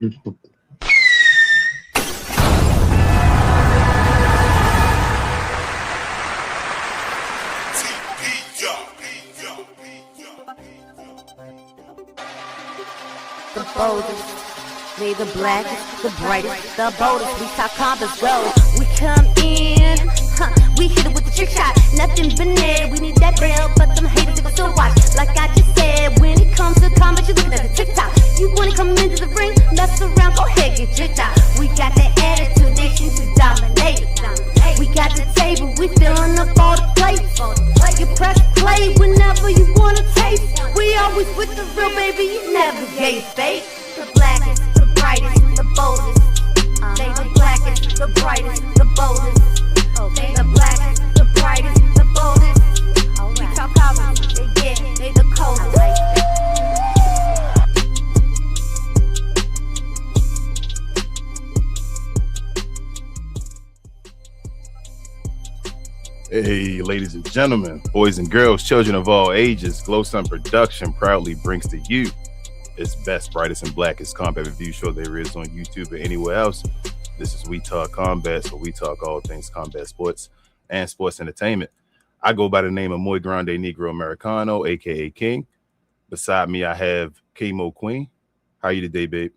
The boldest, they the blackest, the brightest, the boldest. We talk combos, go. We come in, we hit it with the trick shot. Nothing but net, we need that real, but them haters they gon' still watch. Like I just said, when it comes to combat, you looking at the TikTok. You wanna come into the ring, mess around, go ahead, get tricked out. We got that attitude, they shoot to dominate. We got the table, we filling up all the plates. You press play whenever you wanna taste. We always with the real, baby, you never gave fake. The blackest, the brightest, the boldest. They the blackest, the brightest, the boldest. They the blackest, the brightest, the boldest. We talk about they the coldest. Hey, ladies and gentlemen, boys and girls, children of all ages, Glow Sun Production proudly brings to you its best, brightest, and blackest combat review show there is on YouTube or anywhere else. This is We Talk Combat, so we talk all things combat sports and sports entertainment. I go by the name of Muy Grande Negro Americano, aka King. Beside me, I have K-Mo Queen. How are you today, babe?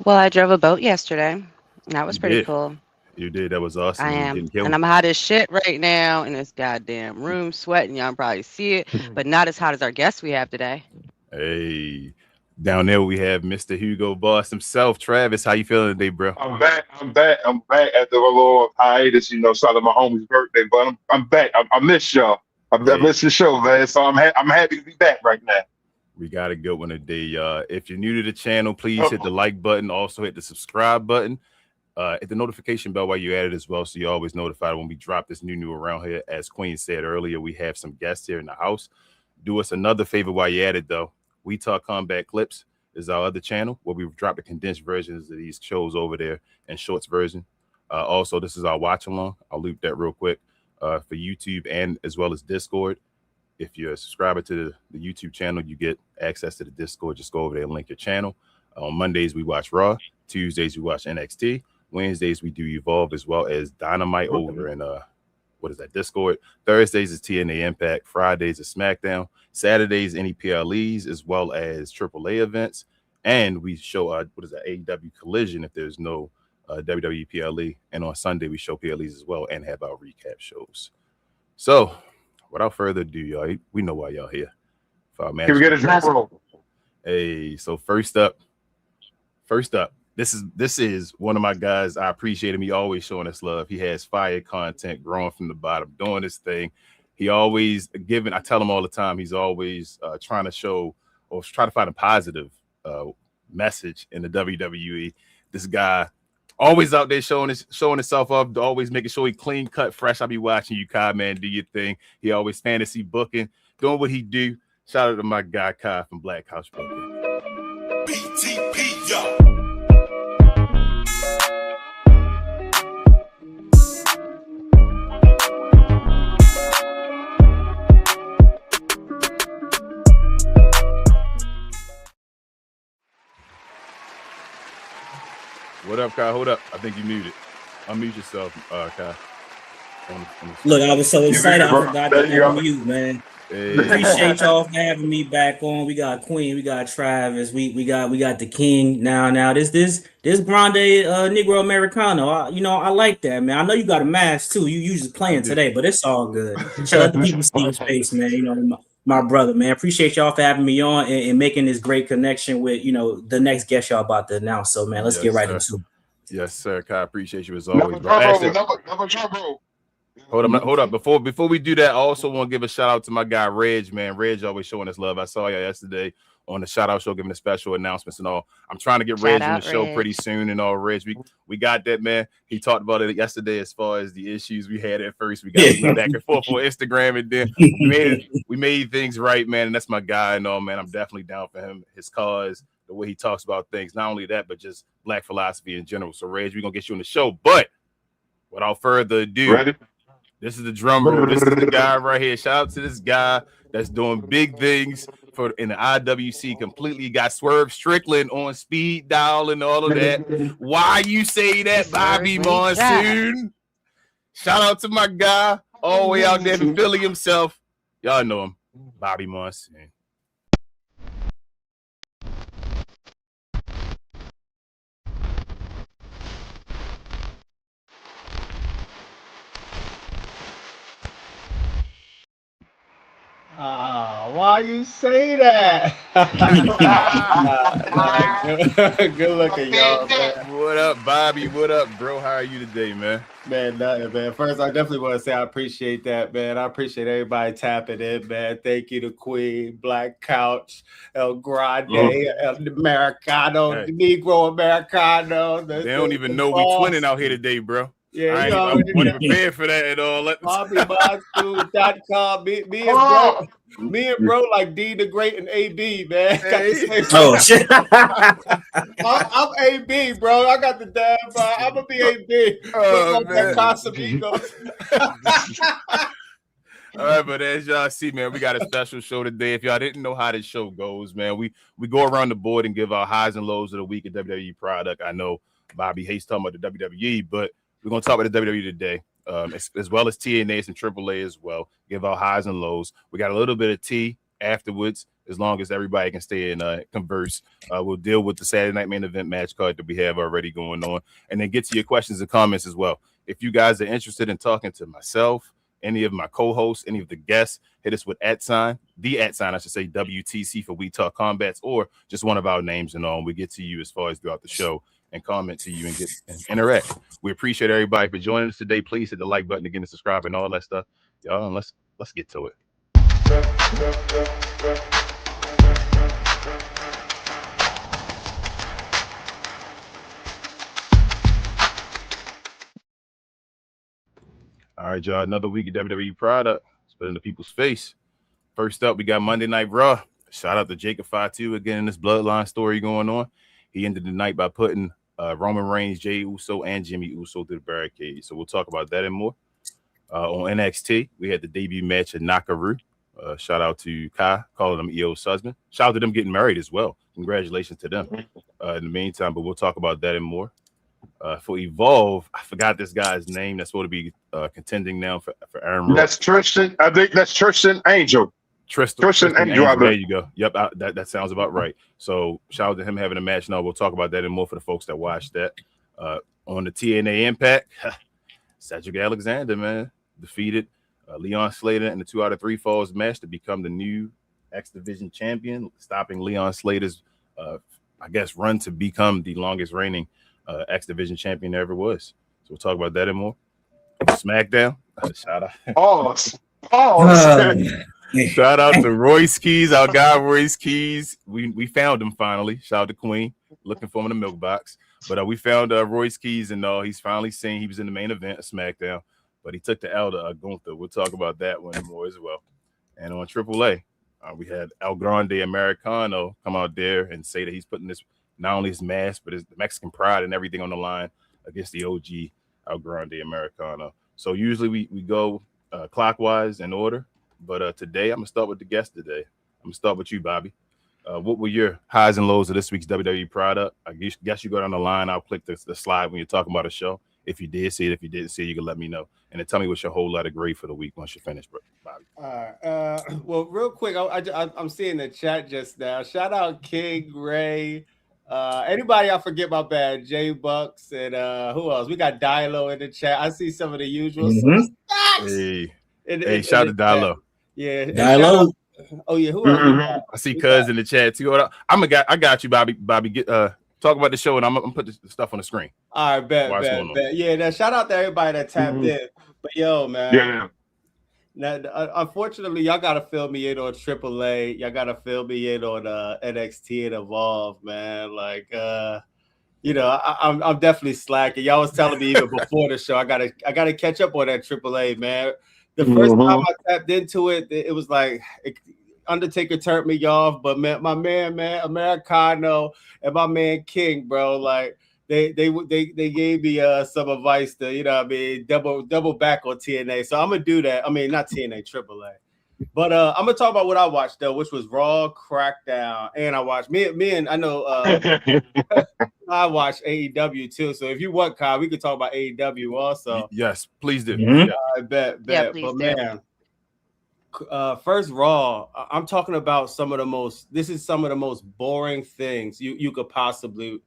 Well, I drove a boat yesterday. That was pretty cool. You did. That was awesome. I am. And I'm hot as shit right now in this goddamn room, sweating. Y'all probably see it, but not as hot as our guest we have today. Hey, down there we have Mr. Hugo Boss himself. Travis, how you feeling today, bro? I'm back after a little hiatus, started my homie's birthday, but I'm back. I miss y'all. I miss the show, man. So I'm happy to be back right now. We got a good one today, y'all. If you're new to the channel, please hit the like button. Also hit the subscribe button. Hit the notification bell while you're at it as well, so you're always notified when we drop this new around here. As Queen said earlier, we have some guests here in the house. Do us another favor while you're at it, though. We Talk Combat Clips is our other channel where we drop the condensed versions of these shows over there and shorts version. Also, this is our watch along. I'll loop that real quick for YouTube and as well as Discord. If you're a subscriber to the YouTube channel, you get access to the Discord. Just go over there and link your channel. On Mondays, we watch Raw. Tuesdays, we watch NXT. Wednesdays we do Evolve as well as Dynamite over in Discord. Thursdays is TNA Impact. Fridays is SmackDown. Saturdays any PLEs as well as AAA events. And we show AEW Collision if there's no WWE PLE. And on Sunday we show PLEs as well and have our recap shows. So without further ado, y'all, we know why y'all here. For our match. Can we get a drum roll? Hey, so first up. This is one of my guys. I appreciate him. He always showing us love. He has fire content, growing from the bottom, doing his thing. He always giving. I tell him all the time. He's always trying to show or try to find a positive message in the WWE. This guy always out there showing himself up, always making sure he clean cut, fresh. I'll be watching you, Kai, man. Do your thing. He always fantasy booking, doing what he do. Shout out to my guy Kai from Black House Booking. BTP, y'all. What up, Kai? Hold up. I think you muted. Unmute yourself, Kai. Look, I was so excited. I forgot to unmute, man. Hey. Appreciate y'all for having me back on. We got Queen, we got Travis, we got the King. Now this Grande Negro Americano. I like that, man. I know you got a mask too. You just playing today, but it's all good. Shout out to people see space, man. My brother, man. Appreciate y'all for having me on and making this great connection with, the next guest y'all about to announce. So, man, let's get right into it. Yes, sir. Kai, appreciate you as always, bro. Hold up. Before we do that, I also want to give a shout out to my guy Reg, man. Reg always showing us love. I saw you yesterday on the shout out show, giving the special announcements and all. I'm trying to get Reg on the show pretty soon and all. Reg, we got that, man. He talked about it yesterday as far as the issues we had at first. We got back and forth on Instagram, and then we made things right, man. And that's my guy and all, man. I'm definitely down for him, his cause, the way he talks about things. Not only that, but just black philosophy in general. So, Reg, we're gonna get you on the show. But without further ado, This is the drum roll. This is the guy right here. Shout out to this guy that's doing big things in the IWC. Completely got Swerve Strickland on speed dial and all of that. Why you say that, Bobby Monsoon? Shout out to my guy all the way out there in Philly himself. Y'all know him, Bobby Monsoon. Why you say that? Good looking, y'all, man. What up, Bobby? What up, bro? How are you today, man? Man, nothing, man. First, I definitely want to say I appreciate that, man. I appreciate everybody tapping in, man. Thank you to Queen, Black Couch, El Grande, El Americano, hey. Negro Americano. They don't even know we twinning out here today, bro. Yeah, I wasn't prepared for that at all. BobbyMonsoon.com. Me and bro like D the Great and AB, man. Hey. Oh shit! I'm AB, bro. I got the dab. I'm gonna be AB. Oh, man. Casamigos. All right, but as y'all see, man, we got a special show today. If y'all didn't know how this show goes, man, we go around the board and give our highs and lows of the week of WWE product. I know Bobby hates talking about the WWE, but we're going to talk about the WWE today, as well as TNA and AAA as well. Give our highs and lows. We got a little bit of tea afterwards, as long as everybody can stay and converse. We'll deal with the Saturday Night Main Event match card that we have already going on, and then get to your questions and comments as well. If you guys are interested in talking to myself, any of my co-hosts, any of the guests, hit us with @ I should say, WTC for We Talk Combats, or just one of our names and all. We get to you as far as throughout the show and comment to you and get and interact. We appreciate everybody for joining us today. Please hit the like button again and subscribe and all that stuff. Y'all, and let's get to it. All right, y'all. Another week of WWE product. Spit in the people's face. First up, we got Monday Night Raw. Shout out to Jacob Fatu again in this bloodline story going on. He ended the night by putting Roman Reigns, Jey Uso, and Jimmy Uso to the barricade. So we'll talk about that and more. On NXT, we had the debut match of Nakaru. Shout out to Kai, calling him EO's husband. Shout out to them getting married as well. Congratulations to them. In the meantime, but we'll talk about that and more. For Evolve, I forgot this guy's name. That's supposed to be contending now for Aaron. That's Tristan. I think that's Tristan Angel. Tristan Angel. There you go. Yep, that sounds about right. So shout out to him having a match. Now we'll talk about that and more for the folks that watched that. On the TNA Impact, Cedric Alexander, man, defeated Leon Slater in the 2 out of 3 falls match to become the new X Division champion, stopping Leon Slater's, run to become the longest reigning X Division champion there ever was. So we'll talk about that and more. SmackDown, shout out. Shout out to Royce Keys, our guy Royce Keys. We found him finally. Shout out to Queen, looking for him in the milk box. But we found Royce Keys, and he's finally saying he was in the main event of SmackDown, but he took the L to Gunther. We'll talk about that one more as well. And on AAA, we had El Grande Americano come out there and say that he's putting this, not only his mask, but his Mexican pride and everything on the line against the OG El Grande Americano. So usually we go clockwise in order. But today, I'm going to start with the guest today. I'm going to start with you, Bobby. What were your highs and lows of this week's WWE product? I guess you go down the line. I'll click the slide when you're talking about a show. If you did see it, if you didn't see it, you can let me know. And then tell me what's your whole letter grade for the week once you're finished, Bobby. All right. Well, real quick, I'm seeing the chat just now. Shout out King, Ray. Anybody I forget, my bad. J Bucks and who else? We got Dilo in the chat. I see some of the usual. Hey, shout out to Dilo. Yeah, Dilo. Oh yeah, who else? I see Cuz in the chat too. I got you, Bobby. Bobby, get talk about the show, and I'm gonna put the stuff on the screen. All right, bet. Yeah, now shout out to everybody that tapped in. But yo, man. Yeah. Now, unfortunately, y'all gotta fill me in on AAA. Y'all gotta fill me in on NXT and Evolve, man. Like, I'm definitely slacking. Y'all was telling me even before the show, I gotta catch up on that AAA, man. The first time I tapped into it, it was like Undertaker turned me off. But my man, Americano, and my man King, bro, like they gave me some advice to, you know what I mean, double back on TNA. So I'm gonna do that. I mean, not TNA, AAA. But I'm gonna talk about what I watched though, which was Raw, Crackdown, and I watched me and I know I watched AEW too. So if you want, Kyle, we could talk about AEW also. Yes, please do. Yeah, I bet. Yeah, please but do. Man, first Raw, I'm talking about some of the most boring things you could possibly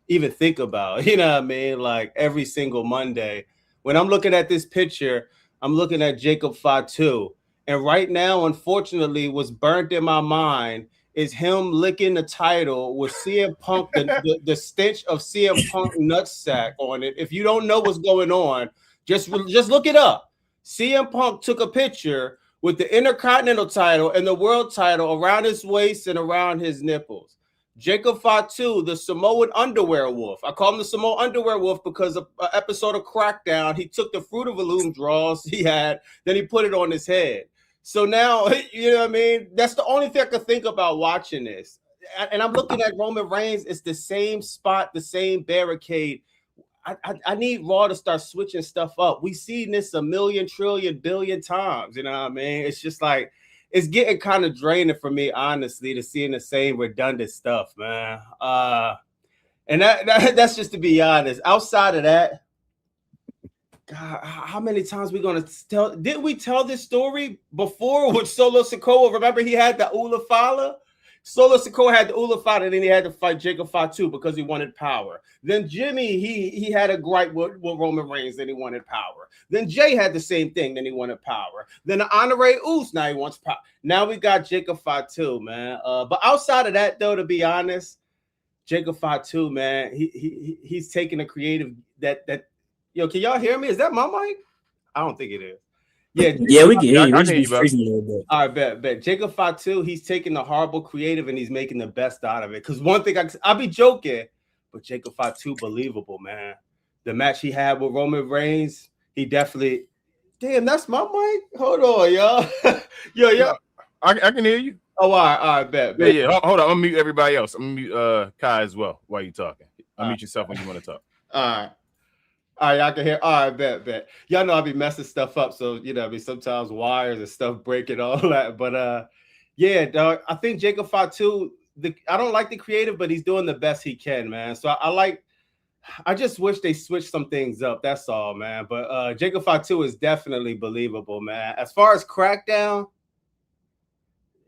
even think about. You know what I mean? Like every single Monday, when I'm looking at this picture, I'm looking at Jacob Fatu. And right now, unfortunately, what's burnt in my mind is him licking the title with CM Punk, the stench of CM Punk nutsack on it. If you don't know what's going on, just look it up. CM Punk took a picture with the Intercontinental title and the World title around his waist and around his nipples. Jacob Fatu, the Samoan underwear wolf. I call him the Samoan underwear wolf because of an episode of Crackdown, he took the Fruit of the Loom draws he had, then he put it on his head. So now, you know what I mean? That's the only thing I could think about watching this. And I'm looking at Roman Reigns. It's the same spot, the same barricade. I need Raw to start switching stuff up. We've seen this a million, trillion, billion times. You know what I mean? It's just like, it's getting kind of draining for me, honestly, to seeing the same redundant stuff, man. And that's just to be honest. Outside of that, God, how many times we gonna tell? Did we tell this story before with Solo Sikoa? Remember, he had the Ula Fala. Solo Sikoa had the Ula Fala, and then he had to fight Jacob Fatu because he wanted power. Then Jimmy, he had a gripe with Roman Reigns, then he wanted power. Then Jay had the same thing, then he wanted power. Then Honore Uce, now he wants power. Now we got Jacob Fatu, man. But outside of that, though, to be honest, Jacob Fatu, man, he's taking a creative that. Yo, can y'all hear me? Is that my mic? I don't think it is. Yeah, we can hear you. I can hear you, a little bit. All right, bet. Jacob Fatu, he's taking the horrible creative and he's making the best out of it. Because one thing I'll be joking, but Jacob Fatu, believable, man. The match he had with Roman Reigns, he definitely. Damn, that's my mic. Hold on, y'all. yo. I can hear you. Oh, all right, bet. Yeah. Hold on, I'm gonna mute everybody else. I'm gonna mute Kai as well while you're talking. Unmute yourself when you want to talk. All right, I can hear. All right, bet. Y'all know I be messing stuff up, so you know, I mean, sometimes wires and stuff breaking, all that. But yeah, dog. I think Jacob Fatu. I don't like the creative, but he's doing the best he can, man. So I just wish they switched some things up. That's all, man. But Jacob Fatu is definitely believable, man. As far as Crackdown,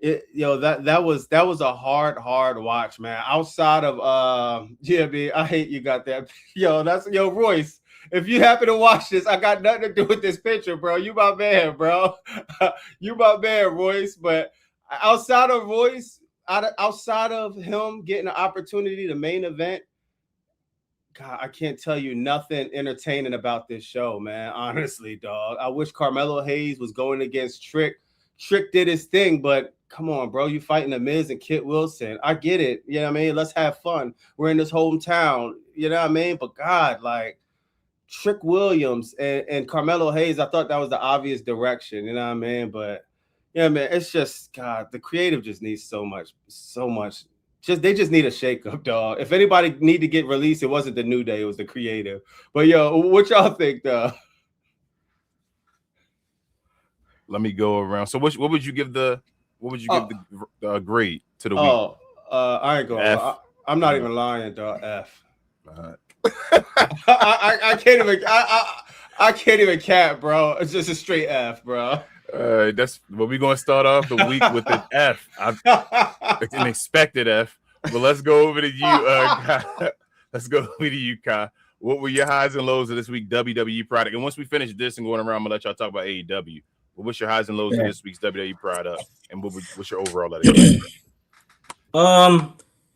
that was a hard watch, man. Outside of I hate you got that. Yo, Royce. If you happen to watch this, I got nothing to do with this picture, bro. You my man, bro. You my man, Royce. But outside of Royce, outside of him getting an opportunity to main event, God, I can't tell you nothing entertaining about this show, man. Honestly, dog. I wish Carmelo Hayes was going against Trick. Trick did his thing, but come on, bro. You fighting The Miz and Kit Wilson. I get it. You know what I mean? Let's have fun. We're in this hometown. You know what I mean? But God, like, Trick Williams and Carmelo Hayes, I thought that was the obvious direction, you know what I mean? But yeah, man, it's just, God, the creative just needs so much. They just need a shakeup, dog. If anybody need to get released, it wasn't the New Day, it was the creative. But yo, what y'all think, though? Let me go around. So what would you give the grade to the week? I ain't going. I'm not even lying, dog. F. I can't even cap, bro. It's just a straight F, bro. That's what we're gonna start off the week with an F. It's an expected F. But let's go over to you, Kai. Let's go over to you, Kai. What were your highs and lows of this week WWE product? And once we finish this and going around, I'm gonna let y'all talk about AEW. But what's your highs and lows of this week's WWE product? And what's your overall letter?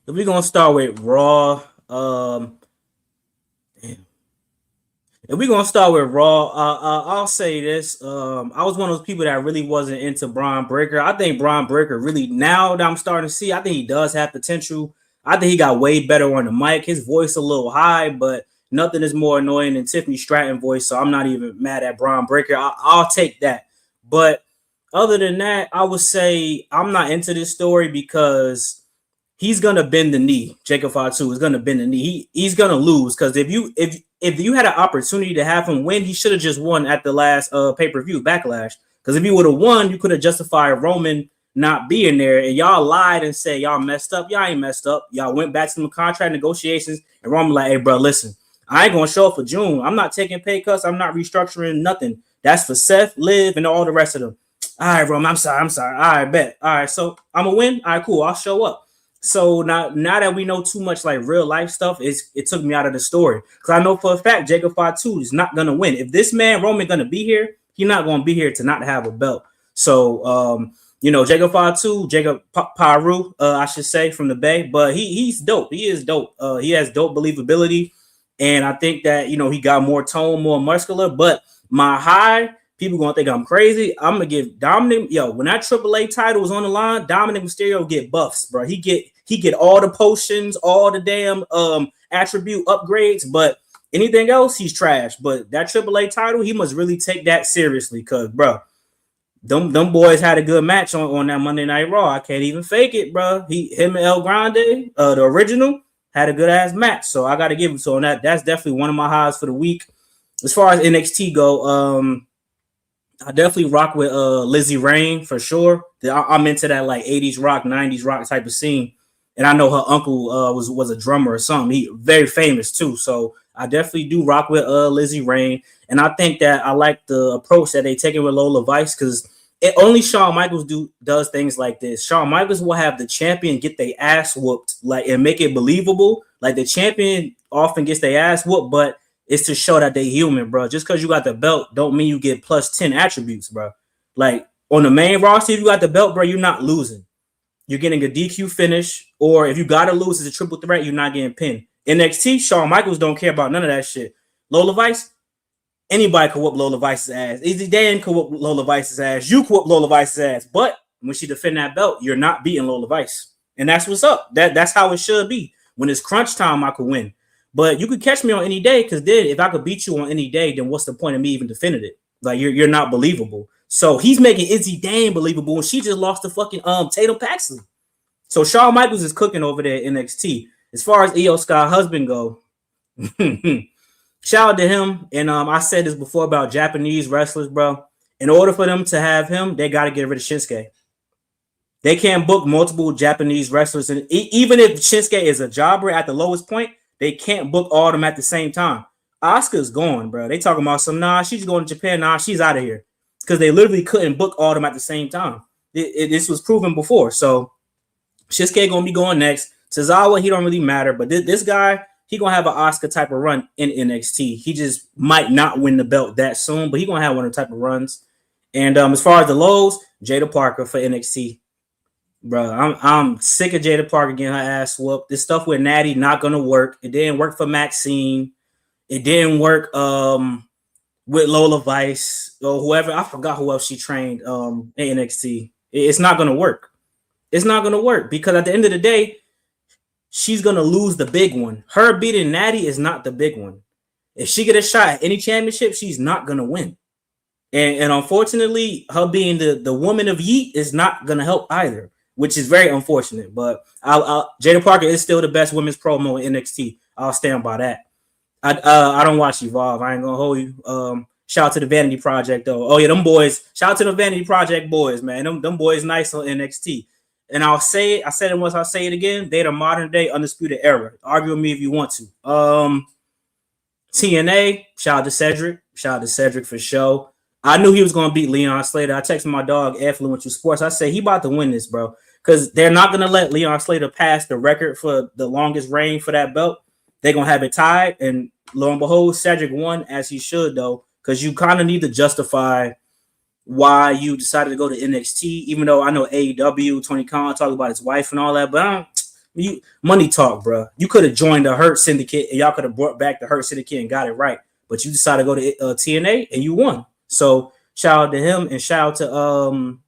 If we're gonna start with Raw, if we're gonna start with Raw, I'll say this. I was one of those people that really wasn't into Braun Breaker. I think Braun Breaker really, now that I'm starting to see, I think he does have potential. I think he got way better on the mic. His voice a little high, but nothing is more annoying than Tiffany Stratton voice. So I'm not even mad at Braun Breaker. I'll take that. But other than that, I would say I'm not into this story because he's gonna bend the knee. Jacob Fatu is gonna bend the knee. He's gonna lose because if you had an opportunity to have him win, he should have just won at the last pay-per-view Backlash. Because if he would have won, you could have justified Roman not being there. And y'all lied and said y'all messed up. Y'all ain't messed up. Y'all went back to the contract negotiations, and Roman like, hey, bro, listen, I ain't gonna show up for June. I'm not taking pay cuts. I'm not restructuring nothing. That's for Seth, Liv, and all the rest of them. All right, Roman, I'm sorry. All right, bet. All right, so I'm gonna win. All right, cool. I'll show up. So now that we know too much like real life stuff, it took me out of the story because I know for a fact Jacob Fatu is not gonna win. If this man Roman gonna be here, he's not gonna be here to not have a belt. So Jacob Fatu, Jacob Paru, I should say from the Bay, but he's dope. He is dope. He has dope believability, and I think that he got more tone, more muscular. But my high. People gonna think I'm crazy. I'm gonna give Dominic, when that AAA title was on the line, Dominic Mysterio get buffs, bro. He get all the potions, all the damn attribute upgrades, but anything else, he's trash. But that AAA title, he must really take that seriously, cause bro, them boys had a good match on that Monday Night Raw. I can't even fake it, bro. Him and El Grande, the original, had a good ass match. So I gotta give him so on that. That's definitely one of my highs for the week. As far as NXT go, I definitely rock with Lizzie Rain for sure. I'm into that like 80s rock, 90s rock type of scene. And I know her uncle was a drummer or something. He very famous too. So I definitely do rock with Lizzie Rain. And I think that I like the approach that they taking with Lola Vice because only Shawn Michaels does things like this. Shawn Michaels will have the champion get their ass whooped and make it believable. Like the champion often gets their ass whooped, but it's to show that they human, bro. Just because you got the belt don't mean you get plus 10 attributes, bro. Like on the main roster, if you got the belt, bro, you're not losing. You're getting a DQ finish, or if you gotta lose as a triple threat, you're not getting pinned. NXT, Shawn Michaels don't care about none of that shit. Lola Vice, anybody could whoop Lola Vice's ass. Easy Dan could whoop Lola Vice's ass. You could whoop Lola Vice's ass. But when she defend that belt, you're not beating Lola Vice. And that's what's up. That's how it should be. When it's crunch time, I could win. But you could catch me on any day because then if I could beat you on any day, then what's the point of me even defending it? Like you're not believable. So he's making Izzy Dane believable and she just lost to fucking Tatum Paxley. So Shawn Michaels is cooking over there at NXT. As far as Io Sky husband go, shout out to him. And I said this before about Japanese wrestlers, bro. In order for them to have him, they got to get rid of Shinsuke. They can't book multiple Japanese wrestlers. And even if Shinsuke is a jobber at the lowest point, they can't book all of them at the same time. Asuka's gone, bro. They talking about she's going to Japan. Nah, she's out of here. Because they literally couldn't book all of them at the same time. This was proven before. So Shinsuke going to be going next. Tozawa, he don't really matter. But this guy, he going to have an Asuka type of run in NXT. He just might not win the belt that soon, but he going to have one of the type of runs. And as far as the lows, Jada Parker for NXT. Bro, I'm sick of Jada Parker getting her ass whooped. This stuff with Natty not gonna work. It didn't work for Maxine. It didn't work with Lola Vice or whoever. I forgot who else she trained in NXT. It's not gonna work. It's not gonna work because at the end of the day, she's gonna lose the big one. Her beating Natty is not the big one. If she get a shot at any championship, she's not gonna win. And unfortunately, her being the woman of Yeet is not gonna help either, which is very unfortunate. But Jada Parker is still the best women's promo in NXT. I'll stand by that. I don't watch Evolve. I ain't gonna hold you. Shout out to the Vanity Project though. Oh yeah, them boys. Shout out to the Vanity Project boys, man. Them boys nice on NXT. And I'll say it. I said it once. I'll say it again. They the modern day undisputed era. Argue with me if you want to. TNA. Shout out to Cedric. Shout out to Cedric for sure. I knew he was gonna beat Leon Slater. I texted my dog Affluential Sports. I said he about to win this, bro. Because they're not going to let Leon Slater pass the record for the longest reign for that belt. They're going to have it tied. And lo and behold, Cedric won as he should, though, because you kind of need to justify why you decided to go to NXT, even though I know AEW, Tony Khan talked about his wife and all that. But money talk, bro. You could have joined the Hurt Syndicate and y'all could have brought back the Hurt Syndicate and got it right. But you decided to go to TNA and you won. So shout out to him and shout out to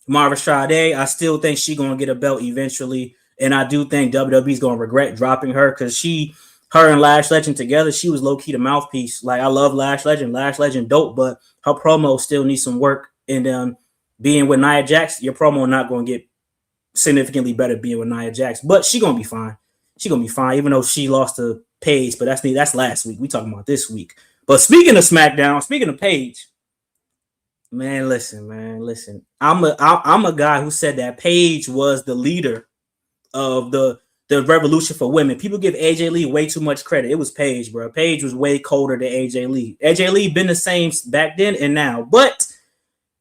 Marva Strade. I still think she's gonna get a belt eventually, and I do think WWE's gonna regret dropping her because her and Lash Legend together, she was low key the mouthpiece. Like I love Lash Legend dope, but her promo still needs some work. And being with Nia Jax, your promo not gonna get significantly better being with Nia Jax. But she gonna be fine. She gonna be fine, even though she lost to Paige. But that's last week. We talking about this week. But speaking of SmackDown, speaking of Paige, man, listen. I'm a guy who said that Paige was the leader of the revolution for women. People give AJ Lee way too much credit. It was Paige, bro. Paige was way colder than AJ Lee. AJ Lee been the same back then and now, but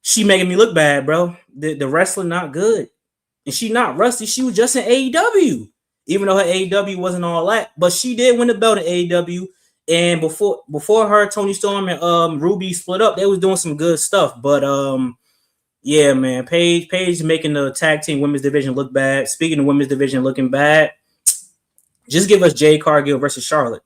she making me look bad, bro. The wrestling not good, and she not rusty. She was just in AEW, even though her AEW wasn't all that, but she did win the belt in AEW. And before her, Toni Storm and Ruby split up, they was doing some good stuff. But yeah, man, Paige making the tag team women's division look bad. Speaking of women's division looking bad, just give us Jade Cargill versus Charlotte.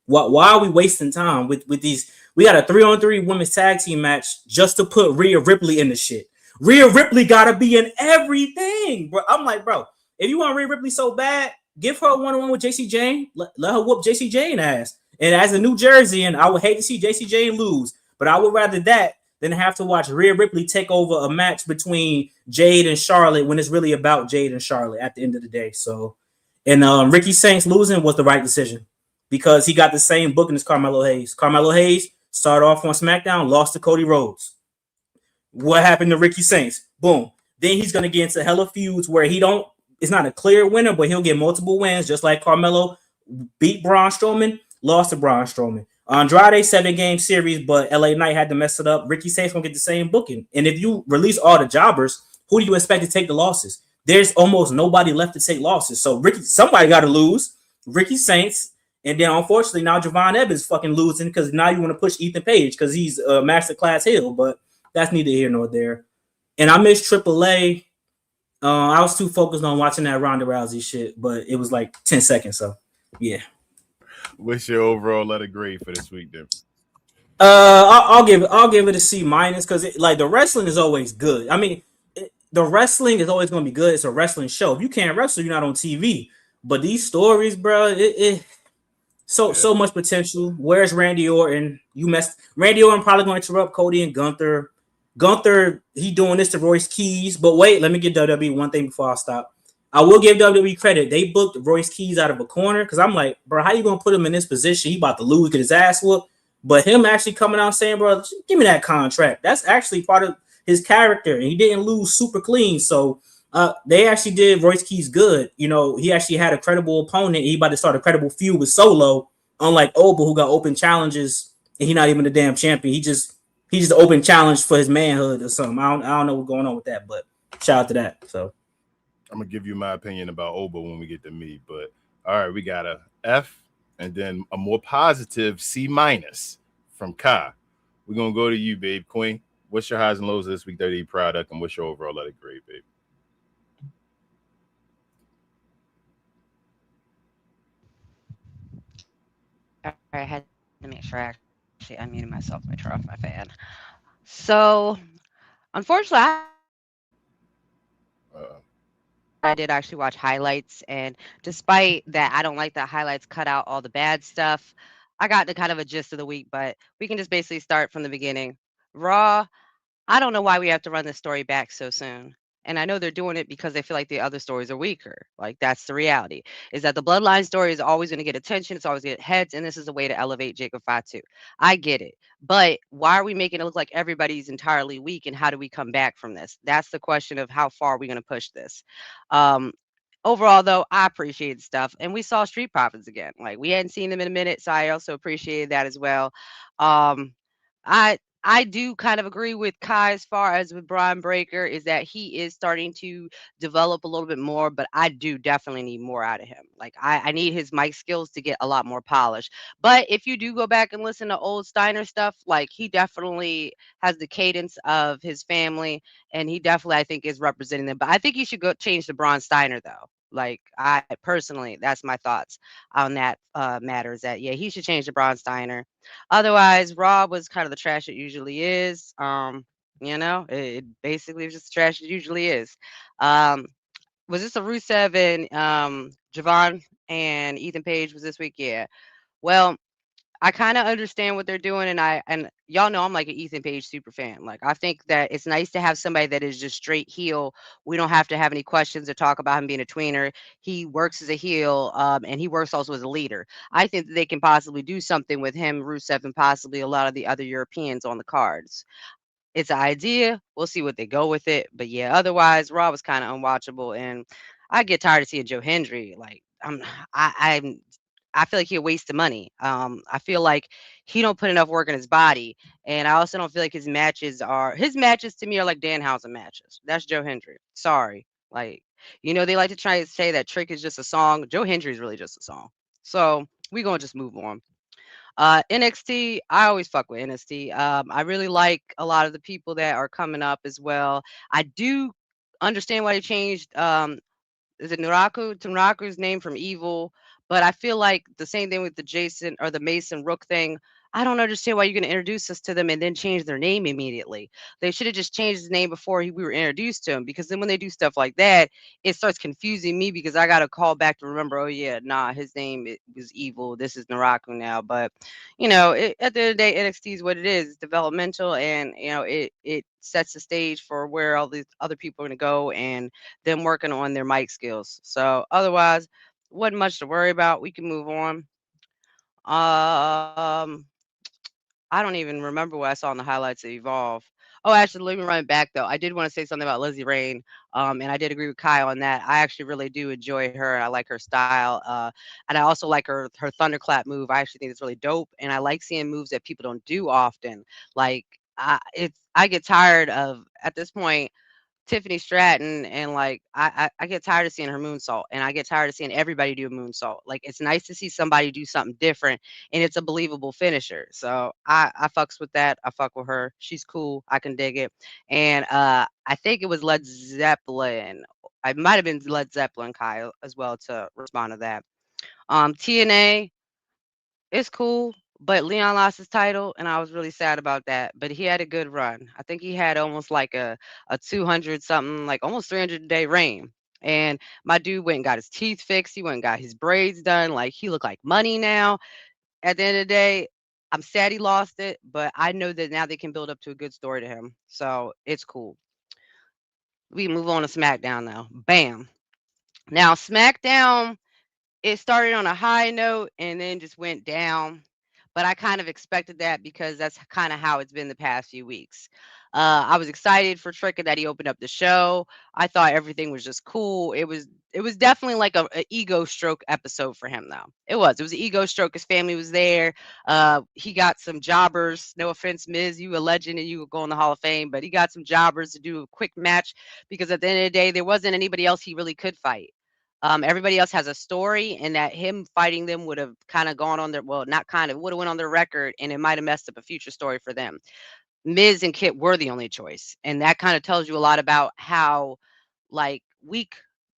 Why are we wasting time with these? We got a 3-on-3 women's tag team match just to put Rhea Ripley in the shit. Rhea Ripley gotta be in everything, bro. I'm like, bro, if you want Rhea Ripley so bad, give her a 1-on-1 with JC Jane. Let her whoop JC Jane ass. And as a New Jerseyan, I would hate to see JC Jane lose, but I would rather that than have to watch Rhea Ripley take over a match between Jade and Charlotte when it's really about Jade and Charlotte at the end of the day. So, and Ricky Saints losing was the right decision because he got the same booking as Carmelo Hayes. Carmelo Hayes started off on SmackDown, lost to Cody Rhodes. What happened to Ricky Saints? Boom. Then he's going to get into hella feuds where it's not a clear winner, but he'll get multiple wins, just like Carmelo beat Braun Strowman, lost to Braun Strowman. Andrade 7-game series, but LA Knight had to mess it up. Ricky Saints gonna get the same booking. And if you release all the jobbers, who do you expect to take the losses? There's almost nobody left to take losses. So somebody got to lose. Ricky Saints, and then unfortunately now Javon Evans fucking losing because now you want to push Ethan Page because he's a masterclass heel. But that's neither here nor there. And I miss AAA. I was too focused on watching that Ronda Rousey shit, but it was like 10 seconds. So yeah. What's your overall letter grade for this week, then? I'll give it a C- because like the wrestling is always good. I mean, the wrestling is always going to be good. It's a wrestling show. If you can't wrestle, you're not on TV. But these stories, bro, so much potential. Where's Randy Orton? Randy Orton probably going to interrupt Cody and Gunther. Gunther, he doing this to Royce Keys. But wait, let me get WWE one thing before I stop. I will give WWE credit. They booked Royce Keys out of a corner because I'm like, bro, how you going to put him in this position? He about to lose, get his ass whooped. But him actually coming out saying, bro, give me that contract. That's actually part of his character. And he didn't lose super clean. So they actually did Royce Keys good. You know, he actually had a credible opponent. He about to start a credible feud with Solo, unlike Oba, who got open challenges. And he's not even the damn champion. He just open challenge for his manhood or something. I don't know what's going on with that, but shout out to that. So I'm gonna give you my opinion about Oba when we get to me, but all right, we got a F and then a more positive C- from Kai. We're gonna go to you, babe. Queen, what's your highs and lows of this week WWE product, and what's your overall letter grade, babe? All right, I had to make sure I actually unmuted myself, I turn off my fan. So unfortunately, I did actually watch highlights, and despite that, I don't like that highlights cut out all the bad stuff. I got the kind of a gist of the week, but we can just basically start from the beginning. Raw, I don't know why we have to run this story back so soon. And I know they're doing it because they feel like the other stories are weaker. Like, that's the reality, is that the bloodline story is always going to get attention. It's always going to get heads. And this is a way to elevate Jacob Fatu. I get it. But why are we making it look like everybody's entirely weak? And how do we come back from this? That's the question of how far are we going to push this? Overall, though, I appreciate stuff. And we saw Street Profits again. Like, we hadn't seen them in a minute. So I also appreciated that as well. I do kind of agree with Kai as far as with Brian Breaker, is that he is starting to develop a little bit more, but I do definitely need more out of him. Like, I need his mic skills to get a lot more polished. But if you do go back and listen to old Steiner stuff, like, he definitely has the cadence of his family, and he definitely, I think, is representing them. But I think he should go change to Braun Steiner, though. Like, I personally, that's my thoughts on that matter, is that, yeah, he should change to Braun Steiner. Otherwise, Raw was kind of the trash it usually is. It basically was just the trash it usually is. Was this a Rusev and Javon and Ethan Page was this week? Yeah. Well, I kind of understand what they're doing, and y'all know I'm like an Ethan Page super fan. Like, I think that it's nice to have somebody that is just straight heel. We don't have to have any questions or talk about him being a tweener. He works as a heel, and he works also as a leader. I think that they can possibly do something with him, Rusev, and possibly a lot of the other Europeans on the cards. It's an idea. We'll see what they go with it. But yeah, otherwise, Raw was kind of unwatchable, and I get tired of seeing Joe Hendry. Like, I'm I feel like he a waste of money. I feel like he don't put enough work in his body, and I also don't feel like his matches to me are like Danhausen matches. That's Joe Hendry. Sorry, like, they like to try and say that Trick is just a song. Joe Hendry is really just a song. So we gonna just move on. NXT, I always fuck with NXT. I really like a lot of the people that are coming up as well. I do understand why they changed is it Naraku? To Naraku's name from Evil. But I feel like the same thing with the Jason or the Mason Rook thing. I don't understand why you're going to introduce us to them and then change their name immediately. They should have just changed his name before we were introduced to him, because then when they do stuff like that, it starts confusing me because I got to call back to remember, oh, yeah, nah, his name was Evil. This is Naraku now. But, at the end of the day, NXT is what it is. It's developmental, and, it sets the stage for where all these other people are going to go, and them working on their mic skills. So otherwise, wasn't much to worry about. We can move on. Um, I don't even remember what I saw in the highlights of Evolve. Oh, actually, let me run it back though. I did want to say something about Lizzie Rain, and I did agree with Kyle on that. I actually really do enjoy her. I like her style, and I also like her thunderclap move. I actually think it's really dope, and I like seeing moves that people don't do often. Like, I get tired of at this point Tiffany Stratton, and like I get tired of seeing her moonsault, and I get tired of seeing everybody do a moonsault. Like, it's nice to see somebody do something different, and it's a believable finisher. So I fucks with that. I fuck with her. She's cool. I can dig it. And I think it was Led Zeppelin. I might have been Led Zeppelin, Kyle, as well, to respond to that. TNA, it's cool, but Leon lost his title, and I was really sad about that. But he had a good run. I think he had almost like a 200 something, like almost 300-day reign. And my dude went and got his teeth fixed. He went and got his braids done. Like, he looked like money now. At the end of the day, I'm sad he lost it, but I know that now they can build up to a good story to him. So it's cool. We can move on to SmackDown now. Bam. Now, SmackDown, it started on a high note and then just went down. But I kind of expected that because that's kind of how it's been the past few weeks. I was excited for Trick that he opened up the show. I thought everything was just cool. It was definitely like a ego stroke episode for him though. It was an ego stroke. His family was there. He got some jobbers. No offense, Miz, you a legend and you will go in the Hall of Fame, but he got some jobbers to do a quick match because at the end of the day, there wasn't anybody else he really could fight. Everybody else has a story, and that him fighting them would have kind of gone on their, well, not kind of, would have went on their record, and it might have messed up a future story for them. Miz and Kit were the only choice, and that kind of tells you a lot about how like weak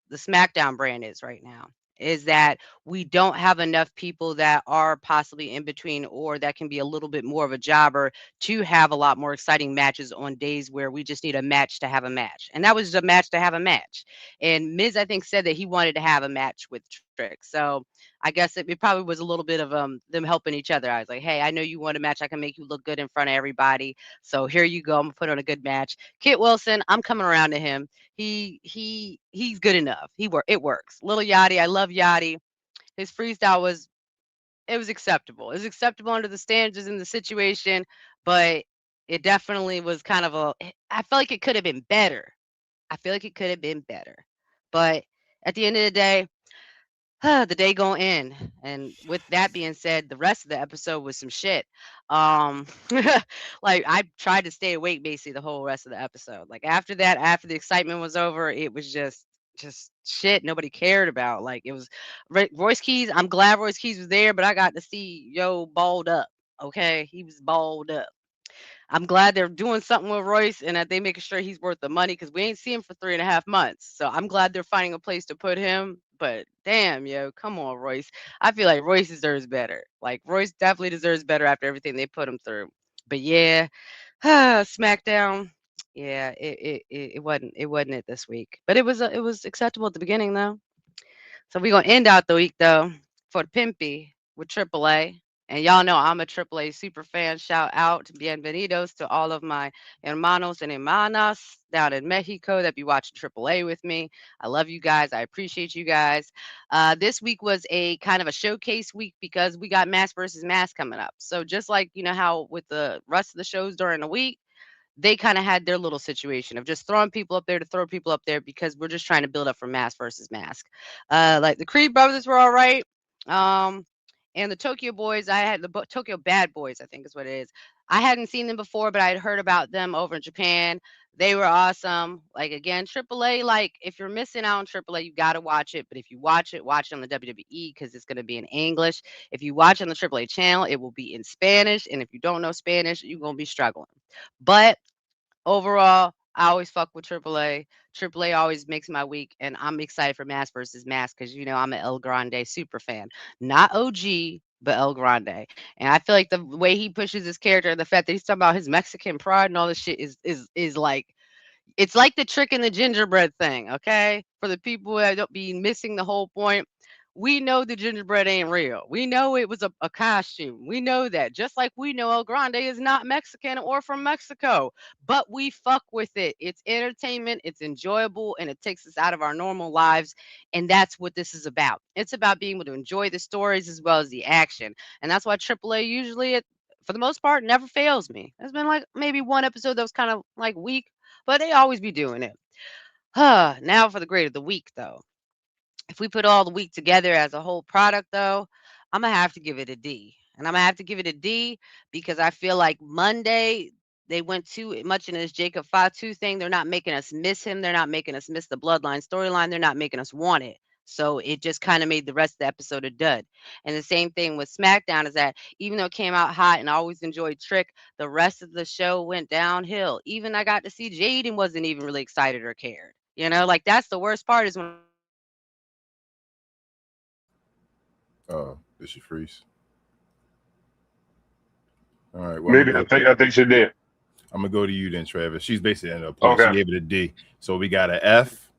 the SmackDown brand is right now. Is that we don't have enough people that are possibly in between or that can be a little bit more of a jobber to have a lot more exciting matches on days where we just need a match to have a match. And that was a match to have a match. And Miz, I think, said that he wanted to have a match with Trick. So I guess it probably was a little bit of them helping each other. I was like, hey, I know you want a match. I can make you look good in front of everybody. So here you go. I'm gonna put on a good match. Kit Wilson, I'm coming around to him. He's good enough. It works. Little Yachty, I love Yachty. His freestyle was acceptable. It was acceptable under the standards in the situation, but it definitely was kind of I felt like it could have been better. I feel like it could have been better. But at the end of the day, the day gonna end. And with that being said, the rest of the episode was some shit. Um, like, I tried to stay awake basically the whole rest of the episode. Like, after that, after the excitement was over, it was just shit nobody cared about. Like, it was Royce Keys. I'm glad Royce Keys was there, but I got to see Yo balled up. Okay, he was balled up. I'm glad they're doing something with Royce and that they making sure he's worth the money because we ain't seen him for 3.5 months. So I'm glad they're finding a place to put him. But damn, yo, come on, Royce. I feel like Royce deserves better. Like, Royce definitely deserves better after everything they put him through. But yeah, SmackDown. Yeah, it wasn't it this week. But it was acceptable at the beginning though. So we're gonna end out the week though for the Pimpy with AAA. And y'all know I'm a AAA super fan. Shout out, bienvenidos to all of my hermanos and hermanas down in Mexico that be watching AAA with me. I love you guys. I appreciate you guys. This week was a kind of a showcase week because we got Mask versus Mask coming up. So just like, you know, how with the rest of the shows during the week, they kind of had their little situation of just throwing people up there to throw people up there because we're just trying to build up for Mask versus Mask. Like the Creed brothers were all right. And the Tokyo Boys, I had the Tokyo Bad Boys, I think is what it is. I hadn't seen them before, but I had heard about them over in Japan. They were awesome. Like again, AAA, like if you're missing out on AAA, you got to watch it. But if you watch it on the WWE because it's going to be in English. If you watch on the AAA channel, it will be in Spanish. And if you don't know Spanish, you're going to be struggling. But overall, I always fuck with AAA. AAA always makes my week, and I'm excited for Mask versus Mask because, you know, I'm an El Grande super fan. Not OG, but El Grande. And I feel like the way he pushes his character, the fact that he's talking about his Mexican pride and all this shit is like, it's like the trick in the gingerbread thing, okay? For the people that don't be missing the whole point, we know the gingerbread ain't real. We know it was a costume. We know that. Just like we know El Grande is not Mexican or from Mexico, but we fuck with it. It's entertainment, it's enjoyable, and it takes us out of our normal lives. And that's what this is about. It's about being able to enjoy the stories as well as the action. And that's why AAA usually, for the most part, never fails me. There's been like maybe one episode that was kind of like weak, but they always be doing it. Now for the grade of the week, though. If we put all the week together as a whole product, though, I'm going to have to give it a D. And I'm going to have to give it a D because I feel like Monday, they went too much in this Jacob Fatu thing. They're not making us miss him. They're not making us miss the Bloodline storyline. They're not making us want it. So it just kind of made the rest of the episode a dud. And the same thing with SmackDown is that even though it came out hot and I always enjoyed Trick, the rest of the show went downhill. Even I got to see Jade and wasn't even really excited or cared. You know, like that's the worst part is when did she freeze? All right. Well, maybe I think she did. I'm gonna go to you then, Travis. She's basically ended up point. Okay. She gave it a D. So we got an F,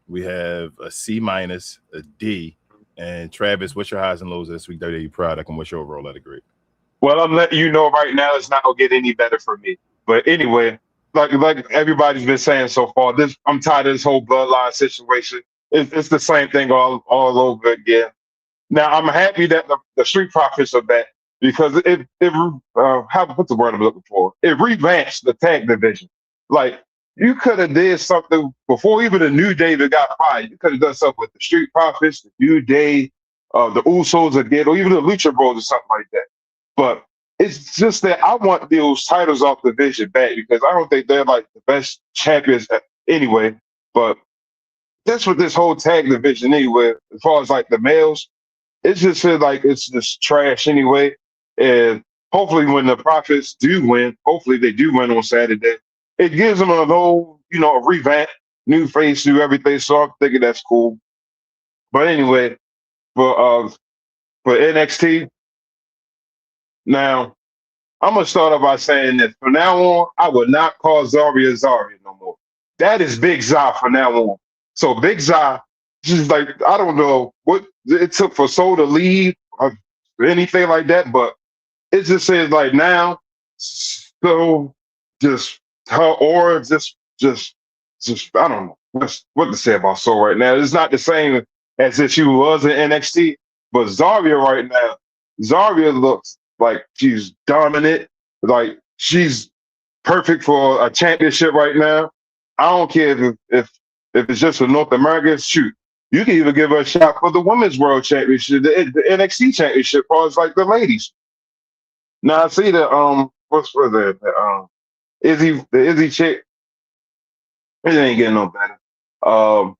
we have a C minus, a D. And Travis, what's your highs and lows this week WWE product, and what's your overall letter grade? Well, I'm letting you know right now it's not gonna get any better for me. But anyway, like everybody's been saying so far, I'm tired of this whole bloodline situation. It's the same thing all over again. Now I'm happy that the Street Profits are back because what's the word I'm looking for? It revamps the tag division. Like you could have did something before even the New Day that got fired. You could have done something with the Street Profits, the New Day, the Usos again, or even the Lucha Bros or something like that. But it's just that I want those titles off the division back because I don't think they're like the best champions anyway. But that's what this whole tag division anyway, as far as like the males. It's just feel like it's just trash anyway. And hopefully when the Profits do win, hopefully they do win on Saturday, it gives them a whole, a revamp, new face, new everything. So I'm thinking that's cool. But anyway, for NXT, now I'm gonna start off by saying that from now on, I will not call Zarya no more. That is Big Za from now on. So Big Za, just like I don't know what it took for Soul to leave or anything like that, but it just says like now, so just her aura, just I don't know what to say about Soul right now. It's not the same as if she was in NXT, but Zarya right now, Zarya looks like she's dominant, like she's perfect for a championship right now. I don't care if it's just for North America, shoot. You can even give her a shot for the Women's World Championship, the NXT Championship, as as like the ladies. Now I see the what's for the Izzy chick. It ain't getting no better.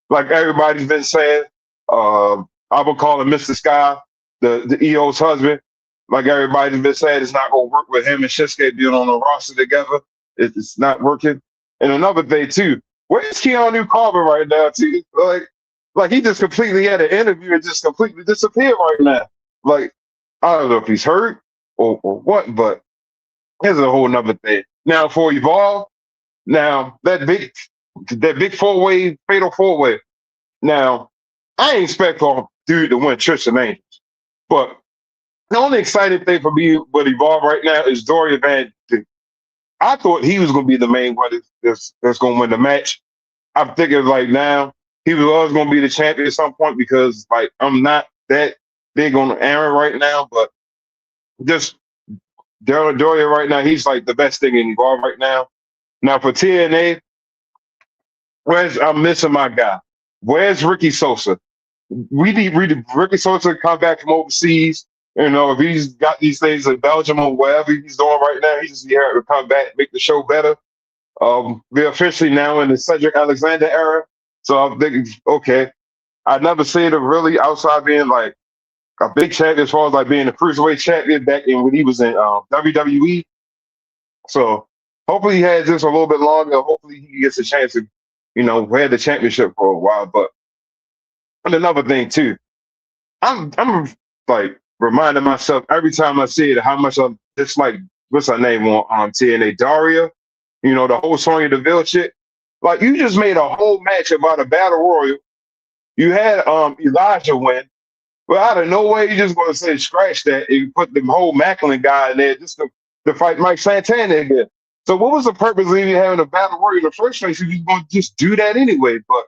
Like everybody's been saying, I would call him Mr. Sky, the EO's husband. Like everybody's been saying, it's not gonna work with him and Shinsuke being on the roster together. It's not working. And another thing too, where's Keanu Carver right now too? Like he just completely had an interview and just completely disappeared right now. Like I don't know if he's hurt or what, but here's a whole nother thing. Now for Evolve, now that big four-way, fatal four-way. Now I ain't expect for dude to win Trish and Angels, but The only exciting thing for me with Evolve right now is Dorian Van. I thought he was going to be the main one that's going to win the match. I'm thinking like now he was always going to be the champion at some point because like I'm not that big on Aaron right now, but just Dorian right now, he's like the best thing in Evolve right now. Now for TNA, I'm missing my guy. Where's Ricky Sosa? We need Ricky Sosa to come back from overseas. You know, if he's got these things in Belgium or wherever he's doing right now, he's just here to come back, make the show better. We're officially now in the Cedric Alexander era. So I'm thinking, okay, I never seen him really outside being like a big champion as far as like being a cruiserweight champion back in when he was in WWE. So hopefully he has this a little bit longer. Hopefully he gets a chance to, you know, wear the championship for a while. But and another thing too, I'm like reminding myself every time I see it how much I'm just like what's her name on TNA, Daria. You know, the whole Sonya Deville shit. Like you just made a whole match about a battle royal. You had Elijah win, but out of nowhere you just gonna say scratch that and you put the whole Macklin guy in there just to fight Mike Santana again. So what was the purpose of even having a battle royal in the first place? You're gonna just do that anyway, but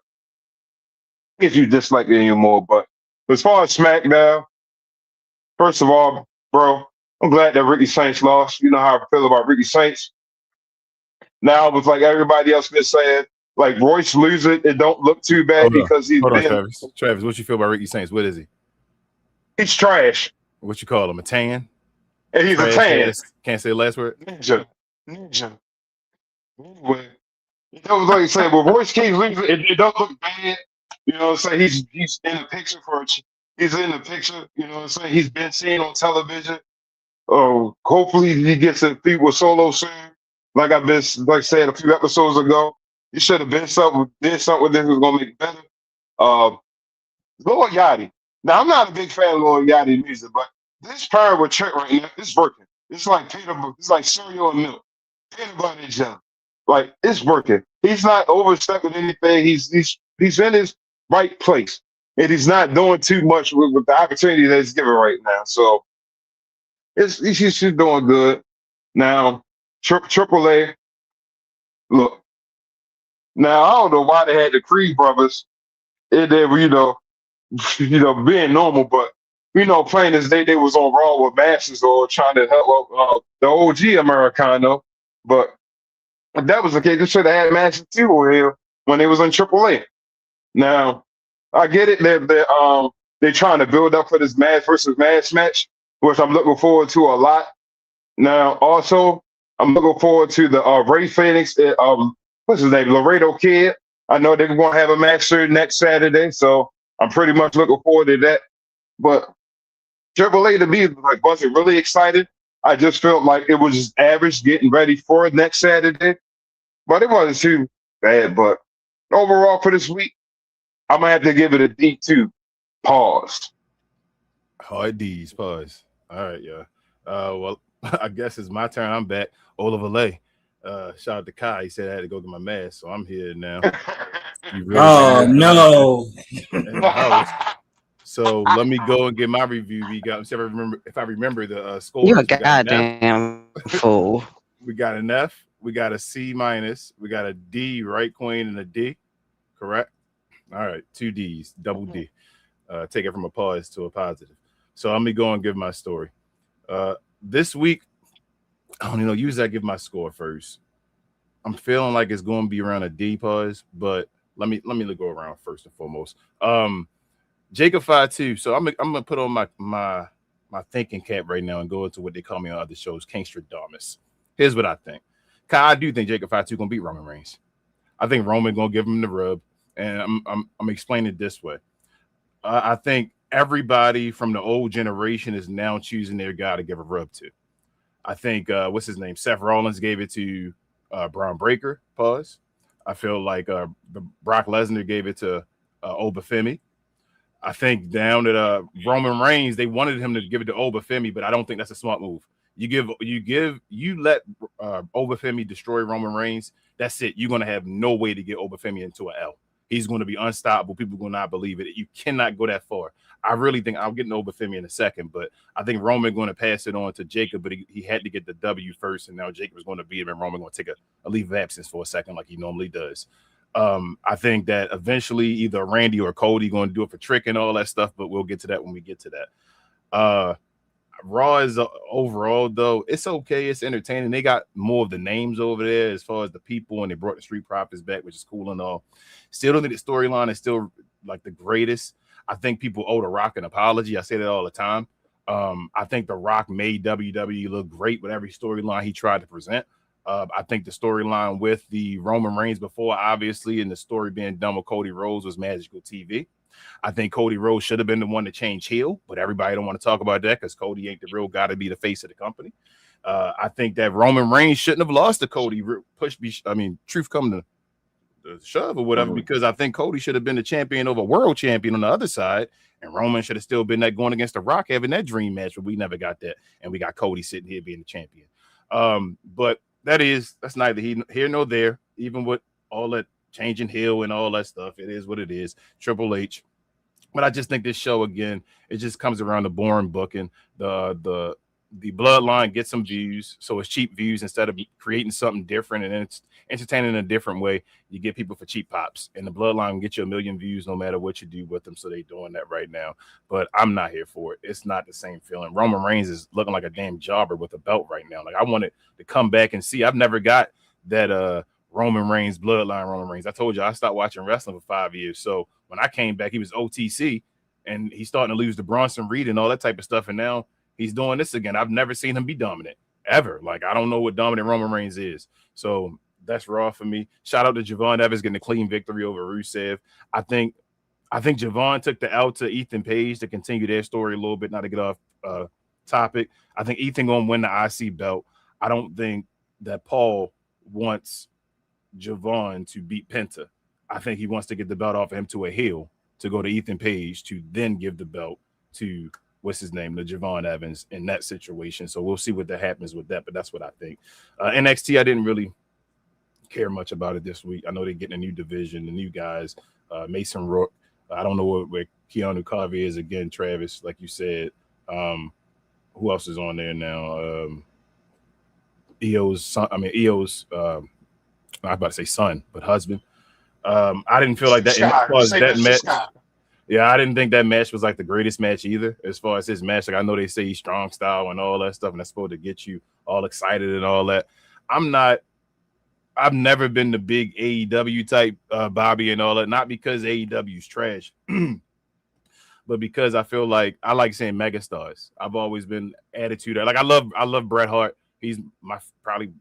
if you dislike it anymore. But as far as SmackDown, first of all, bro, I'm glad that Ricky Saints lost. You know how I feel about Ricky Saints. Now, with like everybody else been saying, like Royce losing, it don't look too bad because he's Hold on, Travis, what you feel about Ricky Saints? What is he? He's trash. What you call him? A tan? And he's trash, a tan. Can't say the last word? Ninja. Anyway, it was like saying, well, Royce keeps losing, it don't look bad. You know what I'm saying? He's in the picture he's in the picture, you know what I'm saying? He's been seen on television. Hopefully he gets a feud with Solo soon. Like I've been said a few episodes ago, you should have did something with this was gonna make it better. Lord Yachty. Now I'm not a big fan of Lord Yachty music, but this pair with Trent right now, it's working. It's like it's like cereal and milk, peanut butter and jam. Like it's working. He's not overstepping anything. He's in his right place, and he's not doing too much with the opportunity that he's given right now. So he's doing good now. AAA, look. Now I don't know why they had the Creed brothers in there, being normal, but plain as they was on Raw with Masters or trying to help the OG Americano. But if that was the case, they should have had Masters too over here when they was in AAA. Now I get it. They're trying to build up for this Mass versus Mass match, which I'm looking forward to a lot. Now also. I'm looking forward to the Ray Phoenix, what's his name, Laredo Kid. I know they're going to have a match next Saturday, so I'm pretty much looking forward to that. But AAA to me wasn't really excited. I just felt like it was just average getting ready for next Saturday. But it wasn't too bad. But overall for this week, I'm going to have to give it a D2. Pause. Hard D's, pause. All right, yeah. Well, I guess it's my turn. I'm back. Oliver Lay. Shout out to Kai. He said I had to go get my mask, so I'm here now. Oh no! So let me go and get my review. We got. If I remember the score. You're a goddamn fool. We got an F. We got a C-. We got a D. Right, Queen, and a D. Correct. All right, 2 D's, double D. Take it from a pause to a positive. So let me go and give my story. This week, I don't know. Usually I give my score first. I'm feeling like it's going to be around a D pause, but let me go around first and foremost. Jacob 5-2. So I'm gonna put on my thinking cap right now and go into what they call me on other shows, Kingstradamus. Here's what I think. Kai, I do think Jacob 5-2 gonna beat Roman Reigns. I think Roman gonna give him the rub, and I'm explaining it this way. I think everybody from the old generation is now choosing their guy to give a rub to. I think what's his name? Seth Rollins gave it to Braun Breaker. Pause. I feel like the Brock Lesnar gave it to Obafemi. I think down at Roman Reigns, they wanted him to give it to Obafemi, but I don't think that's a smart move. You let Obafemi destroy Roman Reigns. That's it. You're gonna have no way to get Obafemi into an L. he's going to be unstoppable. People will not believe it. You cannot go that far. I really think I'll get over Femi in a second, but I think Roman going to pass it on to Jacob, but he had to get the W first, and now Jacob is going to beat him, and Roman going to take a leave of absence for a second like he normally does. I think that eventually either Randy or Cody going to do it for Trick and all that stuff, but we'll get to that when we get to that. Raw is overall, though, it's okay. It's entertaining. They got more of the names over there as far as the people, and they brought the Street Profits back, which is cool and all. Still don't think the storyline is still like the greatest. I think people owe The Rock an apology. I say that all the time. I think The Rock made WWE look great with every storyline he tried to present. I think the storyline with the Roman Reigns before, obviously, and the story being done with Cody Rhodes was magical TV. I think Cody Rhodes should have been the one to change heel, but everybody don't want to talk about that because Cody ain't the real guy to be the face of the company. I think that Roman Reigns shouldn't have lost to Cody. Truth come to the shove or whatever, because I think Cody should have been the champion over world champion on the other side, and Roman should have still been that going against The Rock, having that dream match, but we never got that, and we got Cody sitting here being the champion. But that's neither here nor there. Even with all that changing heel and all that stuff, it is what it is. Triple H. But I just think this show, again, it just comes around the boring booking. The bloodline gets some views, so it's cheap views instead of creating something different and it's entertaining in a different way. You get people for cheap pops, and the bloodline can get you 1 million views no matter what you do with them. So they're doing that right now, but I'm not here for it. It's not the same feeling. Roman Reigns is looking like a damn jobber with a belt right now. Like, I wanted to come back and see. I've never got that Roman Reigns bloodline. Roman Reigns. I told you I stopped watching wrestling for 5 years. So when I came back, he was OTC, and he's starting to lose to Bronson Reed and all that type of stuff, and now he's doing this again. I've never seen him be dominant ever. Like, I don't know what dominant Roman Reigns is. So that's Raw for me. Shout out to Javon Evans getting a clean victory over Rusev. I think Javon took the L to Ethan Page to continue their story a little bit, not to get off topic. I think Ethan going to win the IC belt. I don't think that Paul wants Javon to beat Penta. I think he wants to get the belt off of him to a heel to go to Ethan Page to then give the belt to what's his name, the Javon Evans in that situation. So we'll see what that happens with that, but that's what I think. NXT, I didn't really care much about it this week. I know they're getting a new division, the new guys, Mason Rourke. I don't know where Keanu Carvey is again, Travis, like you said. Who else is on there now? EO's son. I was about to say son, but husband. I didn't feel like that. That match. Yeah, I didn't think that match was like the greatest match either. As far as his match, like I know they say he's strong style and all that stuff, and that's supposed to get you all excited and all that. I've never been the big AEW type, Bobby and all that. Not because AEW's trash, but because I feel like I like saying megastars. I've always been attitude. Like I love Bret Hart. He's my probably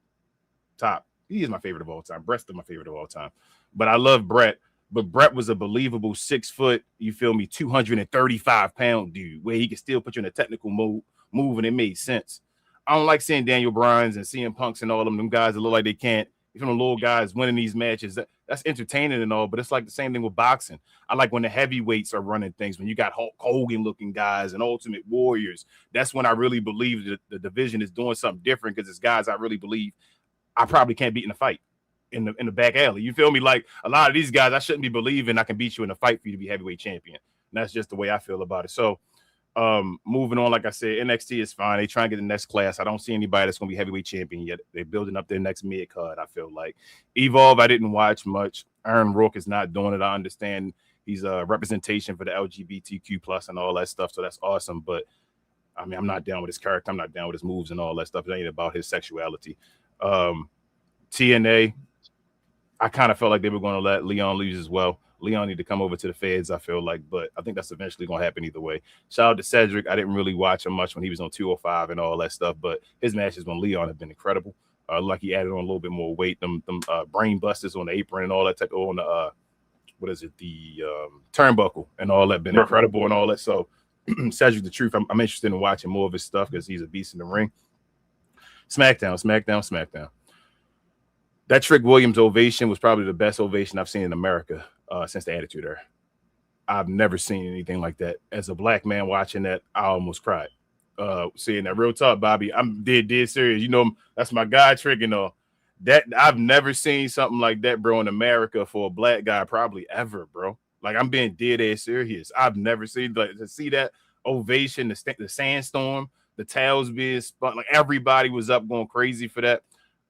top. He is my favorite of all time. Bret's my favorite of all time. But I love Bret. But Bret was a believable 6 foot, you feel me, 235-pound dude where he could still put you in a technical move and it made sense. I don't like seeing Daniel Bryan's and CM Punks and all of them guys that look like they can't. Even the little guys winning these matches, that's entertaining and all, but it's like the same thing with boxing. I like when the heavyweights are running things, when you got Hulk Hogan looking guys and Ultimate Warriors. That's when I really believe that the division is doing something different because it's guys I really believe I probably can't beat in a fight. In the back alley, you feel me? Like a lot of these guys, I shouldn't be believing I can beat you in a fight for you to be heavyweight champion. And that's just the way I feel about it. So, moving on, like I said, NXT is fine. They try and get the next class. I don't see anybody that's going to be heavyweight champion yet. They're building up their next mid card. I feel like Evolve. I didn't watch much. Aaron Rourke is not doing it. I understand he's a representation for the LGBTQ plus and all that stuff. So that's awesome. But I mean, I'm not down with his character. I'm not down with his moves and all that stuff. It ain't about his sexuality. TNA. I kind of felt like they were going to let Leon lose as well. Leon need to come over to the feds, I feel like, but I think that's eventually going to happen either way. Shout out to Cedric. I didn't really watch him much when he was on 205 and all that stuff, but his matches when Leon have been incredible. Like he added on a little bit more weight, them brain busters on the apron and all that type on the the turnbuckle and all that been incredible and all that. So Cedric, the truth, I'm interested in watching more of his stuff because he's a beast in the ring. SmackDown. That Trick Williams ovation was probably the best ovation I've seen in America since the Attitude Era. I've never seen anything like that. As a black man watching that, I almost cried. Seeing that real talk, Bobby, I'm dead serious. You know, that's my guy Trick and all. That I've never seen something like that, bro, in America for a black guy, probably ever, bro. Like, I'm being dead ass serious. I've never seen, like, to see that ovation, the sandstorm, the towels being spun, like everybody was up going crazy for that.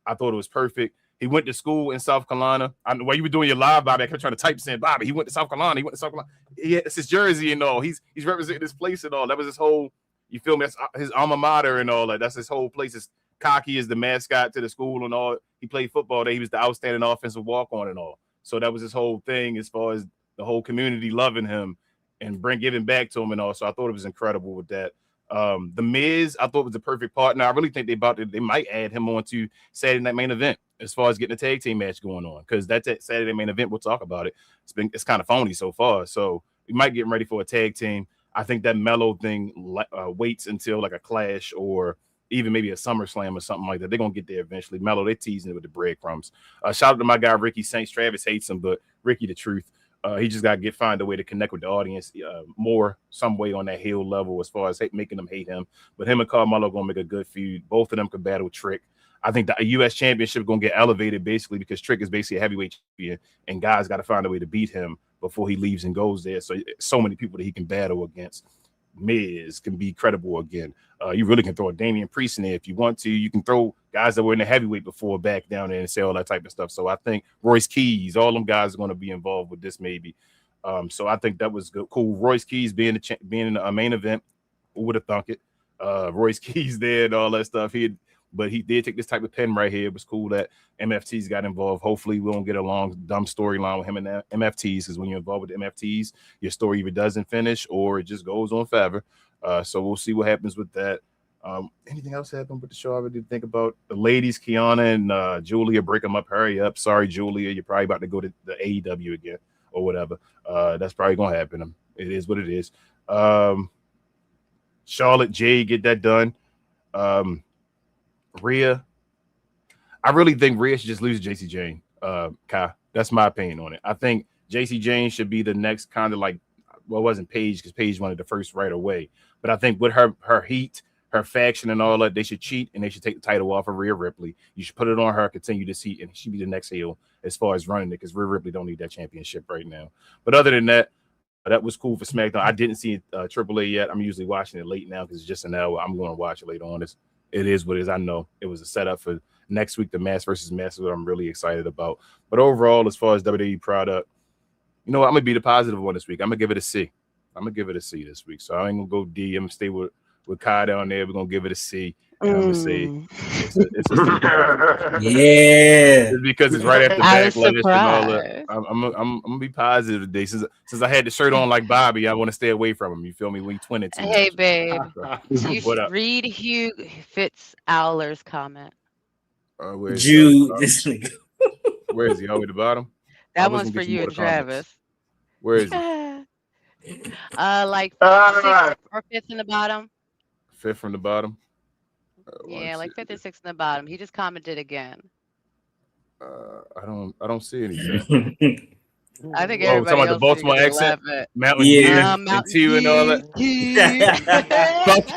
I thought it was perfect. He went to school in South Carolina. I know while you were doing your live, Bobby, I kept trying to type saying, Bobby, he went to South Carolina. He went to South Carolina. It's his jersey and all. He's representing this place and all. That was his whole, you feel me? That's his alma mater and all that. That's his whole place. It's Cocky is the mascot to the school and all. He played football there. He was the outstanding offensive walk-on and all. So that was his whole thing as far as the whole community loving him and giving back to him and all. So I thought it was incredible with that. The Miz, I thought was the perfect partner. I really think they might add him on to Saturday Night Main Event as far as getting a tag team match going on, because that's at Saturday Main Event. We'll talk about it. It's kind of phony so far, so we might get ready for a tag team. I think that Mellow thing waits until like a Clash or even maybe a SummerSlam or something like that. They're gonna get there eventually. Mellow, they're teasing it with the breadcrumbs. Shout out to my guy Ricky Saints. Travis hates him, but Ricky the truth. He just got to find a way to connect with the audience more, some way on that heel level as far as making them hate him. But him and Carmelo going to make a good feud. Both of them could battle Trick. I think the U.S. Championship going to get elevated basically because Trick is basically a heavyweight champion, and guys got to find a way to beat him before he leaves and goes there. So many people that he can battle against. Miz can be credible again. You really can throw a Damian Priest in there if you want to. You can throw guys that were in the heavyweight before back down there and say all that type of stuff. So I think Royce Keys, all them guys are going to be involved with this maybe. So I think that was good. Cool. Royce Keys being in the main event. Who would have thunk it? Royce Keys there and all that stuff. But he did take this type of pen right here. It was cool that MFTs got involved. Hopefully we won't get a long, dumb storyline with him and MFTs, because when you're involved with MFTs, your story either doesn't finish or it just goes on forever. So we'll see what happens with that. Anything else happened with the show I really didn't think about? The ladies, Kiana and Julia, break them up. Hurry up. Sorry, Julia. You're probably about to go to the AEW again or whatever. That's probably going to happen. It is what it is. Charlotte, Jade, get that done. Rhea, I really think Rhea should just lose to JC Jane. Kai, that's my opinion on it. I think JC Jane should be the next kind of like, well, it wasn't Paige because Paige wanted the first right away. But I think with her heat, her faction and all that, they should cheat and they should take the title off of Rhea Ripley. You should put it on her, continue to see, and she be the next heel as far as running it, because Rhea Ripley don't need that championship right now. But other than that, that was cool for SmackDown. I didn't see AAA yet. I'm usually watching it late now because it's just an hour. I'm going to watch it later on. It is what it is. I know it was a setup for next week, the Mass versus Mass, what I'm really excited about. But overall, as far as WWE product, you know what? I'm going to be the positive one this week. I'm going to give it a C. I'm going to give it a C this week. So I ain't going to go D. I'm going to stay with Kai down there. We're going to give it a C. And I'm going to say it's a C. Yeah. It's because it's right after Backlash and all that. I'm going to be positive today. Since I had the shirt on like Bobby, I want to stay away from him. You feel me? When he twin it. Hey, babe. So, You should read Hugh Fitz-Owler's comment. Jude, this nigga. Where is he? All the way at the bottom? That one's for you and Travis. Where is he? Like 6th or 5th in the bottom. 5th from the bottom. Yeah, like 5th or 6th in the bottom. He just commented again. I don't see anything. I think everybody talking about the Baltimore accent, Mountain Dew, and T and all that.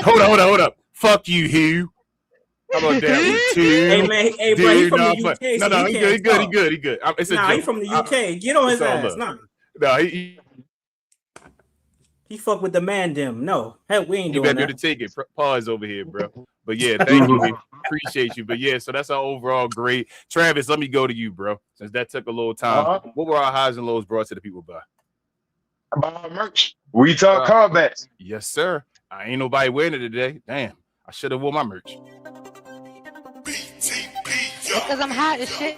Hold up. Fuck you, Hugh. How about that? Hey man, hey bro, he from the UK. No, he good. He from the UK. Get on his ass. No, he fuck with the man them. No, hell, we ain't doing that. You better take it. Pause over here, bro. But yeah, thank you. Appreciate you. But yeah, so that's our overall grade. Travis, let me go to you, bro. Since that took a little time. What were our highs and lows brought to the people by? About merch. We talk combat. Yes, sir. I ain't nobody wearing it today. Damn. I should have worn my merch. Because I'm hot as shit.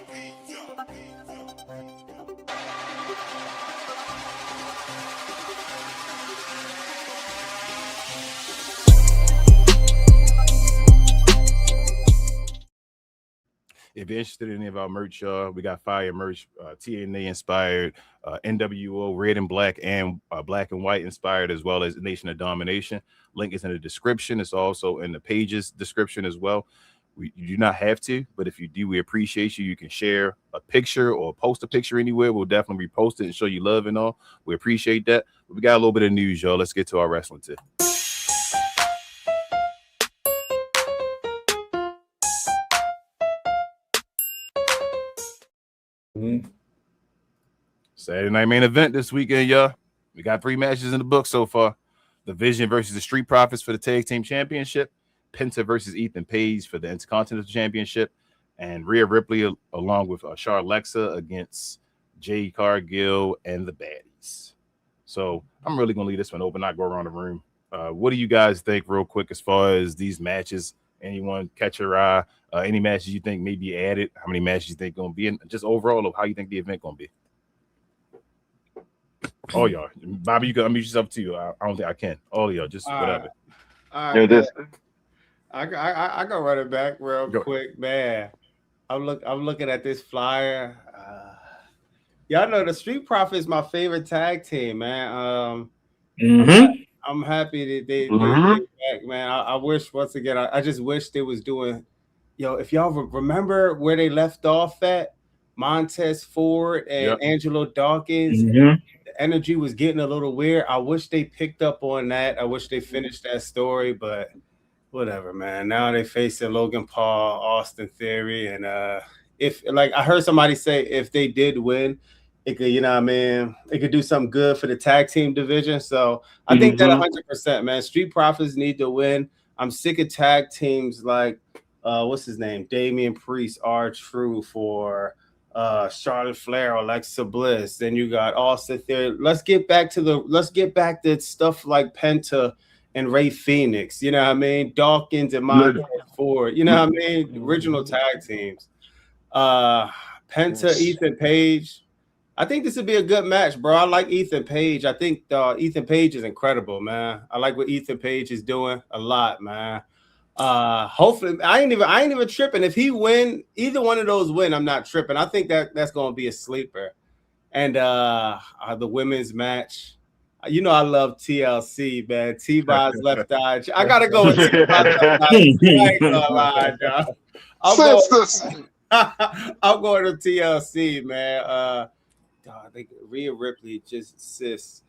If you're interested in any of our merch, we got fire merch, TNA Inspired, NWO Red and Black and Black and White Inspired, as well as Nation of Domination. Link is in the description. It's also in the page's description as well. You do not have to, but if you do, we appreciate you. You can share a picture or post a picture anywhere. We'll definitely repost it and show you love and all. We appreciate that. But we got a little bit of news, y'all. Let's get to our wrestling tip. Saturday night main event this weekend, y'all. We got 3 matches in the book so far. The Vision versus the Street Profits for the Tag Team Championship. Penta versus Ethan Page for the Intercontinental Championship. And Rhea Ripley along with Charlexa against Jade Cargill and the Baddies. So I'm really going to leave this one open, not go around the room. What do you guys think real quick as far as these matches? Anyone catch your eye? Any matches you think may be added? How many matches you think going to be? And just overall of how you think the event going to be? All y'all. Bobby, you can unmute yourself too. I don't think I can. All of y'all, just whatever. All right, I go run it back real quick, man. I'm looking at this flyer. Y'all know the Street Profits is my favorite tag team, man. I'm happy that they back, man. I wish once again, I just wish they was doing, if y'all remember where they left off at, Montez Ford and Angelo Dawkins, the energy was getting a little weird. I wish they picked up on that. I wish they finished that story, but whatever, man. Now they facing Logan Paul, Austin Theory, and if like I heard somebody say if they did win, it could, it could do something good for the tag team division. So I think that 100%, man. Street Profits need to win. I'm sick of tag teams like what's his name? Damian Priest, R-Truth for Charlotte Flair, Alexa Bliss. Then you got Austin Theory. Let's get back to stuff like Penta and Ray Phoenix. You know what I mean? Dawkins and Montez Ford. You know what I mean? The original tag teams. Penta, Ethan Page. I think this would be a good match, bro. I like Ethan Page. I think Ethan Page is incredible, man. I like what Ethan Page is doing a lot, man. Hopefully, I ain't even tripping. If he win, either one of those win, I'm not tripping. I think that's gonna be a sleeper. And the women's match, I love TLC, man. T-Bob's left eye. I gotta go with T-Bob's left eye. I ain't gonna lie, dog. I'm going to TLC, man. Rhea Ripley just sis.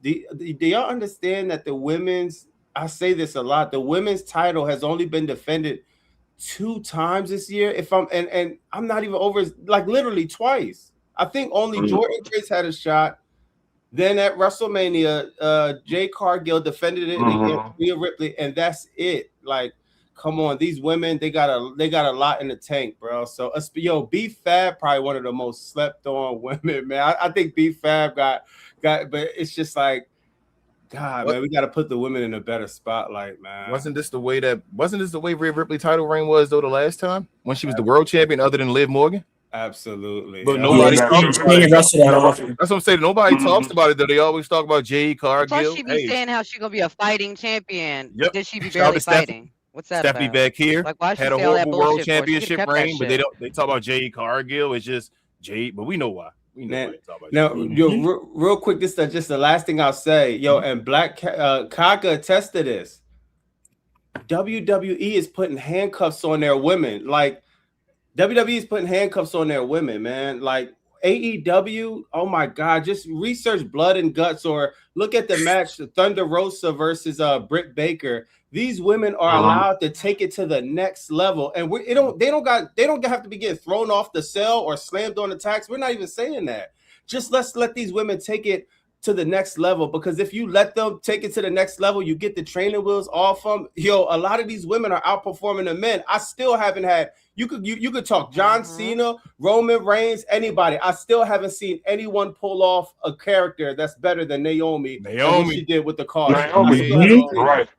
Do y'all understand that the women's? I say this a lot. The women's title has only been defended 2 times this year. And I'm not even over, like literally twice. I think only Jordan Grace had a shot. Then at WrestleMania, Jade Cargill defended it against Rhea Ripley, and that's it. Like, come on, these women, they got a lot in the tank, bro. So, B Fab probably one of the most slept on women, man. I think B Fab got, but it's just like, God, man, we got to put the women in a better spotlight, man. Wasn't this the way Rhea Ripley title reign was though the last time when she was the world champion, other than Liv Morgan? Absolutely. But nobody talks about it. That's what I'm saying. Nobody talks about it though. They always talk about Jade Cargill. Plus, she be saying how she gonna be a fighting champion. Yep. Did she be barely fighting? What's that Stephanie about? back here like, why had a horrible world championship reign, but they talk about Jade Cargill. It's just Jade, but we know why. Real quick, this is just the last thing I'll say. And Black Kaka attested to this. WWE is putting handcuffs on their women. Like, WWE is putting handcuffs on their women, man. Like, AEW, oh my God, just research Blood and Guts or look at the match, Thunder Rosa versus Britt Baker. These women are allowed to take it to the next level, and they don't have to be getting thrown off the cell or slammed on the tax. We're not even saying that. Just let's let these women take it to the next level, because if you let them take it to the next level, you get the training wheels off them. A lot of these women are outperforming the men. I still haven't had. You could talk John Cena, Roman Reigns, anybody. I still haven't seen anyone pull off a character that's better than Naomi. What she did with the car. Right.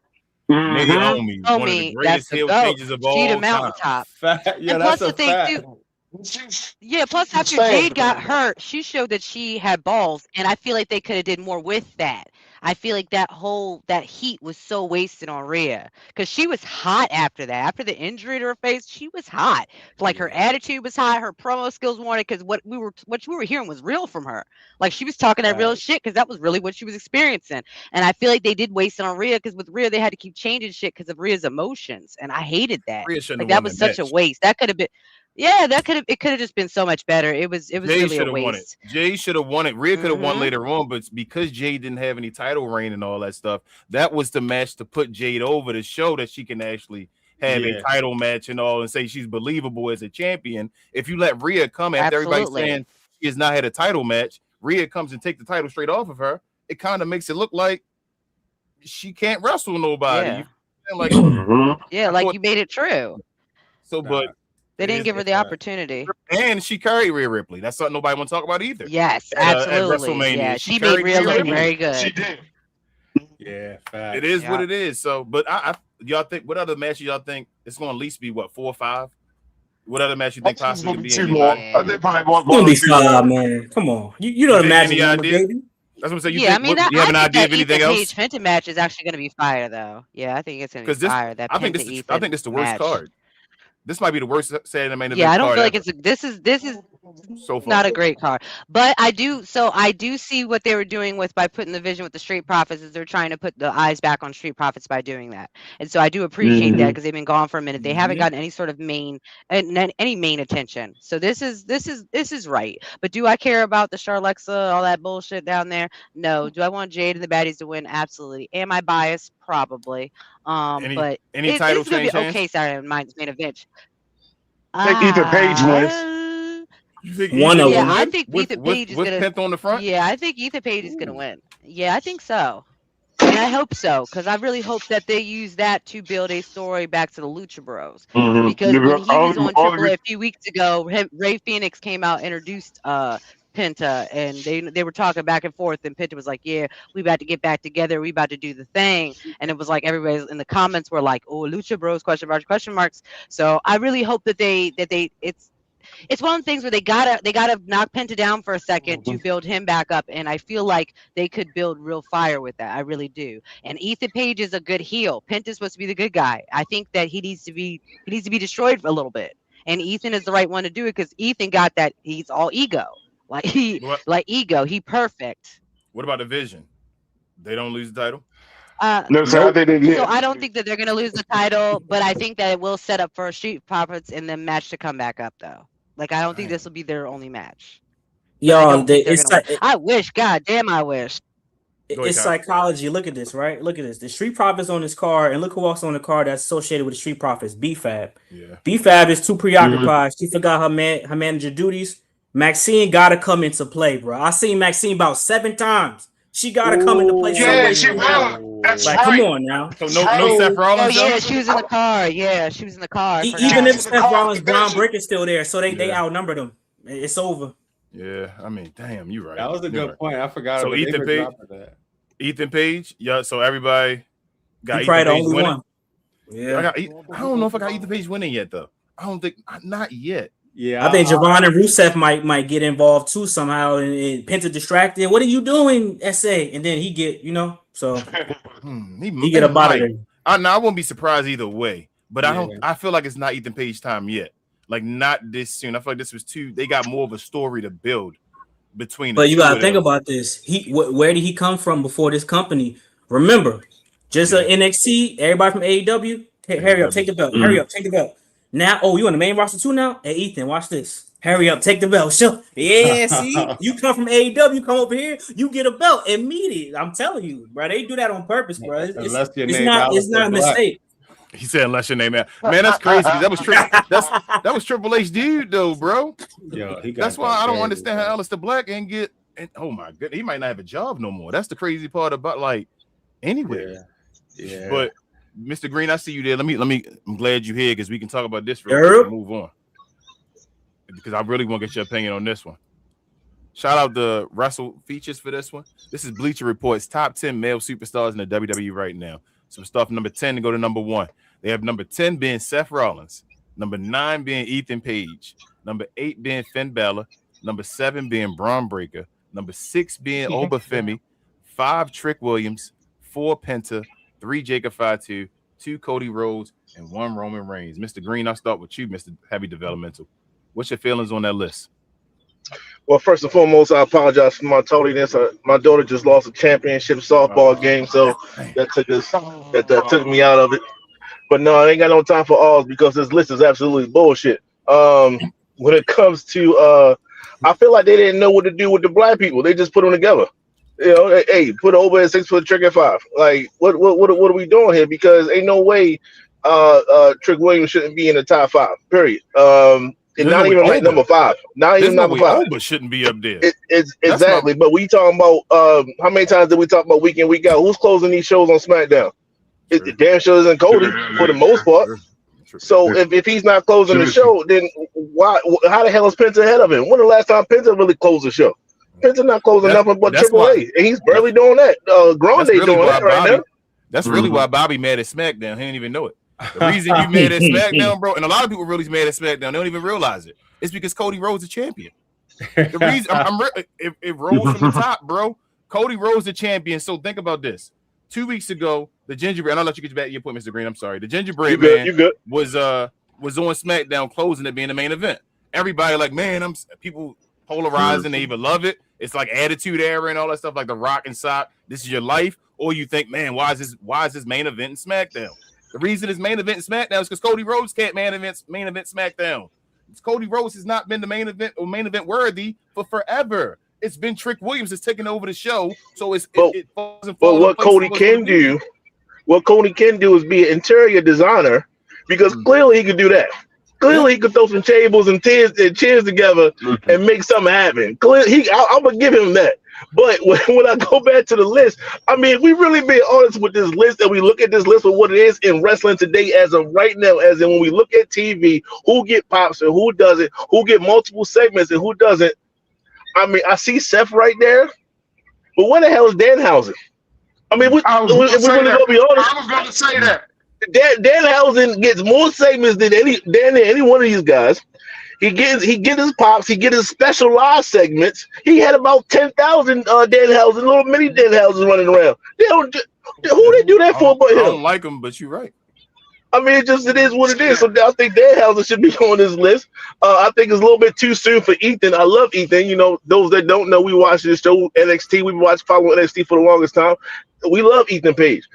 Naomi, one of the greatest heel changes of all time. She the mountaintop. And plus the thing too. Plus after Jade got hurt, she showed that she had balls, and I feel like they could have did more with that. I feel like that heat was so wasted on Rhea, because she was hot after that. After the injury to her face, she was hot. Like, her attitude was hot, her promo skills wanted, because what we were hearing was real from her. Like, she was talking that real shit, because that was really what she was experiencing. And I feel like they did waste it on Rhea, because with Rhea they had to keep changing shit because of Rhea's emotions, and I hated that. Like, that was such a waste. That could have been. Yeah, it could have just been so much better. It was really a waste. Jay should have won it. Rhea could have won later on, but because Jade didn't have any title reign and all that stuff, that was the match to put Jade over, to show that she can actually have a title match and all, and say she's believable as a champion. If you let Rhea come after everybody saying she has not had a title match, Rhea comes and take the title straight off of her, it kind of makes it look like she can't wrestle nobody. Yeah. Like, yeah, like you made it true. So, but they didn't give her the opportunity. And she carried Rhea Ripley. That's something nobody want to talk about either. Yes, absolutely. At yeah, she made Rhea look very good. She did. Yeah, fact. It is what it is. So, but y'all think what other matches y'all think it's going to at least be 4 or 5? What other match you think possibly could be? 2 more. I think probably going to be 5, man. Come on, you don't imagine any idea? That's what I'm saying. You yeah, think, I mean, you have an idea of anything else? Paige Fenton match is actually going to be fire, though. Yeah, I think it's going to be fire. That I think this is the worst card. This might be the worst Saturday main event. Yeah, I don't feel like this is so not a great card. But I do see what they were doing by putting the vision with the Street Profits is they're trying to put the eyes back on Street Profits by doing that. And so I do appreciate that because they've been gone for a minute. They haven't gotten any sort of main attention. So this is right. But do I care about the Charlexa, all that bullshit down there? No. Do I want Jade and the Baddies to win? Absolutely. Am I biased? Probably. But any title change? Okay, Saturday night's main event. I think Ethan Page wins. You think one of them? I think Ethan Page is gonna. Pent on the front? Yeah, I think Ethan Page is gonna win. Yeah, I think so. And I hope so, because I really hope that they use that to build a story back to the Lucha Bros. Because when he was on AAA a few weeks ago, Ray Phoenix came out, introduced Penta, and they were talking back and forth, and Penta was like, yeah, we about to get back together, we about to do the thing. And it was like everybody in the comments were like, oh, Lucha Bros, question marks. So I really hope that it's one of the things where they gotta knock Penta down for a second to build him back up, and I feel like they could build real fire with that. I really do. And Ethan Page is a good heel. Penta's supposed to be the good guy. I think that he needs to be destroyed for a little bit, and Ethan is the right one to do it because Ethan got that. He's all ego. He perfect. What about the Vision? They don't lose the title? So I don't think that they're going to lose the title, but I think that it will set up for a Street Profits in the match to come back up, though. Like, I don't think this will be their only match. Yo, I wish. God damn, I wish. It's psychology. Look at this, right? Look at this. The Street Profits on this card, and look who walks on the card that's associated with the Street Profits. B-Fab. Yeah. B-Fab is too preoccupied. She forgot her manager duties. Maxine gotta come into play, bro. I seen Maxine about 7 times. She gotta come into play. Yeah, she will. That's like, right. come on now. So no Seth Rollins. Oh yeah, she was in the car. Yeah, she was in the car. Even if Seth Rollins, Braun Breaker's still there, so they outnumbered them. It's over. Yeah, I mean, damn, you're right. That was a good point. I forgot. So Ethan Page, yeah. So everybody got Ethan Page winning. One. Yeah, I don't know if I got Ethan Page winning yet though. I don't think not yet. Yeah, I think Javon and Rusev might get involved too somehow, and Penta distracted. What are you doing, SA? And then he get, so he get a body. I wouldn't be surprised either way, but I feel like it's not Ethan Page time yet. Like not this soon. I feel like this was they got more of a story to build between. But you gotta think about this. Where did he come from before this company? Remember, just an NXT. Everybody from AEW. Hurry up, take the belt. Hurry up, take the belt. Now, you on the main roster too now? Hey, Ethan, watch this. Hurry up, take the belt. Sure. Yeah, see? You come from AEW, come over here, you get a belt immediately. I'm telling you, bro. They do that on purpose, bro. It's not a mistake. He said, unless your name, man, that's crazy. That was Triple H dude, though, bro. That's why I don't understand how Aleister Black ain't get. And oh my goodness, he might not have a job no more. That's the crazy part about anyway. Yeah. But Mr. Green, I see you there. Let me. I'm glad you're here because we can talk about this real quick and move on. Because I really want to get your opinion on this one. Shout out the Wrestle features for this one. This is Bleacher Report's top 10 male superstars in the WWE right now. So stuff number 10 to go to number 1. They have number 10 being Seth Rollins, number 9 being Ethan Page, number 8 being Finn Balor, number 7 being Braun Breaker, number 6 being Obafemi, 5 Trick Williams, 4 Penta, 3 Jacob Fatu, 2 Cody Rhodes, and 1 Roman Reigns. Mr. Green, I'll start with you, Mr. Heavy Developmental. What's your feelings on that list? Well, first and foremost, I apologize for my tardiness. My daughter just lost a championship softball game, so that took me out of it. But no, I ain't got no time for all because this list is absolutely bullshit. When it comes to, I feel like they didn't know what to do with the black people. They just put them together. Hey, put over at 6 foot, Trick at 5. Like, what are we doing here? Because ain't no way Trick Williams shouldn't be in the top 5. Period. And not even like number 5. Not even number 5. Oba shouldn't be up there. It's exactly. But we talking about how many times did we talk about week in, week out? Who's closing these shows on SmackDown? It damn sure isn't Cody for the most part. So if he's not closing the show, then why? How the hell is Penta ahead of him? When the last time Penta really closed the show? Penta not closing nothing but AAA, and he's barely doing that. Grande really doing that right now. That's really why Bobby mad at SmackDown. He didn't even know it. The reason you mad at SmackDown, bro, and a lot of people really mad at SmackDown, they don't even realize it. It's because Cody Rhodes is champion. The reason it rolls from the top, bro. Cody Rhodes the champion. So think about this. 2 weeks ago, the gingerbread. I'll let you get back to your point, Mr. Green. I'm sorry. The gingerbread man was on SmackDown closing it being the main event. Everybody like, man, people polarizing. They either love it. It's like attitude era and all that stuff, like the Rock and Sock. This is your life, or you think, man, why is this main event in SmackDown? The reason it's main event in SmackDown is because Cody Rhodes can't main event SmackDown. Cody Rhodes has not been the main event or main event worthy for forever. It's been Trick Williams that's taking over the show, so it falls in. But what Cody can do is be an interior designer, because clearly he could do that. Clearly he could throw some tables and chairs together and make something happen. Clearly, I'm gonna give him that. But when I go back to the list, I mean, we really be honest with this list, and we look at this list for what it is in wrestling today as of right now, as in when we look at TV, who get pops and who doesn't, who get multiple segments and who doesn't. I mean, I see Seth right there, but where the hell is Danhausen? I mean, if we're really gonna be honest, I was going to say that Danhausen gets more segments than any one of these guys. He get his pops. He get his specialized segments. He had about 10,000 Danhausen, little mini Danhausen running around. Who they do that for but him? I don't like him, but you're right. I mean, it is what it is. So I think Danhausen should be on this list. I think it's a little bit too soon for Ethan. I love Ethan. You know, those that don't know, we watch this show, NXT. We've been following NXT for the longest time. We love Ethan Page.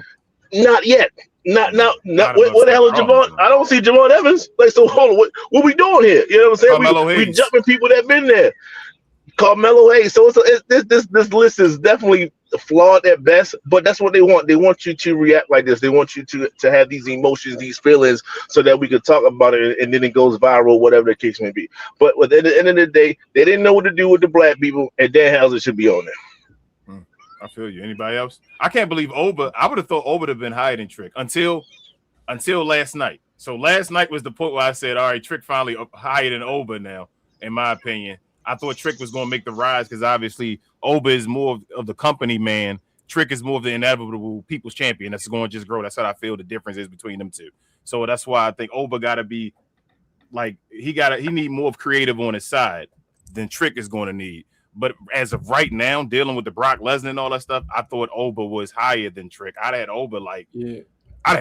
Not yet. Not what the hell is Javon? I don't see Javon Evans. Like, so hold on, what we doing here? You know what I'm saying? We jumping people that been there. Carmelo Hayes. So this list is definitely flawed at best, but that's what they want. They want you to react like this. They want you to have these emotions, these feelings, so that we could talk about it, and then it goes viral, whatever the case may be. But at the end of the day, they didn't know what to do with the black people, and Danhausen should be on there. I feel you. Anybody else? I can't believe Oba. I would have thought Oba would have been higher than Trick until last night. So last night was the point where I said, all right, Trick finally higher than Oba now, in my opinion. I thought Trick was going to make the rise because obviously Oba is more of the company man. Trick is more of the inevitable people's champion. That's going to just grow. That's how I feel the difference is between them two. So that's why I think Oba got to be like, he need more of creative on his side than Trick is going to need. But as of right now, dealing with the Brock Lesnar and all that stuff, I thought Oba was higher than Trick. I'd had Oba like 3. I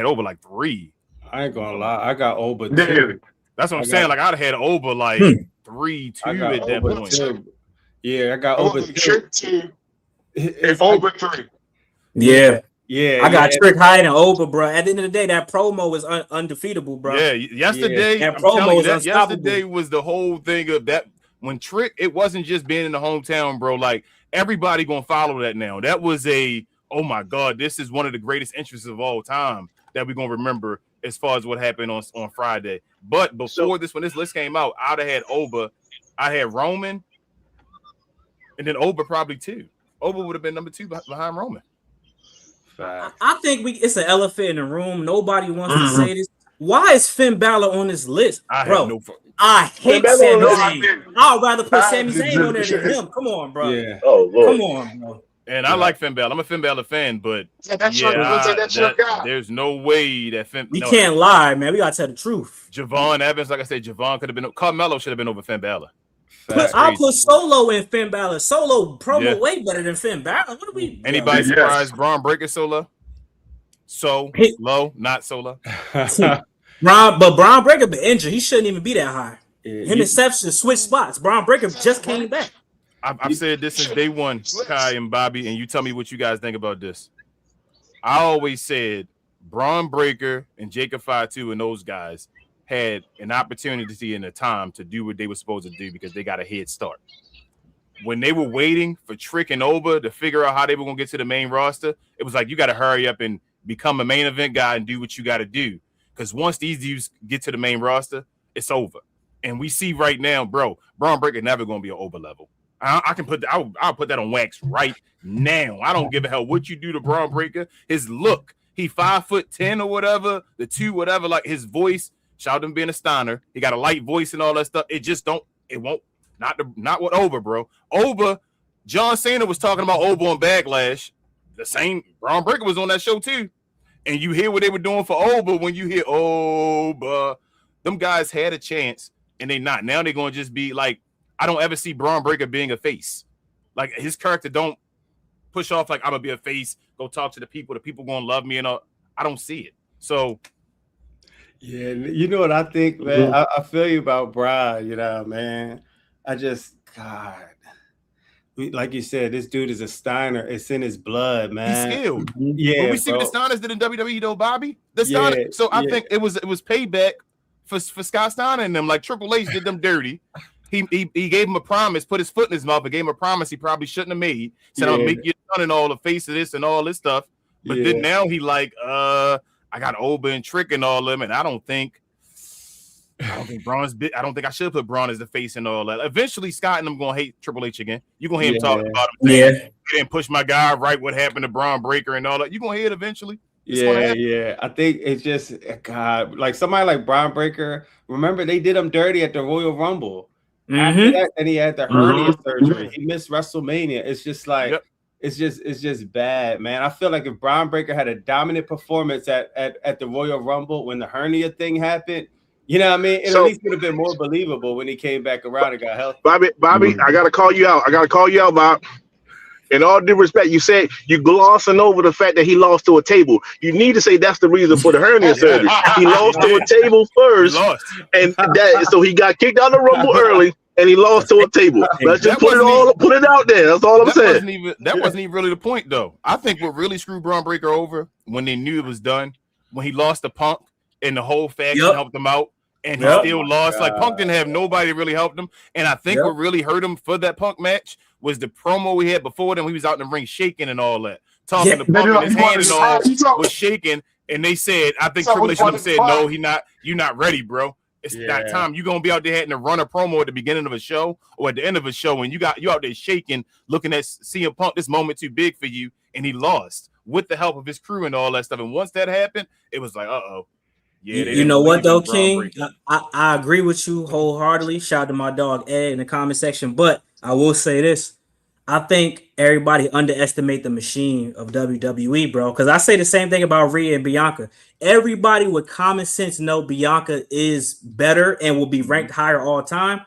ain't gonna lie, I got Oba 2. That's what I'm saying. Like I'd had Oba like 3-2 at that point. 2. Yeah, I got Oba 2. It's Oba 3. Yeah. I got Trick higher than Oba, bro. At the end of the day, that promo was undefeatable, bro. Yeah, yesterday, that promo was unstoppable. Yesterday was the whole thing of that. When Trick, it wasn't just being in the hometown, bro. Like everybody gonna follow that now. That was oh my God, this is one of the greatest entrances of all time that we're gonna remember as far as what happened on Friday. But before when this list came out, I'd have had Oba, I had Roman, and then Oba probably 2. Oba would have been number 2 behind Roman. I think it's an elephant in the room. Nobody wants to say this. Why is Finn Balor on this list, bro? I hate Sami Zayn. I'd rather put Sami Zayn on there than him. Come on, bro. Yeah. Oh, Lord. Come on, bro. And I like Finn Balor. I'm a Finn Balor fan, but there's no way that Finn. We can't lie, man. We gotta tell the truth. Javon Evans, like I said, Javon could have been. Carmelo should have been over Finn Balor. I'll put Solo in Finn Balor. Solo promo way better than Finn Balor. What are we? Anybody surprised Braun Breaker solo? So low, not solo. But Braun Breaker been injured. He shouldn't even be that high. Him and Seth should switch spots. Braun Breaker just came back. I've said this since day one, Kai and Bobby, and you tell me what you guys think about this. I always said Braun Breaker and Jacob Fatu and those guys had an opportunity and a time to do what they were supposed to do because they got a head start. When they were waiting for Trick and Oba to figure out how they were going to get to the main roster, it was like, you got to hurry up and become a main event guy and do what you got to do. Because once these dudes get to the main roster, it's over. And we see right now, bro, Braun Breaker never gonna be an Oba level. I can put I'll put that on wax right now. I don't give a hell what you do to Braun Breaker. His look, he 5'10" or whatever, the 2 whatever, like his voice. Shout out to him being a Steiner. He got a light voice and all that stuff. It won't not what Oba, bro. Oba, John Cena was talking about Oba on Backlash. The same Braun Breaker was on that show too. And you hear what they were doing for Oba when you hear Oba. Them guys had a chance and they not. Now they're gonna just be like, I don't ever see Braun Breaker being a face. Like his character don't push off like I'm gonna be a face, go talk to the people gonna love me and all. I don't see it. So yeah, you know what I think, man? I feel you about Braun, man. God. Like you said, this dude is a Steiner. It's in his blood, man. He's skilled. Yeah, but we see what the Steiners did in WWE though, Bobby. So I think it was payback for Scott Steiner and them. Like Triple H did them dirty. He gave him a promise, put his foot in his mouth, and gave him a promise he probably shouldn't have made. Said I'll make you son and all the face of this and all this stuff. But then now he like, I got Oba and Trick and all them, and I don't think Braun's bit. I don't think I should put Braun as the face and all that. Eventually, Scott and them gonna hate Triple H again. You gonna hear him talking about him. Saying, he didn't push my guy right. What happened to Braun Breaker and all that? You gonna hear it eventually. Yeah. I think it's just God. Like somebody like Braun Breaker. Remember they did him dirty at the Royal Rumble. After that, and he had the hernia surgery. He missed WrestleMania. It's just like it's just bad, man. I feel like if Braun Breaker had a dominant performance at the Royal Rumble when the hernia thing happened. You know what I mean? It at least would have been more believable when he came back around and got healthy. Bobby, I gotta call you out, Bob. In all due respect, you said you glossing over the fact that he lost to a table. You need to say that's the reason for the hernia surgery. He lost to a table first, and so he got kicked out of the Rumble early, and he lost to a table. Let's just put it out there. That's all I'm saying. That wasn't even really the point, though. I think what really screwed Braun Breaker over when they knew it was done, when he lost to Punk, and the whole faction helped him out. And he still lost. Like Punk didn't have nobody really helped him. And I think what really hurt him for that Punk match was the promo he had before then. He was out in the ring shaking and all that, talking to Punk, and his hand and all was shaking. And they said, I think Triple H said, "No, you're not ready, bro. It's that time. You're gonna be out there having to run a promo at the beginning of a show or at the end of a show, and you out there shaking, looking at CM Punk. This moment too big for you." And he lost with the help of his crew and all that stuff. And once that happened, it was like, yeah, you know what though, King? I agree with you wholeheartedly. Shout out to my dog Ed in the comment section. But I will say this. I think everybody underestimate the machine of WWE, bro. Because I say the same thing about Rhea and Bianca. Everybody with common sense know Bianca is better and will be ranked higher all time.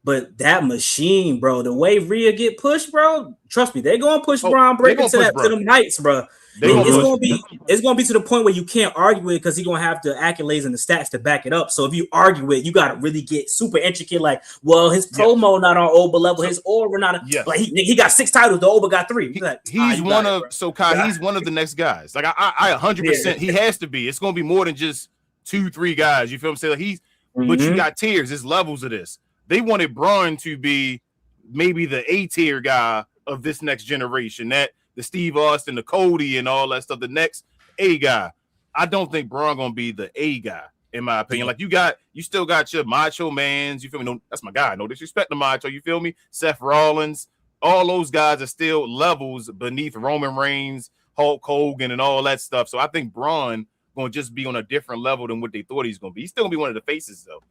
But that machine, bro, the way Rhea get pushed, bro, trust me, they're gonna push Braun Breaker to them heights, bro. It's gonna be to the point where you can't argue it because he's gonna have the accolades and the stats to back it up. So if you argue it, you gotta really get super intricate. Like, well, his promo not on Oba level, his aura not. Like he got 6 titles, the Oba got 3. He's one of the next guys. Like I 100%. He has to be. It's gonna be more than just 2-3 guys. You feel what I'm saying? Like but you got tiers. There's levels of this. They wanted Braun to be maybe the A-tier guy of this next generation. That the Steve Austin, the Cody, and all that stuff. The next A guy. I don't think Braun gonna be the A guy, in my opinion. Like you still got your Macho Mans. You feel me? No, that's my guy. No disrespect to Macho. You feel me? Seth Rollins. All those guys are still levels beneath Roman Reigns, Hulk Hogan, and all that stuff. So I think Braun gonna just be on a different level than what they thought he's gonna be. He's still gonna be one of the faces though.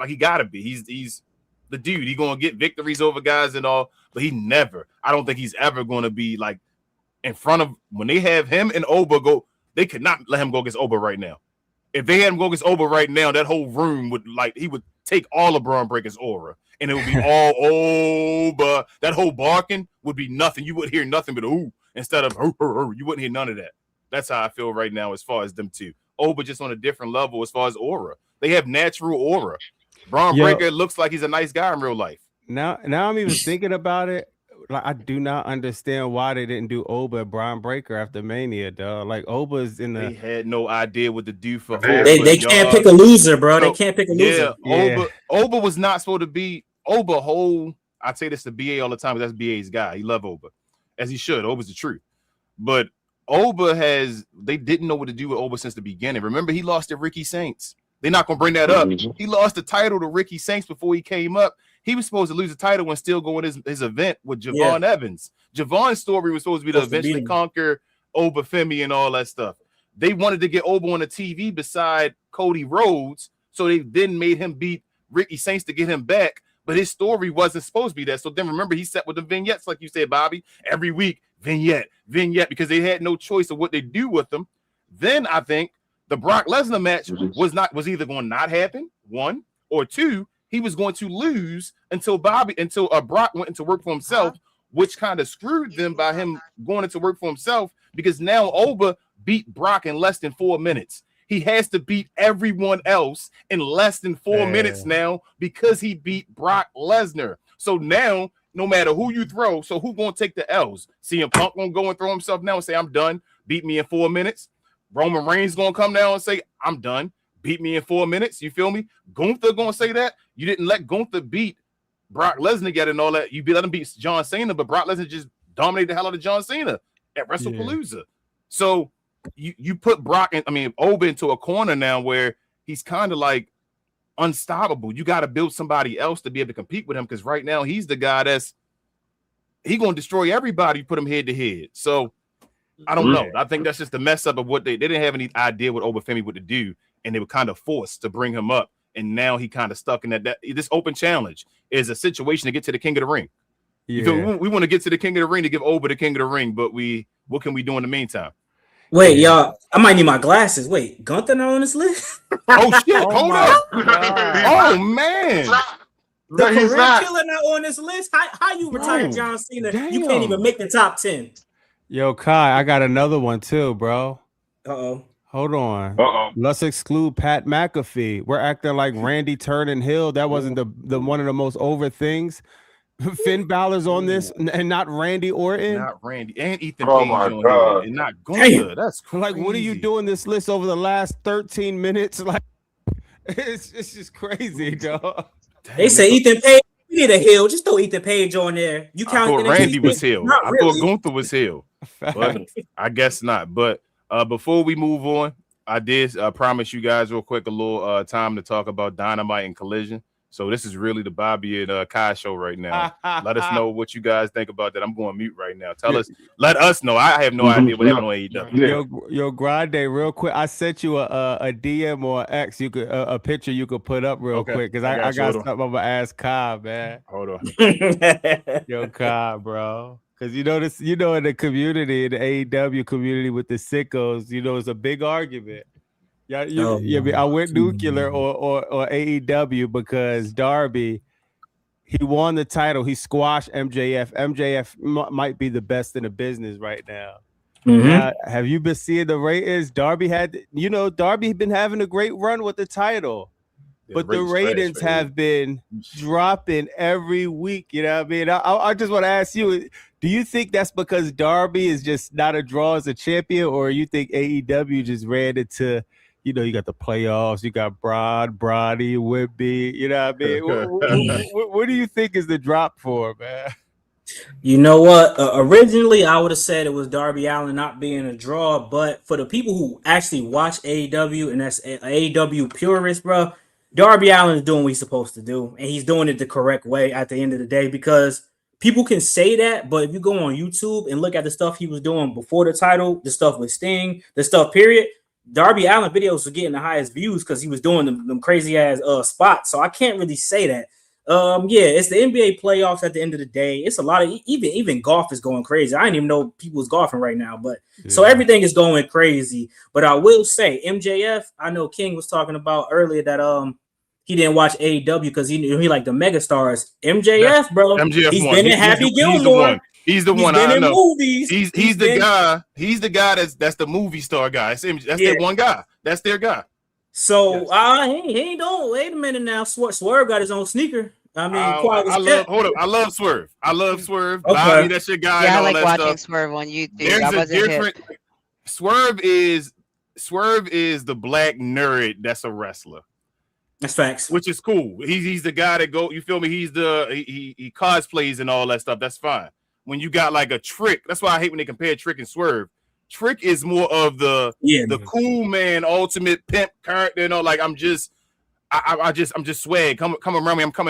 He gotta be. He's the dude. He's gonna get victories over guys and all, but I don't think he's ever gonna be like in front of when they have him and Oba go. They could not let him go against Oba right now. If they had him go against Oba right now, that whole room would he would take all of Braun Breaker's aura, and it would be all Oba. That whole barking would be nothing. You wouldn't hear nothing but ooh instead of you wouldn't hear none of that. That's how I feel right now as far as them two. Oba just on a different level as far as aura. They have natural aura. Braun Breaker looks like he's a nice guy in real life. Now I'm even thinking about it. Like I do not understand why they didn't do Oba and Braun Breaker after Mania, dog. Like Oba's in the. They had no idea what to do for. They can't pick a loser, bro. They can't pick a loser. Oba was not supposed to be Oba. I say this to BA all the time. That's BA's guy. He love Oba, as he should. Oba's the truth, but Oba they didn't know what to do with Oba since the beginning. Remember, he lost to Ricky Saints. They're not gonna bring that up. He lost the title to Ricky Saints before he came up. He was supposed to lose the title and still go in his event with Javon Evans. Javon's story was supposed to be to eventually conquer Oba Femi and all that stuff. They wanted to get Oba on the TV beside Cody Rhodes, so they then made him beat Ricky Saints to get him back. But his story wasn't supposed to be that. So then remember, he sat with the vignettes, like you said, Bobby, every week, vignette, because they had no choice of what they do with them. Then I think the Brock Lesnar match was either going to not happen, one, or two, he was going to lose until Brock went into work for himself, which kind of screwed them by him going into work for himself, because now Oba beat Brock in less than 4 minutes. He has to beat everyone else in less than 4 minutes now because he beat Brock Lesnar. So now, no matter who you throw, so who's going to take the L's? CM Punk going to go and throw himself now and say, I'm done, beat me in 4 minutes. Roman Reigns going to come down and say, I'm done, beat me in 4 minutes. You feel me? Gunther going to say that. You didn't let Gunther beat Brock Lesnar yet and all that. You let him beat John Cena, but Brock Lesnar just dominated the hell out of John Cena at WrestlePalooza. Yeah. So you put Oba into a corner now where he's kind of like unstoppable. You got to build somebody else to be able to compete with him, because right now he's the guy he going to destroy everybody, put him head to head. So I don't know. I think that's just the mess up of what they didn't have any idea what Obafemi would do, and they were kind of forced to bring him up. And now he kind of stuck in that this open challenge is a situation to get to the King of the Ring. Yeah. We want to get to the King of the Ring to give Oba the King of the Ring, but what can we do in the meantime? Wait, y'all, I might need my glasses. Wait, Gunther not on this list? Oh shit! Hold up! Oh man! The career killer not on this list? How you retire John Cena? Damn. You can't even make the top 10. Yo, Kai, I got another one too, bro. Uh-oh. Hold on. Let's exclude Pat McAfee. We're acting like Randy Turner Hill. That wasn't the one of the most over things. Finn Balor's on this, and not Randy Orton. Not Randy and Ethan Page on here, and not Gunther. That's crazy. Like, what are you doing this list over the last 13 minutes? Like, it's just crazy, dog. They say Ethan Page. You need a heel. Just throw Ethan Page on there. You count. I thought Randy was heel. I thought Gunther was heel. But I guess not. But before we move on, I did promise you guys real quick a little time to talk about Dynamite and Collision. So this is really the Bobby and Kai show right now. Let us know what you guys think about that. I'm going mute right now. Let us know. I have no idea what happened on AEW. Yo, Grande, real quick. I sent you a DM or X. You could a picture you could put up real quick, because I got something I'm gonna ask Kai, man. Hold on. Yo, Kai, bro. Because in the community, in the AEW community with the sickos, it's a big argument. I went nuclear or AEW because Darby, he won the title. He squashed MJF. MJF might be the best in the business right now. Mm-hmm. Have you been seeing the ratings? Darby Darby been having a great run with the title, but the ratings have been dropping every week. You know what I mean? I just want to ask you, do you think that's because Darby is just not a draw as a champion, or you think AEW just ran into, you got the playoffs, you got Brody, Whitby, you know what I mean? What do you think is the drop for, man? You know what? Originally, I would have said it was Darby Allin not being a draw, but for the people who actually watch AEW, and that's AEW purists, bro, Darby Allin is doing what he's supposed to do, and he's doing it the correct way at the end of the day, because people can say that, but if you go on YouTube and look at the stuff he was doing before the title, the stuff with Sting, the stuff, period, Darby Allin videos were getting the highest views because he was doing them crazy ass spots. So I can't really say that. It's the NBA playoffs at the end of the day. It's a lot of even golf is going crazy. I didn't even know people was golfing right now, but so everything is going crazy. But I will say MJF, I know King was talking about earlier that he didn't watch AEW because he like the mega stars. MJF, bro. He's been in Happy Gilmore. He's the one. I know. Movies. He's the guy. He's the guy that's the movie star guy. That's their one guy. That's their guy. So he ain't doing. Wait a minute now. Swerve got his own sneaker. I mean, I love Swerve. I love Swerve. Okay. Bobby, that's your guy. Yeah, and I all like that watching stuff. Swerve on YouTube. There's a different. Swerve is the black nerd that's a wrestler. That's facts. Which is cool. He's the guy that go. You feel me? He's he cosplays and all that stuff. That's fine. When you got like a Trick, that's why I hate when they compare Trick and Swerve. Trick is more of the cool man, ultimate pimp character. You know, like I'm just swag. Come around me. I'm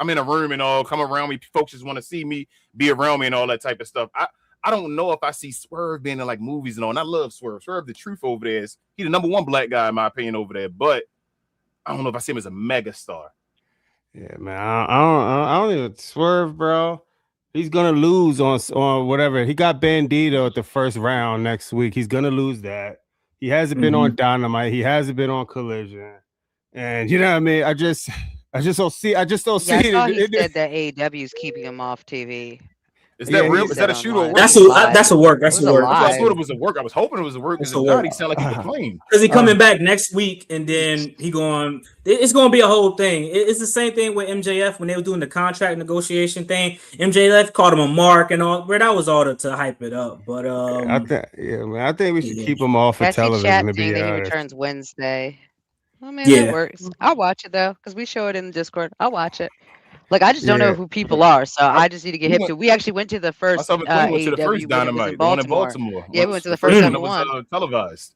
in a room and all. Come around me. Folks just want to see me, be around me, and all that type of stuff. I don't know if I see Swerve being in like movies and all. And I love Swerve. Swerve, the truth over there is he's the number one black guy in my opinion over there. But I don't know if I see him as a mega star. Yeah, man. I don't even Swerve, bro. He's gonna lose on whatever. He got Bandito at the first round next week. He's gonna lose that. He hasn't been on Dynamite. He hasn't been on Collision. And you know what I mean? I just don't see. I just don't see it. He said that AEW is keeping him off TV. Is that real? Is that a shoot or work? That's a work. That's a work. I thought it was a work. I was hoping it was a work. Because he sounded like he complained. Because he's coming back next week, and then he going. It's going to be a whole thing. It's the same thing with MJF when they were doing the contract negotiation thing. MJF called him a mark and all. Where that was all to hype it up. But I think we should keep him off of television. To be honest, he returns Wednesday. I mean, it works. I'll watch it though, because we show it in the Discord. I'll watch it. Like I just don't know who people are, so I just need to get hip to. We actually went to the first AEW Dynamite, in Baltimore. Yeah, we went to the first one. Televised.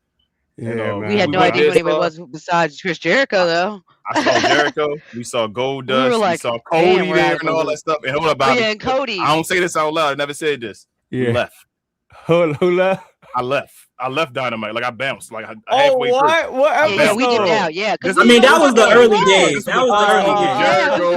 Yeah, we had no idea who it was besides Chris Jericho, though. I saw Jericho. We saw Goldust. We saw Cody there and all that stuff. And hold up, Bobby. And Cody. I don't say this out loud. I never said this. Yeah. We left. Who left? I left Dynamite. Like I bounced. Like halfway through. What? Yeah, we did out. Yeah. I mean, that was the early days. That was the early days. Jericho,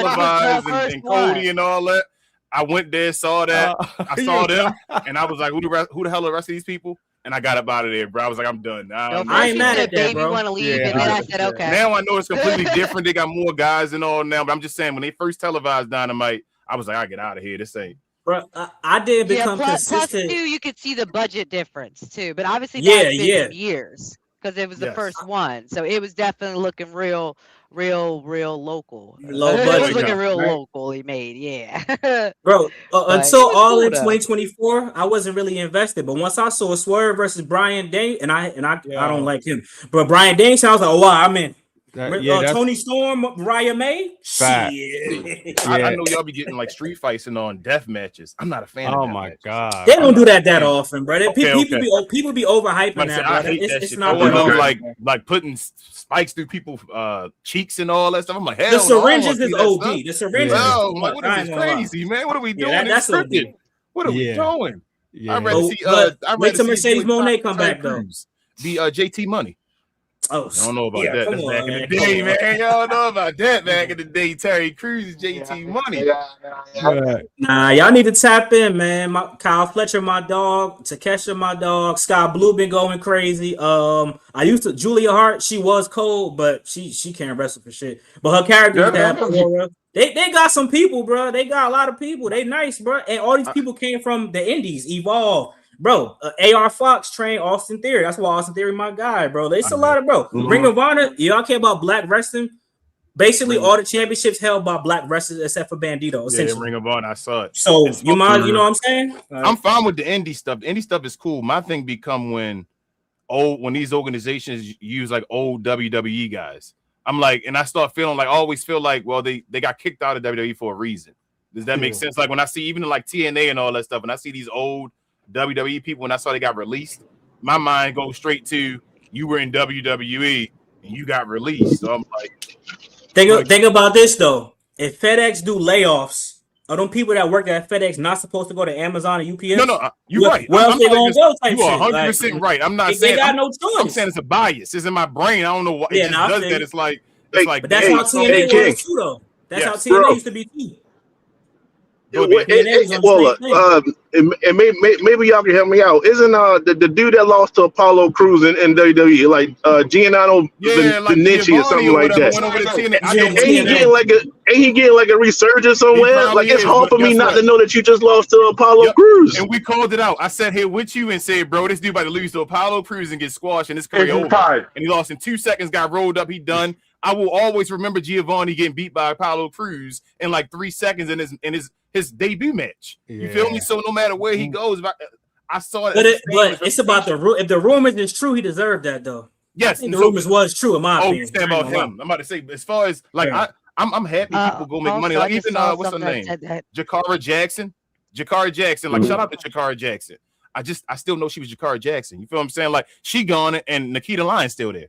televised, and Cody and all that. I went there, saw that. I saw them, and I was like, who the hell are the rest of these people? And I got up out of there, bro. I was like, I'm done. I ain't mad at that, bro. Want to leave, and then I said, okay. Now I know it's completely different. They got more guys and all now, but I'm just saying, when they first televised Dynamite, I was like, I get out of here. This ain't. Bro, I did become consistent. Plus, too, you could see the budget difference too, but obviously that's been years because it was the first one, so it was definitely looking real local. Low It budget, was looking real locally made, bro. Until all in 2024, I wasn't really invested, but once I saw Swerve versus Brian Dane, and I don't like him, but Brian Dane sounds like, oh wow, I'm in. Tony Storm, Mariah May. Shit. I know y'all be getting like street fights and on death matches. I'm not a fan. Oh my god, they don't do that often, bro. People be overhyping that. I hate that shit. Not like putting spikes through people's cheeks and all that stuff. I'm like, hell, the syringes is OD. The syringes. Oh, like, what is this crazy, man? What are we doing? That's OD. What are we doing? Yeah. I'd rather see. Wait till Mercedes Moné come back though. The JT Money. Oh, I don't know about that. That's back in the day, man. Y'all know about that back in the day. Terry Crews, JT Money. Nah, y'all need to tap in, man. Kyle Fletcher, my dog. Takesha, my dog. Sky Blue been going crazy. I used to Julia Hart. She was cold, but she can't wrestle for shit. But her character, they got some people, bro. They got a lot of people. They nice, bro. And all these people came from the Indies, Evolve. Bro, AR Fox trained Austin Theory. That's why Austin Theory my guy, bro. There's a lot of Ring of Honor. Y'all care about black wrestling? Basically, all the championships held by black wrestlers except for Bandito. Yeah, Ring of Honor. I saw it. So you mind? You know what I'm saying? I'm fine with the indie stuff. The indie stuff is cool. My thing become when these organizations use like old WWE guys. I'm like, and I start feeling like I always feel like, well, they got kicked out of WWE for a reason. Does that make sense? Like when I see even like TNA and all that stuff, and I see these old WWE people, when I saw they got released, my mind goes straight to you were in WWE and you got released. So I'm like, think about this though. If FedEx do layoffs, are them people that work at FedEx not supposed to go to Amazon or UPS? No, you're right. Where else they gonna go? You are 100% right. I'm not saying they got no choice. I'm saying it's a bias. It's in my brain. I don't know why it just does that. It's like, but that's how TNA was too, though. That's how TNA used to be too. Maybe y'all can help me out. Isn't the dude that lost to Apollo Crews in WWE like Gianano Vinci or something like that? Ain't he getting like a resurgence somewhere? Like it's hard for me not to know that you just lost to Apollo Crews. And we called it out. I sat here with you and said, bro, this dude about to lose to Apollo Crews and get squashed and his career over. And he lost in 2 seconds, got rolled up, he done. I will always remember Giovanni getting beat by Apollo Crews in like 3 seconds in his debut match. You feel me? So no matter where he goes, I saw it. But it's about if the rumors is true, he deserved that though. Yes, the rumors was true in my opinion. You stand about him. I'm about to say, as far as like I'm happy people go make money. Like even what's her name? Jakara Jackson. Like shout out to Jakara Jackson. I still know she was Jakara Jackson. You feel what I'm saying? Like she gone and Nikita Lyon's still there.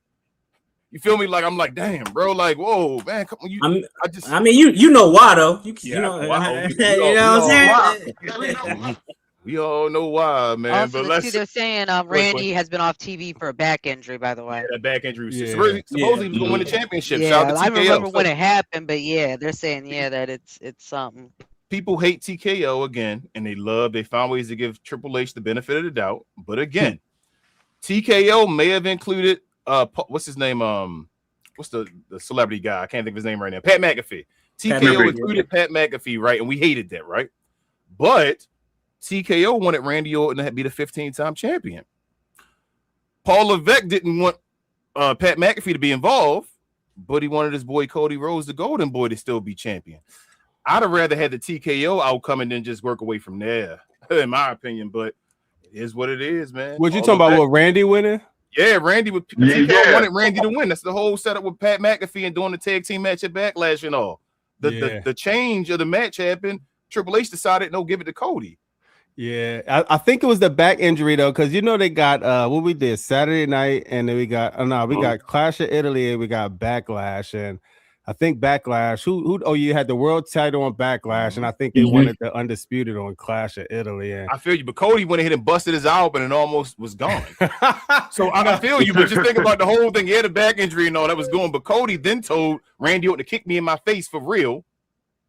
You feel me? Like I'm like, damn, bro. Like, whoa, man. Come on, I mean, you know why though? You know what I'm saying? We all know why, man. Also, but they're saying Randy has been off TV for a back injury, by the way. Yeah, that back injury. Supposedly he was going to win the championship. Yeah, Shout out to I TKO. remember when it happened, but yeah, they're saying that it's something. People hate TKO again, and they found ways to give Triple H the benefit of the doubt. But again, TKO may have included what's his name? What's the celebrity guy? I can't think of his name right now. Pat McAfee. TKO included Pat McAfee, right? And we hated that, right? But TKO wanted Randy Orton to be the 15-time champion. Paul Levesque didn't want Pat McAfee to be involved, but he wanted his boy Cody Rhodes, the Golden Boy, to still be champion. I'd have rather had the TKO outcome and then just work away from there, in my opinion. But it is what it is, man. What you talking about? What, Randy winning? Yeah, Randy with TKO wanted Randy to win. That's the whole setup with Pat McAfee and doing the tag team match at Backlash and all. The change of the match happened. Triple H decided no, give it to Cody. Yeah, I think it was the back injury though, because they got what we did Saturday night, and then we got got Clash of Italy, and we got Backlash, and I think Backlash. You had the world title on Backlash, and I think they wanted the undisputed on Clash of Italy. And I feel you, but Cody went ahead and busted his album and almost was gone. So I feel you, but just think about the whole thing. He had a back injury and all that was going, but Cody then told Randy Orton to kick me in my face for real.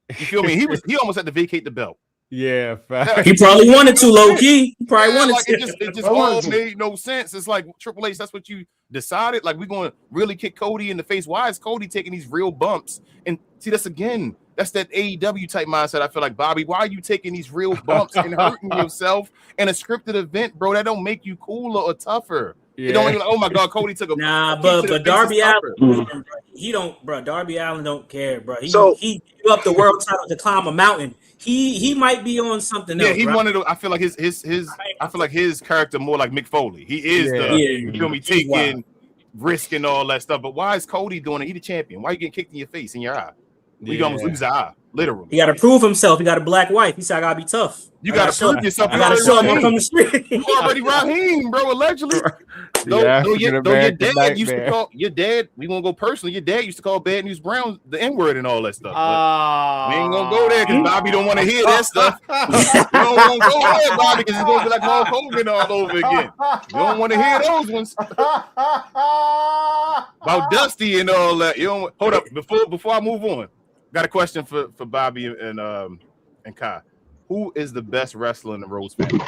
You feel me? He almost had to vacate the belt. Yeah, he probably wanted to, low key. He probably wanted to. It just all made no sense. It's like Triple H, that's what you decided. Like, we're going to really kick Cody in the face. Why is Cody taking these real bumps? And see, that's that AEW type mindset. I feel like, Bobby, why are you taking these real bumps and hurting yourself in a scripted event, bro? That don't make you cooler or tougher. Yeah. It don't even like, oh my God, Cody took a but Darby Allin, Darby Allin don't care, bro. He gave up the world title to climb a mountain. He might be on something else. Yeah, he wanted to. I feel like his character more like Mick Foley. He is you feel me, taking risk and all that stuff. But why is Cody doing it? He the champion. Why are you getting kicked in your face, in your eye? You almost lose an eye, literally. He got to prove himself. He got a black wife. He said, I got to be tough. You got to prove yourself. I got to show him from the street. You already Raheem, bro, allegedly. Your dad used to call your dad. We gonna go personally. Your dad used to call Bad News Brown the N-word and all that stuff. We ain't gonna go there because Bobby don't want to hear that stuff. You don't want to go there, Bobby, because it's gonna be like Hulk Hogan all over again. You don't want to hear those ones about Dusty and all that. You don't. Hold up, before I move on, got a question for Bobby and Kai. Who is the best wrestler in the Rhodes family?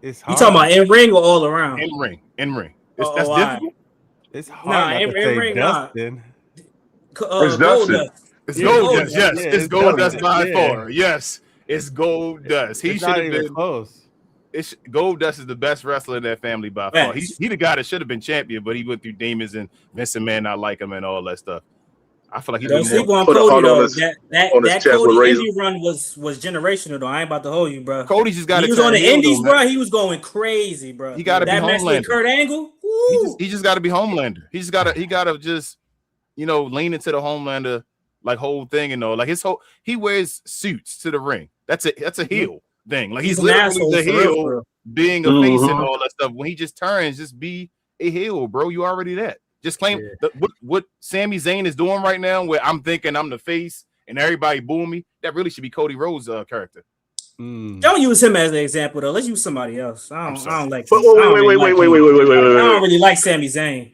It's hard. You talking about in ring or all around? In ring. That's difficult. It's hard. In ring. Dustin. It's Dustin. It's Goldust. Yes, it's Goldust by far. Yes, it's Goldust. He should have been close. Goldust is the best wrestler in that family by far. He the guy that should have been champion, but he went through demons and Vince McMahon not like him and all that stuff. I feel like he don't sleep on Cody though. That Cody indie run was generational though. I ain't about to hold you, bro. Cody just got. He was on the indies, bro. He was going crazy, bro. He got to be Homelander. With Kurt Angle. He just got to be Homelander. He got to just lean into the Homelander like whole thing and all. Like he wears suits to the ring. That's a heel thing. Like he's literally the heel, being a face and all that stuff. When he just turns, just be a heel, bro. You already that. Just claim what Sami Zayn is doing right now, where I'm thinking I'm the face and everybody boo me. That really should be Cody Rhodes' character. Don't use him as an example though. Let's use somebody else. I don't like. Wait. I don't really like Sami Zayn.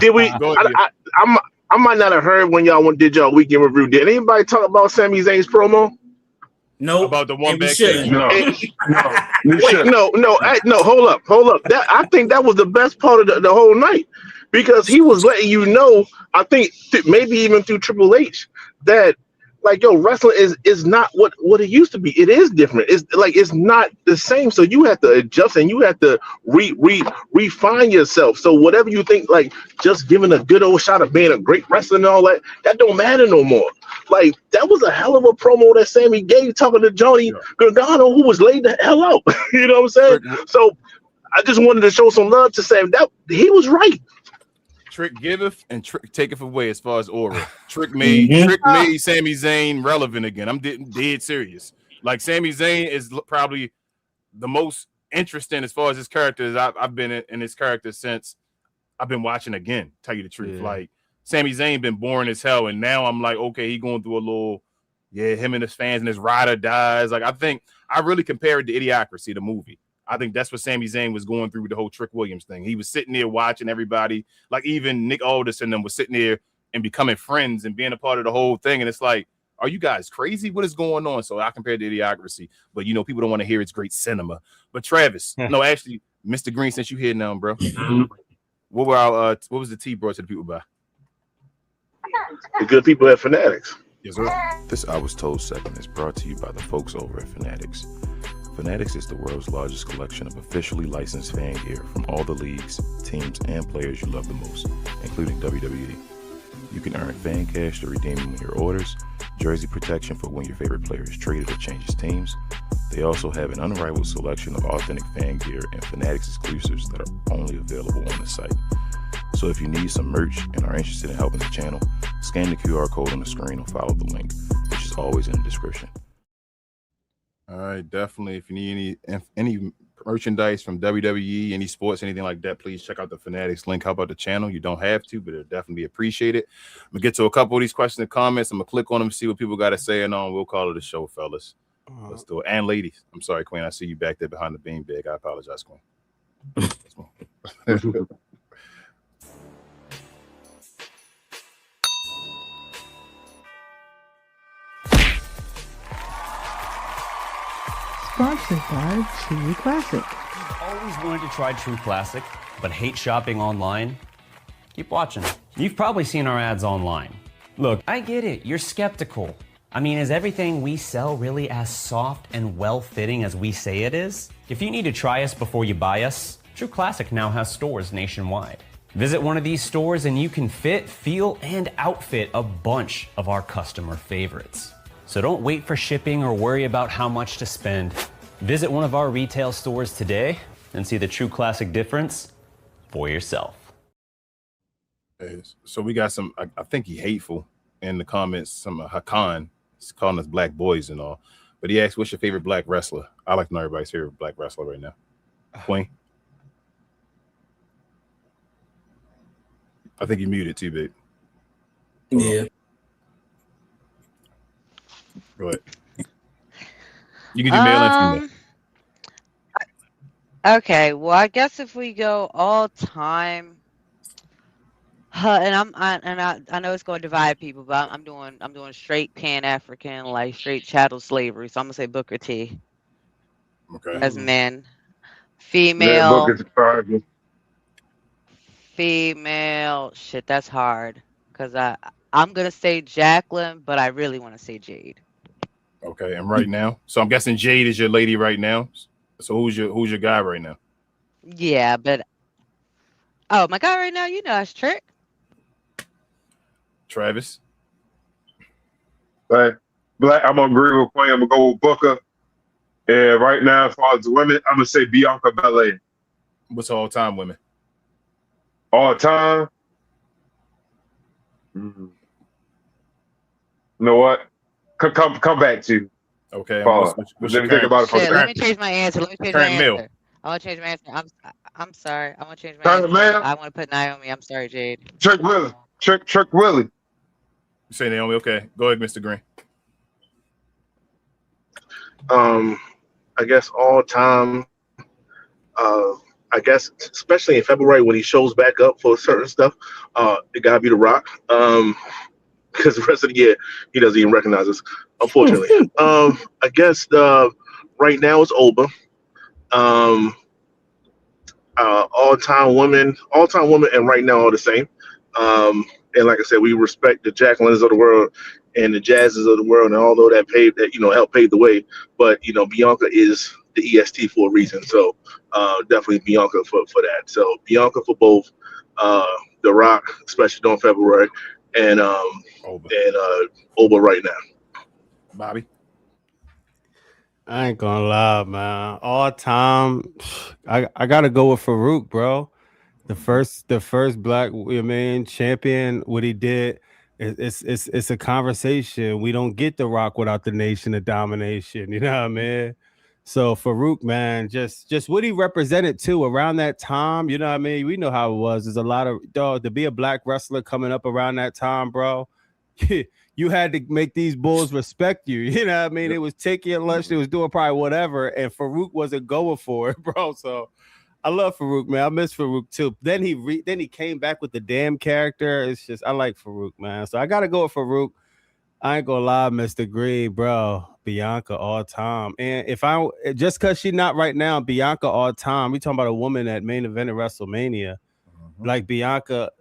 Did we? I might not have heard when y'all did y'all weekend review. Did anybody talk about Sami Zayn's promo? No, about the one backstage. No. Hold up. I think that was the best part of the whole night. Because he was letting you know, I think maybe even through Triple H, that wrestling is not what it used to be. It is different. It's not the same. So you have to adjust and you have to refine yourself. So whatever you think, just giving a good old shot of being a great wrestler and all that don't matter no more. That was a hell of a promo that Sammy gave talking to Johnny Gargano, who was laid the hell out. You know what I'm saying? So I just wanted to show some love to Sam. That he was right. Trick giveth and Trick taketh away as far as aura. Trick made Sami Zayn relevant again. I'm dead serious. Like Sami Zayn is probably the most interesting as far as his character. I've been in his character since I've been watching again. Tell you the truth, like Sami Zayn been boring as hell, and now I'm like, okay, he going through a little, him and his fans and his rider dies. Like I think I really compared to Idiocracy, the movie. I think that's what Sami Zayn was going through with the whole Trick Williams thing. He was sitting there watching everybody, like even Nick Aldis and them was sitting there and becoming friends and being a part of the whole thing. And it's like, are you guys crazy? What is going on? So I compared to Idiocracy, but people don't want to hear it's great cinema. But Travis, no, actually, Mr. Green, since you here now, bro, what was the tea brought to the people by? The good people at Fanatics. Yes, sir. This I Was Told segment is brought to you by the folks over at Fanatics. Fanatics is the world's largest collection of officially licensed fan gear from all the leagues, teams, and players you love the most, including WWE. You can earn fan cash to redeem them in your orders, jersey protection for when your favorite player is traded or changes teams. They also have an unrivaled selection of authentic fan gear and Fanatics exclusives that are only available on the site. So if you need some merch and are interested in helping the channel, scan the QR code on the screen or follow the link, which is always in the description. All right, definitely. If you need any merchandise from WWE, any sports, anything like that, please check out the Fanatics link. Help out the channel. You don't have to, but it'll definitely be appreciated. I'm gonna get to a couple of these questions and comments. I'm gonna click on them, see what people got to say, and we'll call it a show, fellas. Let's do it. And ladies, I'm sorry, Queen. I see you back there behind the beanbag. I apologize, Queen. Sponsored by True Classic. Always wanted to try True Classic, but hate shopping online? Keep watching. You've probably seen our ads online. Look, I get it, you're skeptical. I mean, is everything we sell really as soft and well-fitting as we say it is? If you need to try us before you buy us, True Classic now has stores nationwide. Visit one of these stores and you can fit, feel, and outfit a bunch of our customer favorites. So don't wait for shipping or worry about how much to spend. Visit one of our retail stores today and see the True Classic difference for yourself. So we got some, I think he hateful in the comments, some Hakan, he's calling us black boys and all. But he asked, what's your favorite black wrestler? I like to know everybody's favorite black wrestler right now. Queen? I think you muted too, babe. Yeah. Go ahead. You can do male and female. Okay, well, I guess if we go all time, and I know it's going to divide people, but I'm doing straight Pan-African, like straight chattel slavery. So I'm gonna say Booker T. Okay. As men, female. Yeah, Female. Shit, that's hard because I'm gonna say Jacqueline, but I really want to say Jade. Okay, and right now, so I'm guessing Jade is your lady right now. So who's your guy right now? Yeah, but my guy right now, that's Trick. Travis. Black. I'm gonna agree with Queen. I'm gonna go with Booker. And right now, as far as women, I'm gonna say Bianca Belair. What's all time women? All time. You know what? Come back to you. Okay. What's your think about it for let me change my answer. I want to change my answer. I'm sorry. I want to change my answer. I want to put Naomi. I'm sorry, Jade. Trick Willie. Trick Willie. You say Naomi? Okay. Go ahead, Mr. Green. I guess all time. I guess especially in February when he shows back up for certain stuff, it gotta be The Rock. Because the rest of the year he doesn't even recognize us, unfortunately. I guess right now it's Oba. All-time women, and right now are the same. And like I said, we respect the Jacquelines of the world and the Jazzes of the world, and although that helped pave the way, but Bianca is the EST for a reason. So definitely Bianca for that. So Bianca for both. The Rock, especially during February, and Oba right now. Bobby. I ain't gonna lie, man. All time, I gotta go with Farouk, bro. The first black champion. What he did, it's a conversation. We don't get The Rock without the Nation of Domination. You know what I mean? So Farouk, man, just what he represented too around that time. You know what I mean? We know how it was. There's a lot of to be a black wrestler coming up around that time, bro. You had to make these bulls respect you. You know what I mean? It was taking your lunch. It was doing probably whatever, and Farouk wasn't going for it, bro. So I love Farouk, man. I miss Farouk too. Then he came back with the damn character. It's just I like Farouk, man. So I gotta go with Farouk. I ain't gonna lie, Mr. Green, bro. Bianca all time. And if I just because she's not right now, Bianca all time. We talking about a woman that main evented WrestleMania. Like Bianca,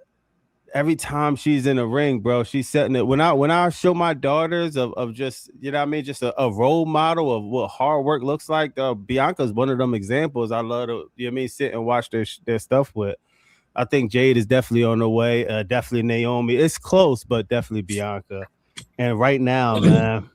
every time she's in the ring, bro, she's setting it. When I show my daughters of just, you know what I mean, just a role model of what hard work looks like, Bianca's one of them examples I love to, you know what I mean, sit and watch their stuff with. I think Jade is definitely on the way. Definitely Naomi. It's close, but definitely Bianca. And right now, man,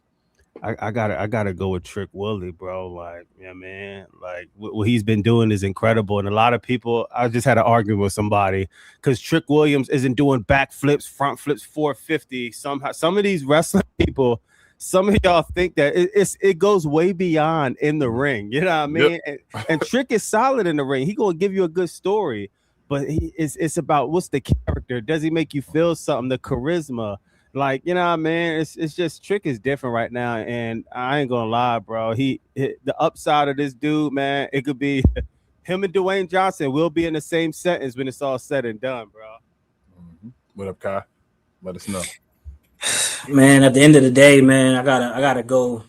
I gotta go with Trick Willie, bro. Like, yeah, man, like what he's been doing is incredible. And a lot of people, I just had an argument with somebody because Trick Williams isn't doing back flips, front flips, 450. Somehow, some of these wrestling people, some of y'all think that it goes way beyond in the ring. You know what I mean? Yep. And Trick is solid in the ring. He gonna give you a good story, but it's about what's the character. Does he make you feel something? The charisma. Like, you know what I mean? It's just Trick is different right now, and I ain't gonna lie, bro. The upside of this dude, man, it could be him and Dwayne Johnson will be in the same sentence when it's all said and done, bro. What up, Kai? Let us know. Man, at the end of the day, man, I gotta go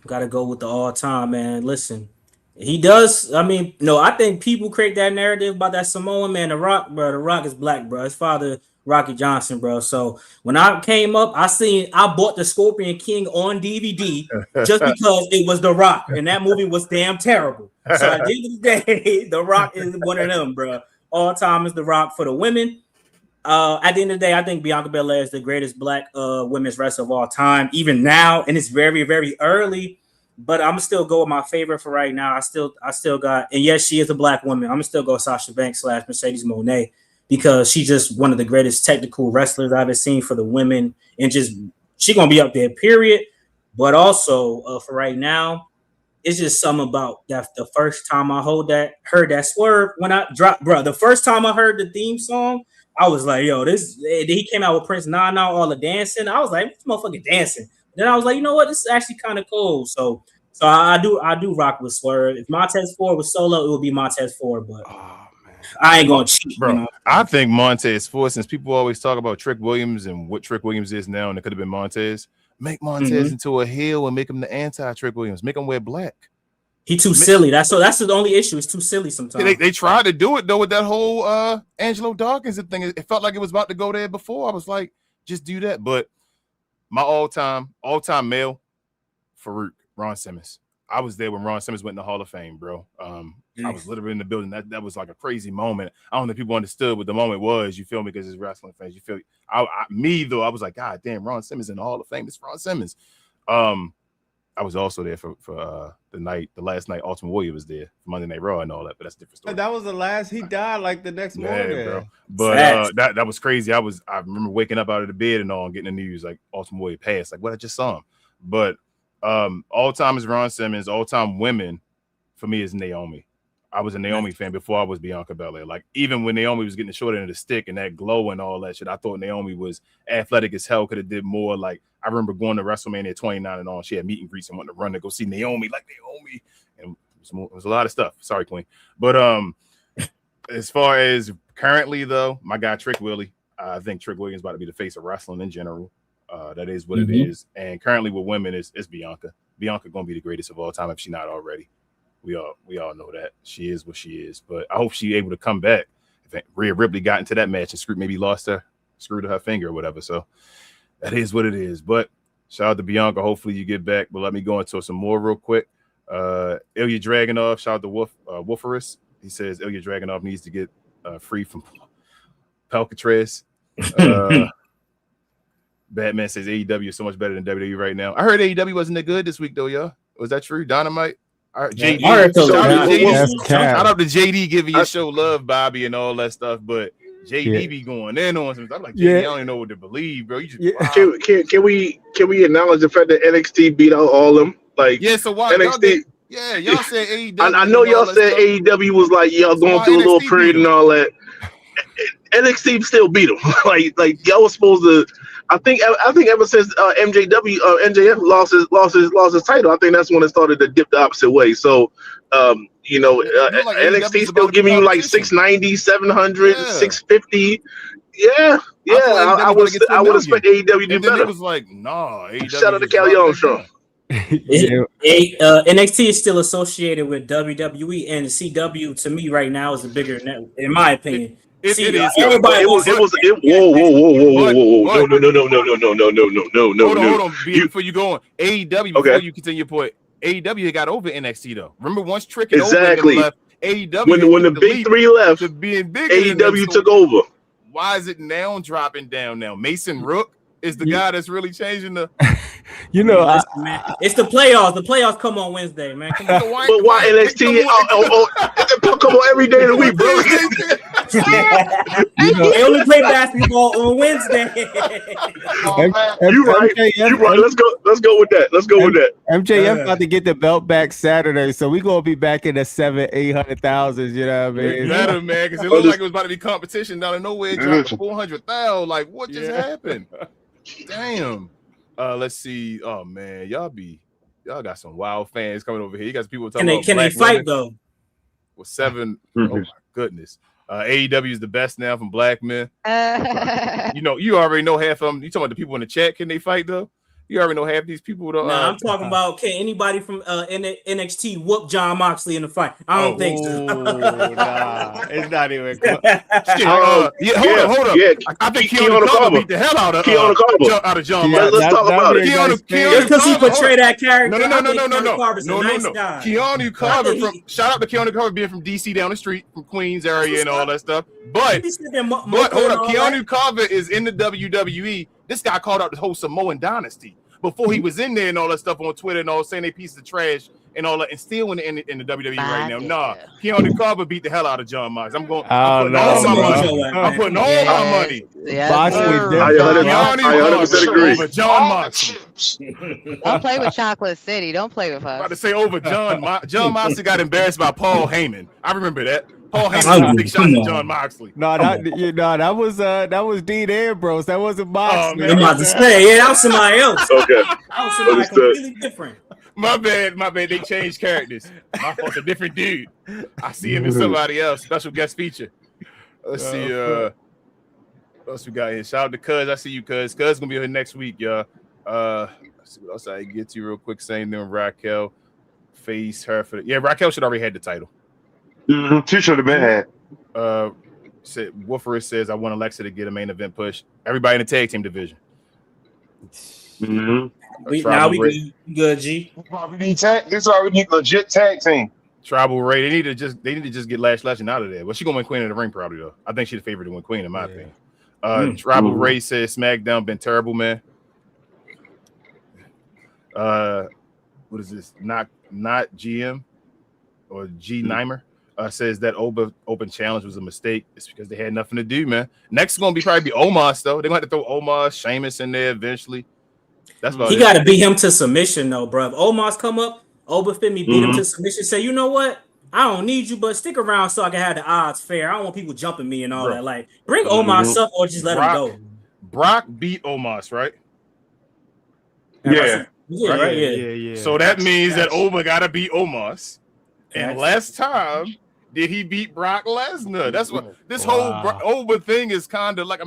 with the all time, man. Listen, he does. I mean, no, I think people create that narrative about that Samoan man, The Rock, bro. The Rock is black, bro. His father, Rocky Johnson, bro. So when I came up, I bought the Scorpion King on DVD just because it was The Rock, and that movie was damn terrible. So at the end of the day, The Rock is one of them, bro. All time is The Rock. For the women, at the end of the day, I think Bianca Belair is the greatest black women's wrestler of all time, even now, and it's very, very early. But I'm still go with my favorite for right now. I still got, and yes, she is a black woman. I'm gonna still go Sasha Banks / Mercedes Moné, because she's just one of the greatest technical wrestlers I've ever seen for the women, and just she's gonna be up there, period. But also for right now, it's just something about that. The first time I heard that swerve when I dropped, bro. The first time I heard the theme song, I was like, yo, this. He came out with Prince Nana, all the dancing. I was like, this motherfucker dancing. Then I was like, you know what? This is actually kind of cool. So I do rock with Swerve. If Montez Ford was solo, it would be Montez Ford, but I ain't gonna cheat, bro. You know? I think Montez Ford, since people always talk about Trick Williams and what Trick Williams is now, and it could have been Montez. Make Montez into a heel and make him the anti-Trick Williams. Make him wear black. He too silly. That's the only issue. It's too silly sometimes. They tried to do it though with that whole Angelo Dawkins thing. It felt like it was about to go there before. I was like, just do that. But my all-time male, Farouk, Ron Simmons. I was there when Ron Simmons went in the Hall of Fame, bro. I was literally in the building. That was like a crazy moment. I don't know if people understood what the moment was. You feel me? Because it's wrestling fans. You feel me though. I was like, God damn, Ron Simmons in the Hall of Fame. It's Ron Simmons. I was also there for the last night Ultimate Warrior was there for Monday Night Raw and all that, but that's a different story. That was the last. He died like the next morning, bro. But that was crazy. I remember waking up out of the bed and all and getting the news like Ultimate Warrior passed. Like, what, I just saw him. But all time is Ron Simmons. All time women for me is Naomi. I was a Naomi fan before I was Bianca Belair. Like, even when Naomi was getting the short end of the stick and that glow and all that shit, I thought Naomi was athletic as hell. Could have did more. Like, I remember going to WrestleMania 29 and all. She had meet and greets and wanted to run to go see Naomi, like Naomi. And it was a lot of stuff. Sorry, Queen. But as far as currently though, my guy Trick Willie, I think Trick Williams about to be the face of wrestling in general. That is what it is. And currently with women, it's Bianca. Bianca gonna be the greatest of all time if she's not already. We all know that she is what she is. But I hope she's able to come back. If Rhea Ripley got into that match and maybe lost her screw to her finger or whatever. So that is what it is. But shout out to Bianca. Hopefully you get back. But let me go into some more real quick. Ilya Dragunov, shout out to Wolferus. He says Ilya Dragunov needs to get free from Palcatraz. Batman says AEW is so much better than WWE right now. I heard AEW wasn't that good this week though, y'all. Was that true? Dynamite? All right, JD. Shout out to JD giving your show love, Bobby, and all that stuff. But JD be going in on some. I'm like, JD, I don't even know what to believe, bro. You just can we acknowledge the fact that NXT beat out all them? Like, so why NXT? Y'all said AEW. I know y'all said AEW was like y'all going through a little period and all that. NXT still beat them. like y'all was supposed to. I think ever since MJF lost his title, I think that's when it started to dip the opposite way. So, NXT still giving you like 690, 700, 650. Yeah. I would expect AEW to do better. It was like, nah. AEW shout out to Kelly Armstrong. NXT is still associated with WWE, and CW to me right now is a bigger network, in my opinion. It is. Everybody whoa. No. Hold on. Before you go on, AEW. Before you continue your point, AEW got over NXT though. Remember once Trick and exactly left, AEW when the big three left, being bigger, AEW took over. Why is it now dropping down now? Mason Rook is the guy that's really changing the. It's the playoffs. The playoffs come on Wednesday, man. Come on. But why NXT? Come on every day of the week, bro. They only play basketball on Wednesday. You're right. Let's go with that. MJF about to get the belt back Saturday, so we gonna be back in the 700,000-800,000. You know what I mean? Better, man, because it looked like it was about to be competition down of nowhere. Dropped to 400,000. Like, what just happened? Damn. Let's see. Oh man, y'all got some wild fans coming over here. You got people talking about can they fight though? With 7. Oh my goodness. AEW is the best now from black men. You already know half of them. You talking about the people in the chat? Can they fight though? You already know half these people. I'm talking about can anybody from NXT whoop John Moxley in the fight? I don't think so. Nah, it's not even close. Hold up. Yeah, I think Keanu Carver beat the hell out of John Moxley. Let's talk about it. Just because he portrayed that character. No. Nice Keanu Carver shout out to Keanu Carver being from DC down the street from Queens area and all that stuff. But hold up, Keanu Carver is in the WWE. This guy called out the whole Samoan dynasty before he was in there and all that stuff on Twitter and all saying they pieces of trash and all that, and still in the WWE right now. Nah, Keanu Carver beat the hell out of John Mox. I'm putting all my money. I 100% agree. Over John Mox. Don't play with Chocolate City. Don't play with us. About to say over John Moxley got embarrassed by Paul Heyman. I remember that. Paul Heyman big shot at John Moxley. No, that was Dean Ambrose. That wasn't Moxley. I'm about to say, that was somebody else. Okay, that was somebody completely different. My bad. They changed characters. My fault's a different dude. I see him in somebody else. Special guest feature. Let's see. What else we got here? Shout out to Cuz. I see you, Cuz. Cuz gonna be here next week, y'all. Let's see what else I can get to real quick. Same thing. Raquel face her for Raquel should already had the title. She should have been had. Wolfers says I want Alexa to get a main event push. Everybody in the tag team division. We good, G. This already need legit tag team. Tribal Ray. They need to just get Lash Legend out of there. Well, she gonna win Queen of the Ring probably though. I think she's the favorite to win Queen in my opinion. Tribal Ray says SmackDown been terrible, man. What is this? Not GM or G Nimer. Says that open challenge was a mistake. It's because they had nothing to do, man. Next is gonna probably be Omos though. They're gonna have to throw Omos, Sheamus in there eventually. That's about he got to beat him to submission though, bro. If Omos come up, Oba Femi beat him to submission. Say, you know what? I don't need you, but stick around so I can have the odds fair. I don't want people jumping me and all that. Like, bring Omos up or just let him go. Brock beat Omos, right? Yeah. Yeah. So that means that Oba gotta beat Omos. And last time. Did he beat Brock Lesnar? That's what this whole Oba thing is kind of like.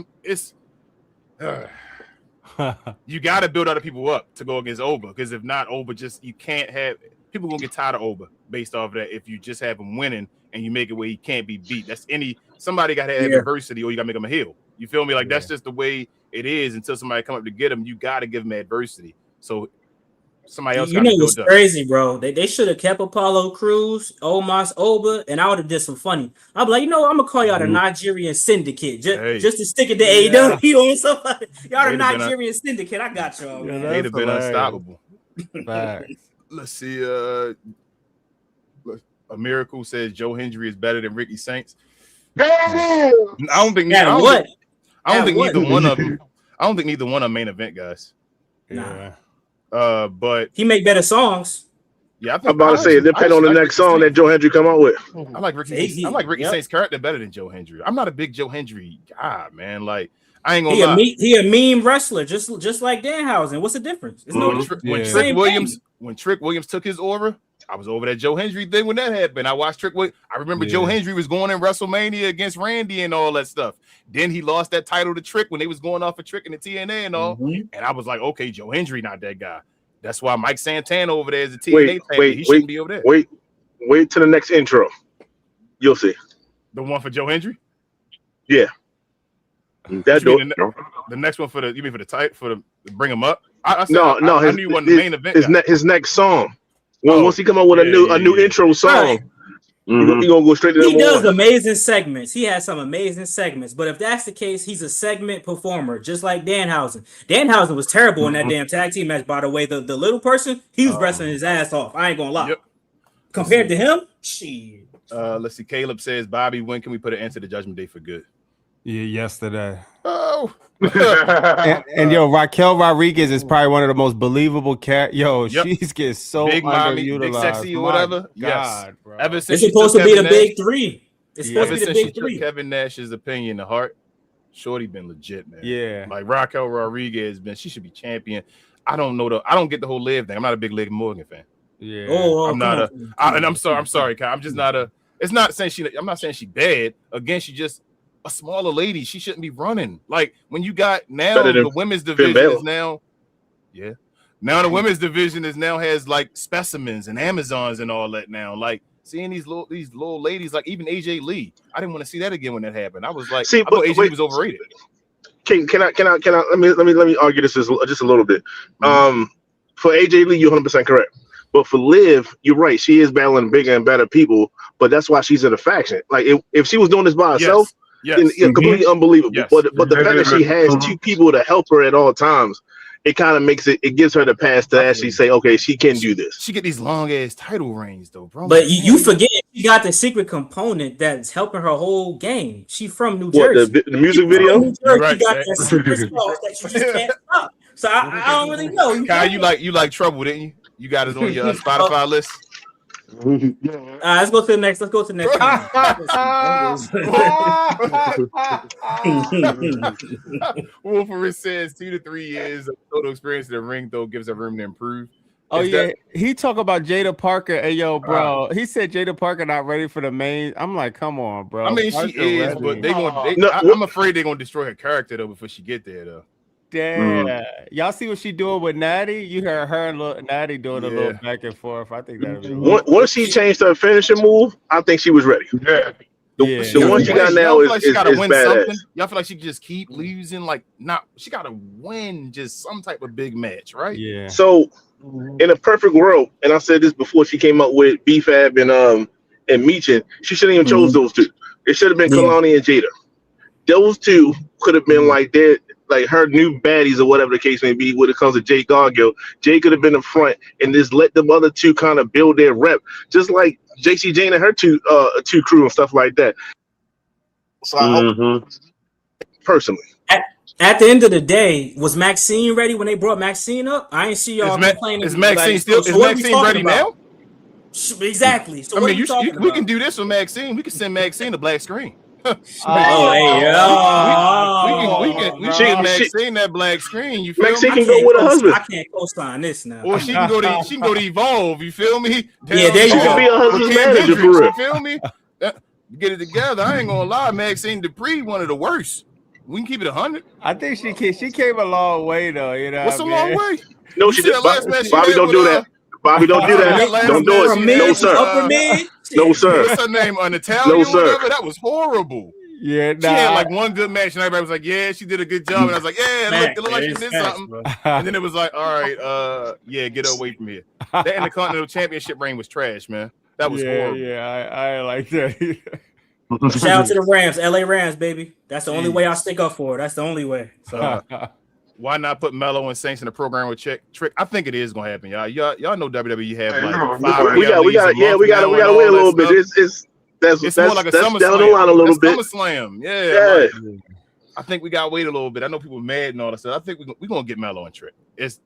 You got to build other people up to go against Oba, because if not, Oba you can't have people gonna get tired of Oba based off of that. If you just have him winning and you make it where he can't be beat, somebody got to have adversity, or you got to make him a heel. You feel me? Like that's just the way it is. Until somebody come up to get him, you got to give him adversity. So. Somebody else. You know what's crazy, bro? They should have kept Apollo Crews, Omos, Oba, and I would have did some funny. I'd be like, I'm gonna call y'all the Nigerian Syndicate, just to stick it to AEW or something. Y'all the Nigerian Syndicate. I got y'all. They'd have been unstoppable. Let's see. A Miracle says Joe Hendry is better than Ricky Saints. I don't think. I don't think neither one of them. I don't think neither one of them main event guys. Nah. But he make better songs. Yeah, I'm about to say it depends on the next song that Joe Hendry come out with. I like Ricky. I like Ricky Saint's character better than Joe Hendry. I'm not a big Joe Hendry guy, man. Like I ain't gonna lie. He a meme wrestler, just like Danhausen. What's the difference? It's no difference. When Trick Williams took his aura, I was over that Joe Hendry thing when that happened. I watched Trick Williams. I remember Joe Hendry was going in WrestleMania against Randy and all that stuff. Then he lost that title to Trick when they was going off of Trick in the TNA and all. And I was like, okay, Joe Hendry not that guy. That's why Mike Santana over there is a TNA champion. He shouldn't be over there. Wait till the next intro. You'll see. The one for Joe Hendry? Yeah. The next one for the title for the bring him up? I knew you wasn't the main event. His next song. Once he come out with a new intro song, you're gonna go straight to the He does amazing segments. He has some amazing segments. But if that's the case, he's a segment performer, just like Danhausen. Danhausen was terrible in that damn tag team match, by the way. The little person, he was wrestling his ass off. I ain't gonna lie. Compared to him, shit. Let's see. Caleb says, Bobby, when can we put an end to the Judgment Day for good? Yeah, yesterday. Oh. and yo, Raquel Rodriguez is probably one of the most believable she's getting so big mommy, underutilized. Big sexy or whatever. God, yes. Bro. Ever since it's supposed to be the big three. It's supposed to be the big three. Kevin Nash's opinion to heart. Shorty been legit, man. Yeah. Like Raquel Rodriguez, she should be champion. I don't get the whole Liv thing. I'm not a big Liv Morgan fan. Yeah. I'm not and I'm sorry, Kyle. I'm just not I'm not saying she bad. Again, she just a smaller lady. She shouldn't be running. Like when you got now the women's division is now. Yeah. Now the women's division has like specimens and Amazons and all that now. Like seeing these little ladies, like even AJ Lee. I didn't want to see that again when that happened. I was like, I thought AJ was overrated. Can I let me argue this just a little bit. For AJ Lee, you're 100% correct. But for Liv, you're right. She is battling bigger and better people, but that's why she's in a faction. Like if she was doing this by herself, completely unbelievable. Yes. But the fact that she has two people to help her at all times, it kind of makes it gives her the pass to actually say, okay, she can do this. She get these long ass title reigns though, bro. But you forget she got the secret component that's helping her whole game. She from New Jersey. The music video? Right. She got that secret sauce that you just can't stop. So I don't really know. Kyle, you like Trouble, didn't you? You got it on your Spotify list. Let's go to the next. Wolford says 2 to 3 years of total experience in the ring, though, gives her room to improve. He talk about Jada Parker. Hey, yo, bro. He said Jada Parker not ready for the main. I'm like, come on, bro. I mean, she is, but I'm afraid they're gonna destroy her character though before she get there, though. Damn. Y'all see what she doing with Natty? You heard her and Natty doing a little back and forth. I think that was once she changed her finishing move, I think she was ready. The one she got now is badass. Y'all feel like she can just keep losing? Like, she got to win just some type of big match, right? Yeah. So, in a perfect world, and I said this before she came up with B-Fab and Meechin, she shouldn't even chose those two. It should have been Kalani and Jada. Those two could have been like her new baddies or whatever the case may be when it comes to Jay Gargill. Jay could have been in front and just let them other two kind of build their rep, just like JC Jane and her two crew and stuff like that. So I hope, personally. At the end of the day, was Maxine ready when they brought Maxine up? I ain't see y'all complaining. Is Maxine ready now? Exactly. So we can do this with Maxine. We can send Maxine a black screen. We can Maxine that black screen. You feel Maxine me? can go with her husband. I can't co-sign this now. Or she can go to Evolve. You feel me? Yeah, there you go. Be a husband's manager for real. You feel me? Get it together. I ain't gonna lie, Maxine Dupree, one of the worst. We can keep it 100. I think she came a long way though. You know, what's a long way? No, she did. Bobby, don't do that. Bobby, don't do that. Don't do it. No, sir. No, sir. What's her name? Natalia? No, sir. That was horrible. Yeah, she had like one good match, and everybody was like, "Yeah, she did a good job." And I was like, "Yeah, it looked like she did something." And then it was like, "All right, get away from here." That Intercontinental Championship reign was trash, man. That was horrible. Yeah, I like that. Shout out to the Rams, LA Rams, baby. That's the only way I stick up for. That's the only way. So. Why not put Melo and Saints in the program with Trick? I think it is gonna happen, y'all. Y'all know WWE have like 5 we gotta wait a little bit. it's more like a down the line a little bit. SummerSlam. Yeah. Like, I think we got to wait a little bit. I know people are mad and all that stuff. I think we're going to get Melo and Trick.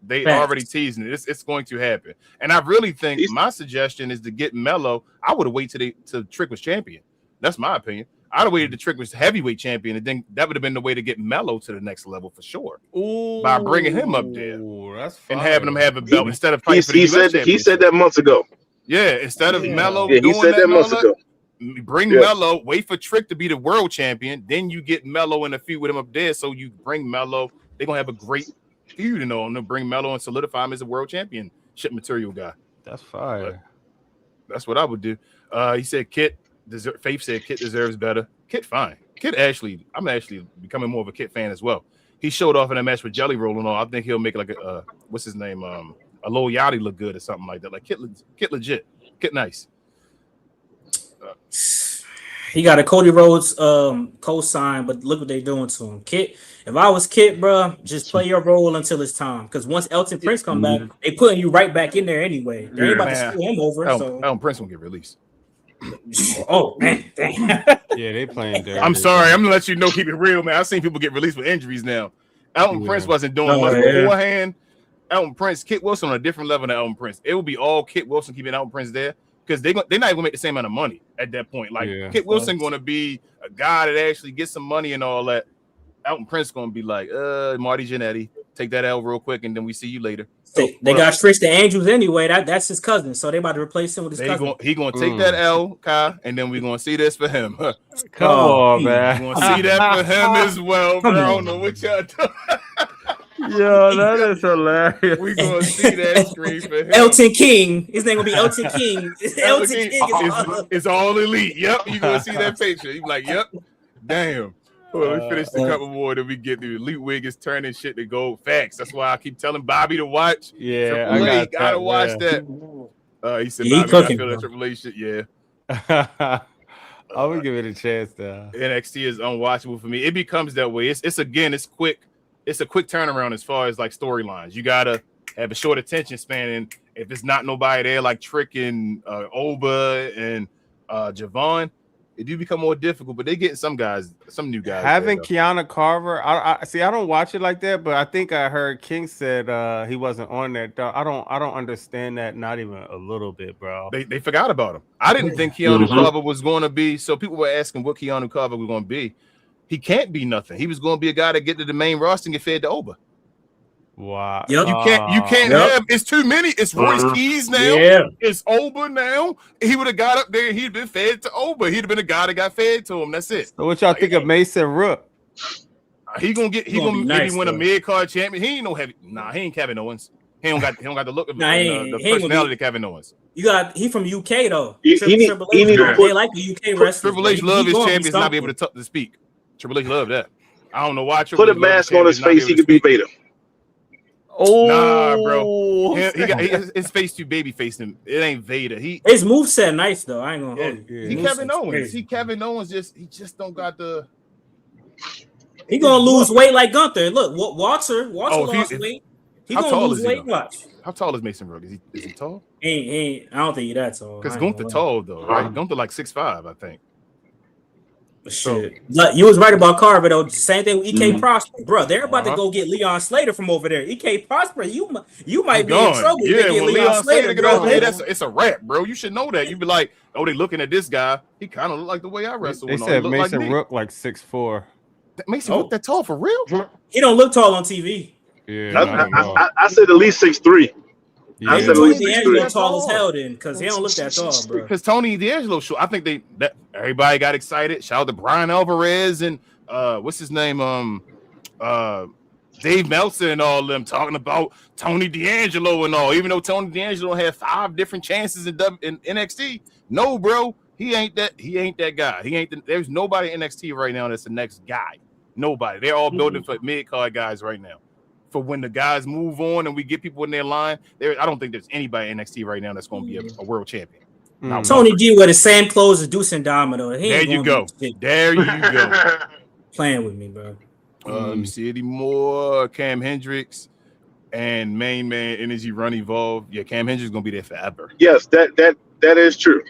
They already teasing it. It's going to happen. And I really think my suggestion is to get Melo. I would have waited till Trick was champion. That's my opinion. I'd have waited till Trick was heavyweight champion, and then that would have been the way to get Melo to the next level for sure. Ooh, by bringing him up there that's and having him have a belt instead of fighting for the US championship. He said that months ago. Yeah, instead of Melo doing that months ago. Bring Melo, wait for Trick to be the world champion, then you get Melo in the feud with him up there. So you bring Melo, they're gonna have a great feud, and they'll bring Melo and solidify him as a world championship material guy. That's fire. But that's what I would do. He said Faith said Kit deserves better. Kit fine. I'm actually becoming more of a Kit fan as well. He showed off in a match with Jelly Roll and all. I think he'll make like a what's his name? A Lil Yachty look good or something like that. Like Kit legit. Kit nice. He got a Cody Rhodes co-sign, but look what they're doing to him. Kit, if I was Kit, bro, just play your role until it's time. Because once Elton Prince come back, they putting you right back in there anyway. They ain't about to screw him over. Elton Prince won't get released. Oh man, dang. Yeah, they playing dirty. I'm sorry, I'm gonna let you know, keep it real, man. I've seen people get released with injuries now. Elton Prince wasn't doing much beforehand. Elton Prince, Kit Wilson on a different level than Elton Prince. It will be all Kit Wilson keeping Elton Prince there because they're not even gonna make the same amount of money at that point. Like Kit Wilson gonna be a guy that actually gets some money and all that. Elton Prince gonna be like, Marty Jannetty, take that L real quick, and then we see you later. They got Trish the Angels anyway. That's his cousin, so they about to replace him with his cousin. He gonna take that L, Kai, and then we're gonna see this for him. Come on, man. We're gonna see that for him as well, bro. I don't know what y'all doing. Yo, that is hilarious. We're gonna see that screen for him. Elton King. His name gonna be Elton King. Elton King is all elite. Yep, you're gonna see that picture. You're like, yep, damn. Well, we finished a couple more that we get the Elite Wig is turning shit to gold. Facts. That's why I keep telling Bobby to watch. Yeah, I gotta watch that. He said, Bobby, I feel that Triple H shit. Yeah. I would give it a chance though. NXT is unwatchable for me. It becomes that way. It's quick. It's a quick turnaround as far as like storylines. You gotta have a short attention span, and if it's not nobody there like Trick and Oba and Javon, it do become more difficult, but they getting some new guys. Having Kiana Carver, I see. I don't watch it like that, but I think I heard King said he wasn't on there. I don't understand that, not even a little bit, bro. They forgot about him. I didn't think Keanu Carver was going to be. So people were asking what Keanu Carver was going to be. He can't be nothing. He was going to be a guy that get to the main roster and get fed to Oba. Wow. Yep. You can't have it's too many. It's Royce Keys now. Yeah. It's Oba now. He would have got up there, he'd been fed to Oba. He'd have been a guy that got fed to him. That's it. So what y'all think of Mason Rook? He gonna maybe win a mid-card champion. He ain't no heavy. Nah, he ain't Kevin Owens. He don't got the look of the personality of Kevin Owens. He from UK though. They like the UK wrestlers. Triple H love his champions not be able to speak. Triple H love that. I don't know why. Put a mask on his face, he could be Vader. Oh, nah, bro. He got his face too baby faced him. It ain't Vader. His moveset nice though. I ain't gonna hold you. He Kevin Owens. Kevin Owens just don't got the. He gonna lose weight like Gunther. Look, Walter lost weight. He gonna lose weight. Watch. How tall is Mason Rook? Is he tall? I don't think he's that tall. Because Gunther tall though, right? Gunther like 6'5", I think. Shit. Look, you was right about Carver though. Same thing with EK Prosper, bro. They're about to go get Leon Slater from over there. EK Prosper, you might be in trouble. Yeah, when Leon Slater get over there, it's a wrap, bro. You should know that. You be like, oh, they looking at this guy. He kind of look like the way I wrestle. They said Mason Rook like 6'4". Mason Rook that tall for real? He don't look tall on TV. Yeah, I said at least 6'3". Yeah. I said Tony D'Angelo tall as hell then, because he don't look that tall, bro. Because Tony D'Angelo, I think everybody got excited. Shout out to Brian Alvarez and what's his name? Dave Meltzer and all them talking about Tony D'Angelo and all. Even though Tony D'Angelo had 5 different chances in NXT, no, bro, he ain't that guy. There's nobody in NXT right now that's the next guy. Nobody. They're all building for mid-card guys right now. For when the guys move on and we get people in their line, I don't think there's anybody in NXT right now that's going to be a world champion. Tony G with the same clothes as Deuce and Domino. There you go. There you go. Playing with me, bro. Let me see any more. Cam Hendricks and main man Energy Run Evolve. Yeah, Cam Hendricks is going to be there forever. Yes, that is true.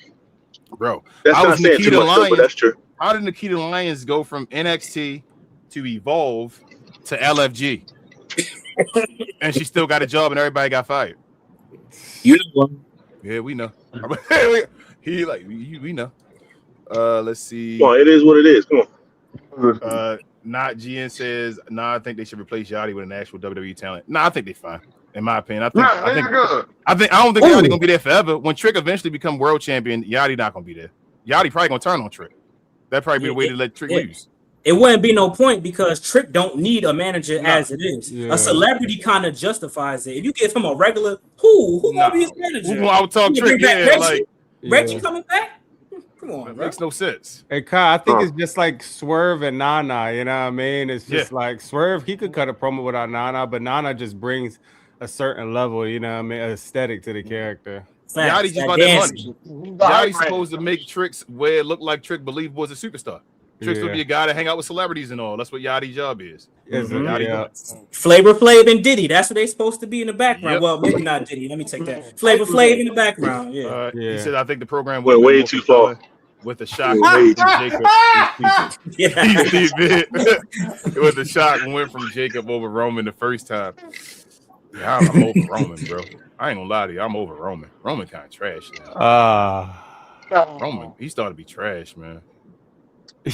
Bro, That's not saying Nikita too much, though, but that's true. How did Nikita Lyons go from NXT to Evolve to LFG? And she still got a job and everybody got fired. You know. Yeah, we know. We know. Let's see. Come on, it is what it is. Come on. Not GN says, I think they should replace Yachty with an actual WWE talent. I think they're fine. In my opinion, I don't think Yachty gonna be there forever. When Trick eventually become world champion, Yachty not gonna be there. Yachty probably gonna turn on Trick. That'd probably be the way to let Trick lose. It wouldn't be no point because Trick don't need a manager as it is. Yeah. A celebrity kind of justifies it. If you give him a regular, who gonna be his manager? Who gonna talk Trick? Reggie coming back? Come on, that makes no sense. Hey, Kyle, I think it's just like Swerve and Nana. You know what I mean? It's just like Swerve. He could cut a promo without Nana, but Nana just brings a certain level, you know what I mean, aesthetic to the character. Yachty's just about that money. Yachty's supposed to make Tricks where it looked like Trick believed was a superstar. Trick's would be a guy to hang out with celebrities and all. That's what Yachty's job is. Flavor Flav and Diddy. That's what they supposed to be in the background. Yep. Well, maybe not Diddy. Let me take that. Flavor Flav in the background. Yeah. He said, I think the program went way too far. With a shock from Jacob. It was a shock and went from Jacob over Roman the first time. Yeah, I'm over Roman, bro. I ain't gonna lie to you. I'm over Roman. Roman kind of trash now. Roman, he started to be trash, man.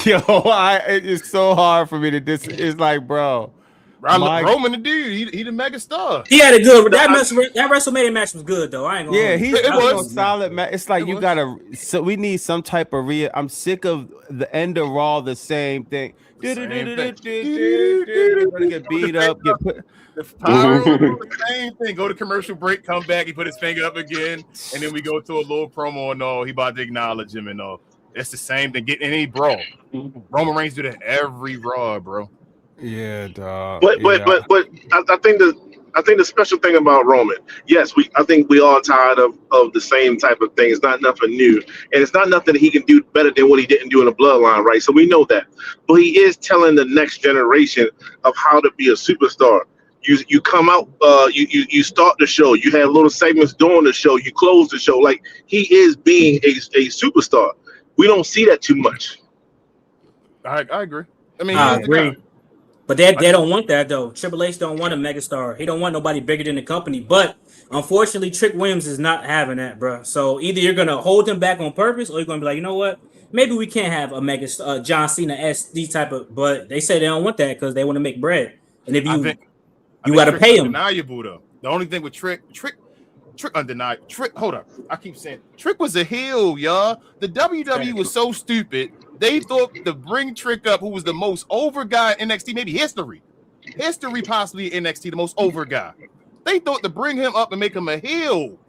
Yo, it's so hard for me to it's like, bro. Roman the dude, he the mega star. He had a good that WrestleMania match was good though. I ain't gonna it was a solid match. It's like you gotta we need some type of I'm sick of the end of Raw, the same thing. Gonna get beat up, get put the same thing. Go to commercial break, come back, he put his finger up again, and then we go to a little promo and all. He about to acknowledge him and all. It's the same thing. Get any brawl. Roman Reigns do that every Raw, bro. Yeah, dog. But I think the special thing about Roman, yes, I think we all tired of the same type of thing. It's not nothing new, and it's not nothing that he can do better than what he didn't do in the bloodline, right? So we know that. But he is telling the next generation of how to be a superstar. You come out, you start the show, you have little segments during the show, you close the show. Like he is being a superstar. We don't see that too much. I agree. I mean, I agree. But they don't want that though. Triple H don't want a megastar. He don't want nobody bigger than the company. But unfortunately, Trick Williams is not having that, bro. So either you're gonna hold him back on purpose, or you're gonna be like, you know what? Maybe we can't have a megastar, John Cena SD type of. But they say they don't want that because they want to make bread. And if you got to pay him. Undeniable though. The only thing with Trick undeniable. Trick, hold up. I keep saying Trick was a heel, y'all. The WWE was so stupid. They thought to bring Trick up, who was the most over guy in NXT, maybe history possibly in NXT, the most over guy. They thought to bring him up and make him a heel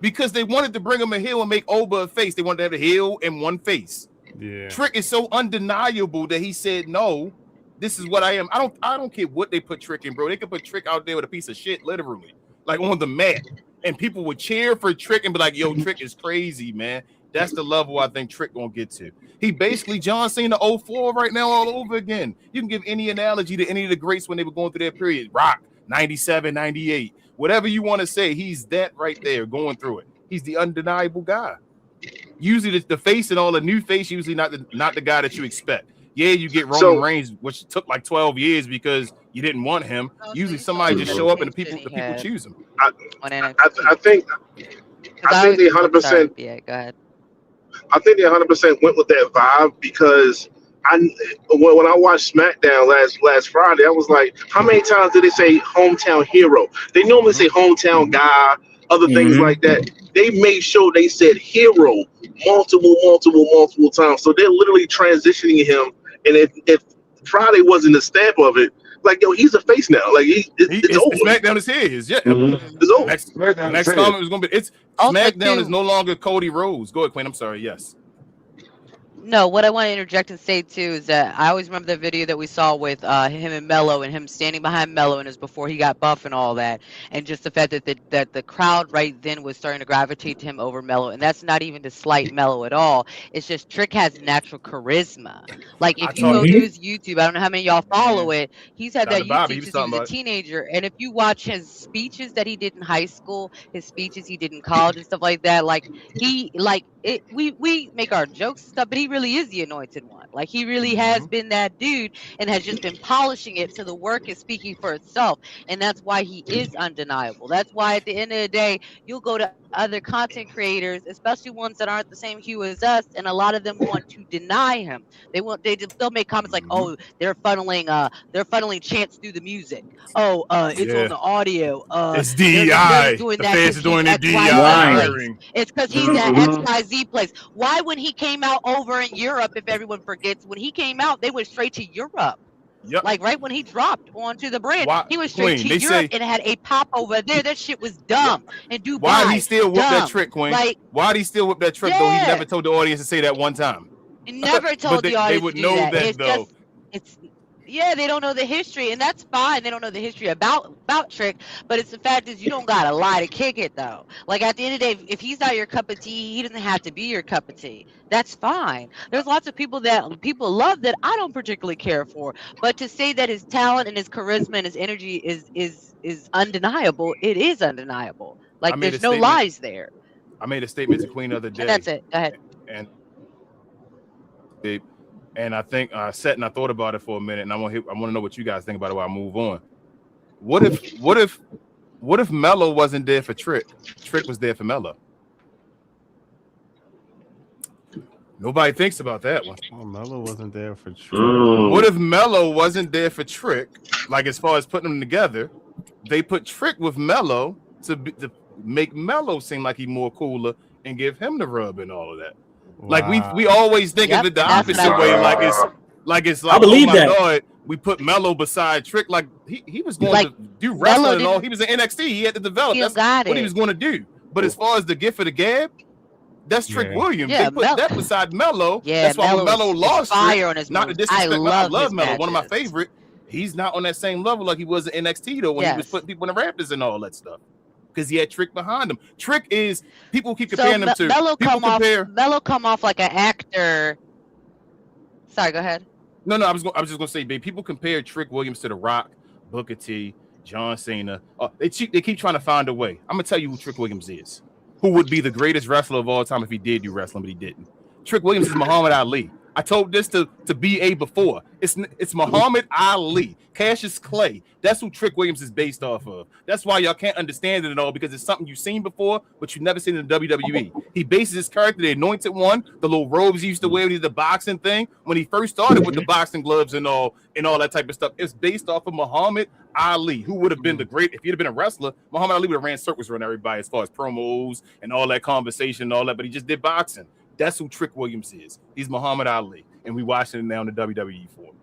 because they wanted to bring him a heel and make Oba a face. They wanted to have a heel and one face. Yeah. Trick is so undeniable that he said, no, this is what I am. I don't care what they put Trick in, bro. They could put Trick out there with a piece of shit, literally, like on the mat, and people would cheer for Trick and be like, yo, Trick is crazy, man. That's the level I think Trick gonna get to. He basically John Cena 04 right now all over again. You can give any analogy to any of the greats when they were going through their period. Rock, 97, 98. Whatever you want to say, he's that right there going through it. He's the undeniable guy. Usually the face and all the new face, usually not the guy that you expect. Yeah, you get Roman Reigns, which took like 12 years because you didn't want him. Usually somebody just show up and the people choose him. I think they 100%. Yeah, go ahead. I think they 100% went with that vibe because when I watched SmackDown last Friday, I was like, how many times did they say hometown hero? They normally say hometown guy, other things like that. They made sure they said hero multiple times. So they're literally transitioning him. And if Friday wasn't the stamp of it, like, yo, he's a face now. Like it's over. SmackDown is his. Yeah, it's over. Next comment is gonna be SmackDown is no longer Cody Rhodes. Go ahead, Queen. I'm sorry. Yes. No, what I want to interject and say too is that I always remember the video that we saw with him and Mello and him standing behind Mello, and it was before he got buff and all that, and just the fact that the crowd right then was starting to gravitate to him over Mello, and that's not even to slight Mello at all. It's just Trick has natural charisma. Like if you go to his YouTube, I don't know how many of y'all follow it. He's had that YouTube since he was a teenager, and if you watch his speeches that he did in high school, his speeches he did in college and stuff like that, like he we make our jokes and stuff, but he really is the anointed one. Like he really has been that dude and has just been polishing it so the work is speaking for itself. And that's why he is undeniable. That's why at the end of the day, you'll go to other content creators, especially ones that aren't the same hue as us, and a lot of them want to deny him. They'll make comments like, oh, they're funneling chants through the music. Oh, it's on the audio. It's DEI. The fans are doing it DEI. It's because he's at XYZ place. Why, when he came out over in Europe, if everyone forgets, when he came out, they went straight to Europe. Yep. Like right when he dropped onto the brand, he went straight to Europe and had a pop over there. That shit was dumb. And Dubai. Why he still whip that trick, Queen? Like, why he still whip that trick though? He never told the audience to say that one time. He never told the audience. They would know that though. Yeah, they don't know the history, and that's fine. They don't know the history about Trick, but it's the fact is you don't gotta lie to kick it though. Like at the end of the day, if he's not your cup of tea, he doesn't have to be your cup of tea. That's fine. There's lots of people that people love that I don't particularly care for, but to say that his talent and his charisma and his energy is undeniable, it is undeniable. Like there's no lies there. I made a statement to Queen the other day. And that's it. Go ahead. And I think I sat and I thought about it for a minute, and I want to know what you guys think about it while I move on. What if Melo wasn't there for Trick? Trick was there for Melo. Nobody thinks about that one. Oh, Melo wasn't there for Trick. What if Melo wasn't there for Trick? Like as far as putting them together, they put Trick with Melo to make Melo seem like he's more cooler and give him the rub and all of that. Like we always think of it the opposite way, like it's like, I believe oh my that. God, we put Melo beside Trick. Like he was going to do wrestling and all. He was in NXT. He had to develop. That's what he was going to do. But as far as the gift of the gab, that's Trick Williams. They put that beside Melo. That's why when Melo lost Trick, not to disrespect, I love Melo, one of my favorite. He's not on that same level like he was in NXT though when he was putting people in the rafters and all that stuff. Because he had Trick behind him. Trick is people keep comparing him to Melo come off like an actor. Sorry, go ahead. No, I was just gonna say, babe, people compare Trick Williams to The Rock, Booker T, John Cena. They keep trying to find a way. I'm gonna tell you who Trick Williams is. Who would be the greatest wrestler of all time if he did do wrestling, but he didn't. Trick Williams is Muhammad Ali. I told this to BA before. It's Muhammad Ali, Cassius Clay. That's who Trick Williams is based off of. That's why y'all can't understand it at all, because it's something you've seen before, but you've never seen in the WWE. He bases his character, the Anointed One, the little robes he used to wear when he did the boxing thing. When he first started with the boxing gloves and all that type of stuff, it's based off of Muhammad Ali, who would have been the great, if he'd have been a wrestler, Muhammad Ali would have ran circles around everybody as far as promos and all that conversation and all that, but he just did boxing. That's who Trick Williams is. He's Muhammad Ali, and we watching him now in the WWE for.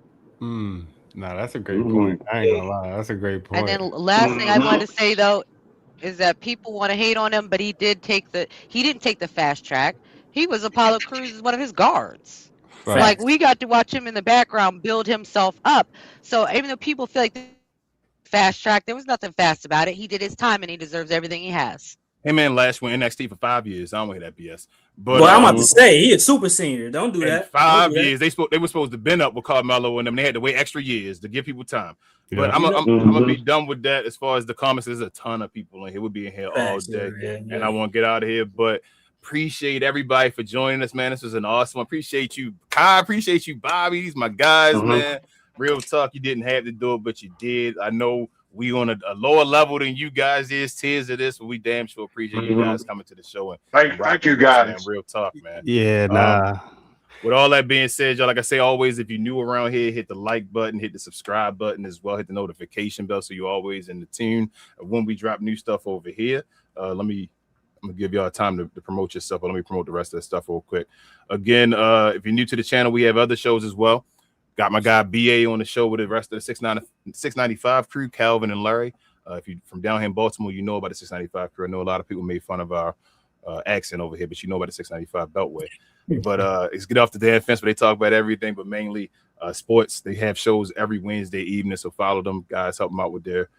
No, that's a great point. I ain't gonna lie, that's a great point. And then last thing I wanted to say though is that people want to hate on him, but he didn't take the fast track. He was Apollo Crews' one of his guards. Right. Like we got to watch him in the background build himself up. So even though people feel like the fast track, there was nothing fast about it. He did his time, and he deserves everything he has. Him and Lash went NXT for 5 years. I don't hear that BS. But I'm about to say he a super senior. Don't do that. 5 years. They were supposed to been up with Carmelo and them. They had to wait extra years to give people time. But I'm gonna be done with that. As far as the comments, there's a ton of people in here. We'll be in here all day, and I want to get out of here. But appreciate everybody for joining us, man. This was an awesome. Appreciate you, Kai. Appreciate you, Bobby. These my guys, man. Real talk. You didn't have to do it, but you did. I know we on a lower level than you guys is. Tears of this, but we damn sure appreciate you guys coming to the show. And thank you guys. Man. Real talk, man. Yeah, nah. With all that being said, y'all, like I say always, if you're new around here, hit the like button, hit the subscribe button as well, hit the notification bell so you're always in the tune of when we drop new stuff over here. I'm gonna give y'all time to promote yourself, but let me promote the rest of the stuff real quick. Again, if you're new to the channel, we have other shows as well. Got my guy BA on the show with the rest of the 695 crew, Calvin and Larry. If you're from down here in Baltimore, you know about the 695 crew. I know a lot of people made fun of our accent over here, but you know about the 695 Beltway. But it's Get Off the Damn Fence, where they talk about everything, but mainly sports. They have shows every Wednesday evening, so follow them. Guys, help them out with their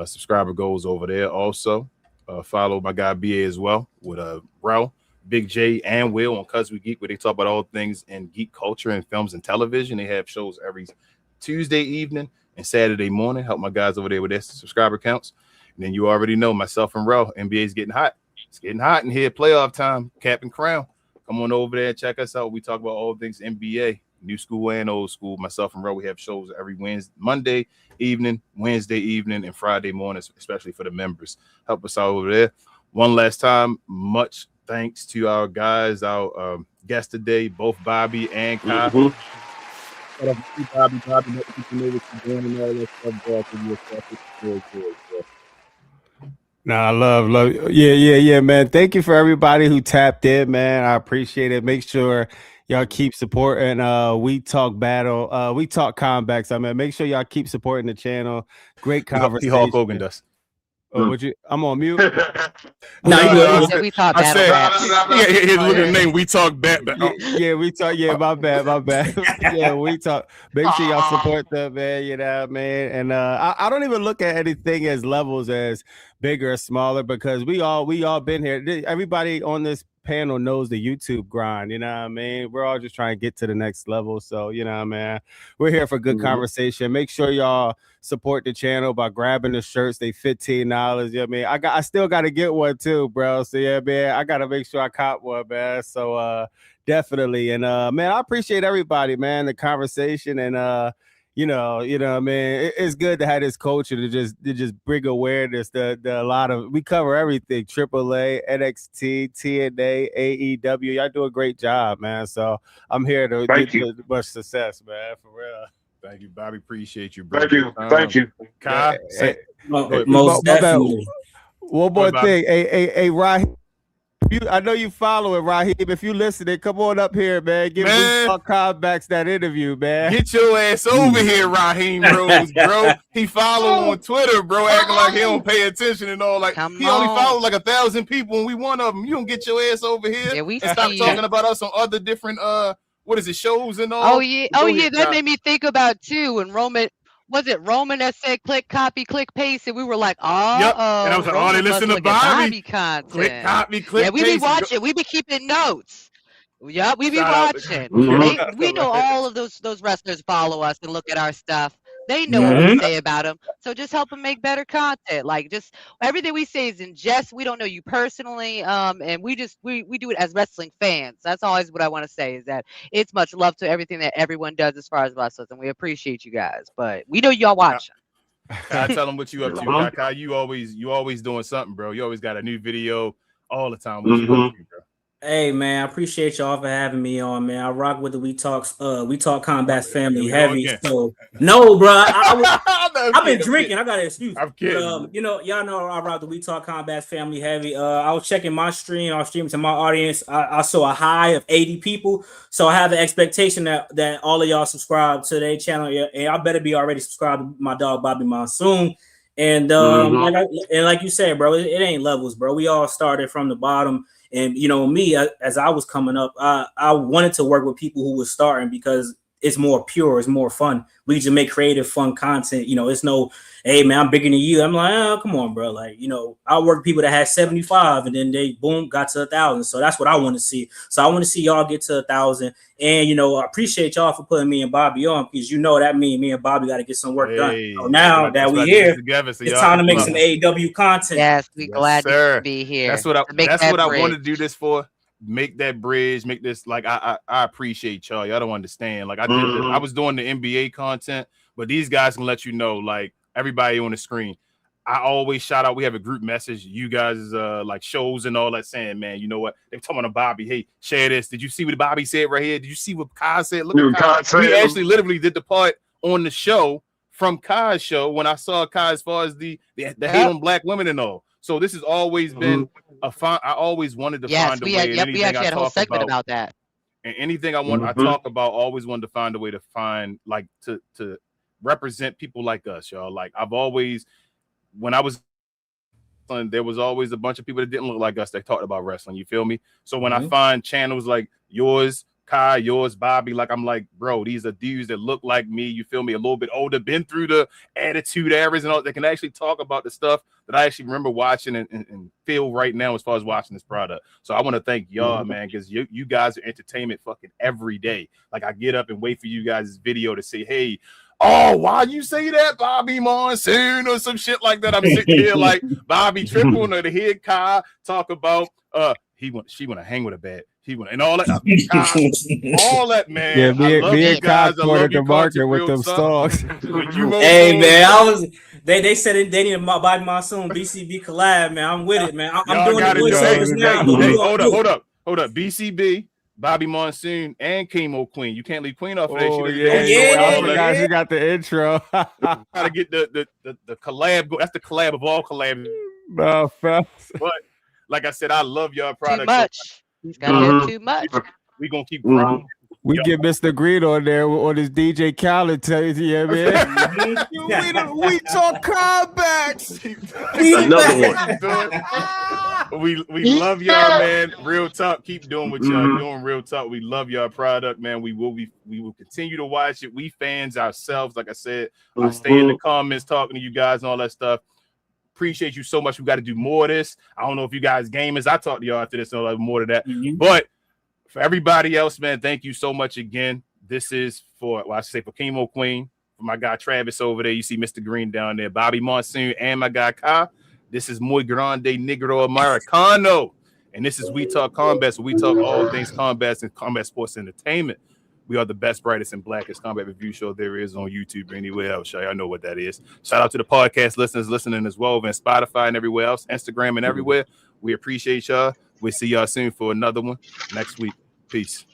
subscriber goals over there. Also, follow my guy BA as well with Rel, Big J, and Will on Cuz We Geek, where they talk about all things in geek culture and films and television. They have shows every Tuesday evening and Saturday morning. Help my guys over there with their subscriber counts. And then you already know myself and Rel, NBA's getting hot. It's getting hot in here. Playoff time. Cap and Crown. come on over there and check us out. We talk about all things NBA, new school and old school. Myself and Ro, we have shows every Monday evening, Wednesday evening, and Friday mornings, especially for the members. Help us out over there. One last time, much thanks to our guys, our guests today, both Bobby and Kai. Bobby, I love. Yeah, man. Thank you for everybody who tapped in, man. I appreciate it. Make sure y'all keep supporting We Talk Battle. We Talk Comebacks. I mean, make sure y'all keep supporting the channel. Great conversation. Hulk Hogan does. Oh, would you? I'm on mute. No, we talk battle rap. Here's look at the name. We talk battle. Yeah, we talk. Yeah, my bad. Yeah, we talk. Make sure y'all support them, man. You know, man. And I don't even look at anything as levels as bigger or smaller because we all been here. Everybody on this panel knows the YouTube grind. You know what I mean? We're all just trying to get to the next level. So you know what I mean? We're here for good conversation. Make sure y'all support the channel by grabbing the shirts. They $15. You know what I mean? I still got to get one too, bro. So yeah, man, I got to make sure I cop one, man. So definitely. And man, I appreciate everybody, man, the conversation and you know, I mean, it's good to have this culture to just bring awareness. A lot of we cover everything: AAA, NXT, TNA, AEW. Y'all do a great job, man. So I'm here to get you much success, man. For real. Thank you, Bobby. Appreciate you, bro. Thank you. Kai, Most definitely. One more thing, hey, Raheem. I know you following Raheem. If you listening, come on up here, man. Give We Talk Comebacks that interview, man. Get your ass over here, Raheem Rose, bro. He follow on Twitter, bro, acting like he don't pay attention and all. Like he only follows like 1,000 people, and we one of them. You don't get your ass over here. Yeah, we and stop talking about us on other different what is it, shows and all. Oh yeah, that made me think about too when Roman. Was it Roman that said click, copy, click, paste? And we were like, oh, yep. And I was like, oh, they listen to Bobby content. Click, copy, click, yeah, we paste. be watching. We be keeping notes. Yeah, we be watching. We know all of those wrestlers follow us and look at our stuff. They know what we say about them. So just help them make better content. Like just everything we say is in jest. We don't know you personally. And we do it as wrestling fans. That's always what I want to say is that it's much love to everything that everyone does as far as wrestlers. And we appreciate you guys. But we know y'all watching. I tell them what you up to. Kai, you always doing something, bro. You always got a new video all the time. What you up to, bro? Hey man, I appreciate y'all for having me on, man. I rock with the We Talk Comebacks family heavy. So no, bro, I've been drinking. I got an excuse. I'm kidding. You know, y'all know I rock the We Talk Comebacks family heavy. I was checking my stream. I was streaming to my audience. I saw a high of 80 people. So I have the expectation that all of y'all subscribe to their channel, and I better be already subscribed to my dog Bobby Monsoon. And like you said, bro, it ain't levels, bro. We all started from the bottom. And, you know, me, as I was coming up, I wanted to work with people who were starting because it's more pure, it's more fun. We just make creative, fun content. You know, it's no, hey, man, I'm bigger than you. I'm like, oh, come on, bro. Like, you know, I work with people that had 75 and then they, boom, got to 1,000. So that's what I want to see. So I want to see y'all get to 1,000. And, you know, I appreciate y'all for putting me and Bobby on because, you know, that means me and Bobby got to get some work done. So now that we're here, it's time to make some AEW content. Yes, we're glad to be here. That's what I wanted to do this for. Make that bridge, make this like I appreciate y'all. Y'all don't understand. Like I was doing the NBA content, but these guys can let you know, like everybody on the screen. I always shout out. We have a group message. You guys like shows and all that saying, man, you know what? They're talking to Bobby. Hey, share this. Did you see what Bobby said right here? Did you see what Kai said? Look at Kai. We actually literally did the part on the show from Kai's show when I saw Kai as far as the hate on black women and all. So this has always been a fun. I always wanted to find a way. We actually had a whole segment about that. And anything I want, I talk about. Always wanted to find a way to find, like, to represent people like us, y'all. Like I've always, when I was, there was always a bunch of people that didn't look like us that talked about wrestling. You feel me? So when I find channels like yours, Kai, yours, Bobby, like I'm like, bro, these are dudes that look like me. You feel me? A little bit older, been through the attitude errors and all. They can actually talk about the stuff that I actually remember watching and feel right now as far as watching this product. So I want to thank y'all, man, because you guys are entertainment fucking every day. Like I get up and wait for you guys' video to say, hey, oh, why you say that, Bobby Monsoon or some shit like that? I'm sitting here like Bobby tripping or to hear Kai talk about she want to hang with a bad. He went and all that, all that, man. Yeah, me and Kai I cornered the market with them songs. Hey, man, they said they need a Bobby Monsoon BCB collab, man. I'm with it, man. I'm doing the voiceovers now. Hey, hold up. BCB, Bobby Monsoon, and Chemo Queen. You can't leave Queen off of that. I forgot you got the intro. Gotta get the collab. That's the collab of all collabs. No, fast. But like I said, I love y'all product. Too much. He's got too much. We gonna keep growing. We get Mr. Green on there on his DJ Khaled. Tell you, yeah, man. we talk combats. Another one. We love y'all, man. Real talk. Keep doing what y'all doing. Real talk. We love y'all product, man. We will continue to watch it. We fans ourselves, like I said. I stay in the comments talking to you guys and all that stuff. Appreciate you so much. We got to do more of this. I don't know if you guys gamers. I talk to y'all after this and I'll have more of that. But for everybody else, man, thank you so much again. This is for Chemo Queen, for my guy Travis over there. You see Mr. Green down there, Bobby Monsoon, and my guy Kai. This is Muy Grande Negro Americano. And this is We Talk Combat. So we talk all things combat and combat sports entertainment. We are the best, brightest, and blackest combat review show there is on YouTube or anywhere else. Y'all know what that is. Shout out to the podcast listeners listening as well, and Spotify and everywhere else, Instagram and everywhere. We appreciate y'all. We'll see y'all soon for another one next week. Peace.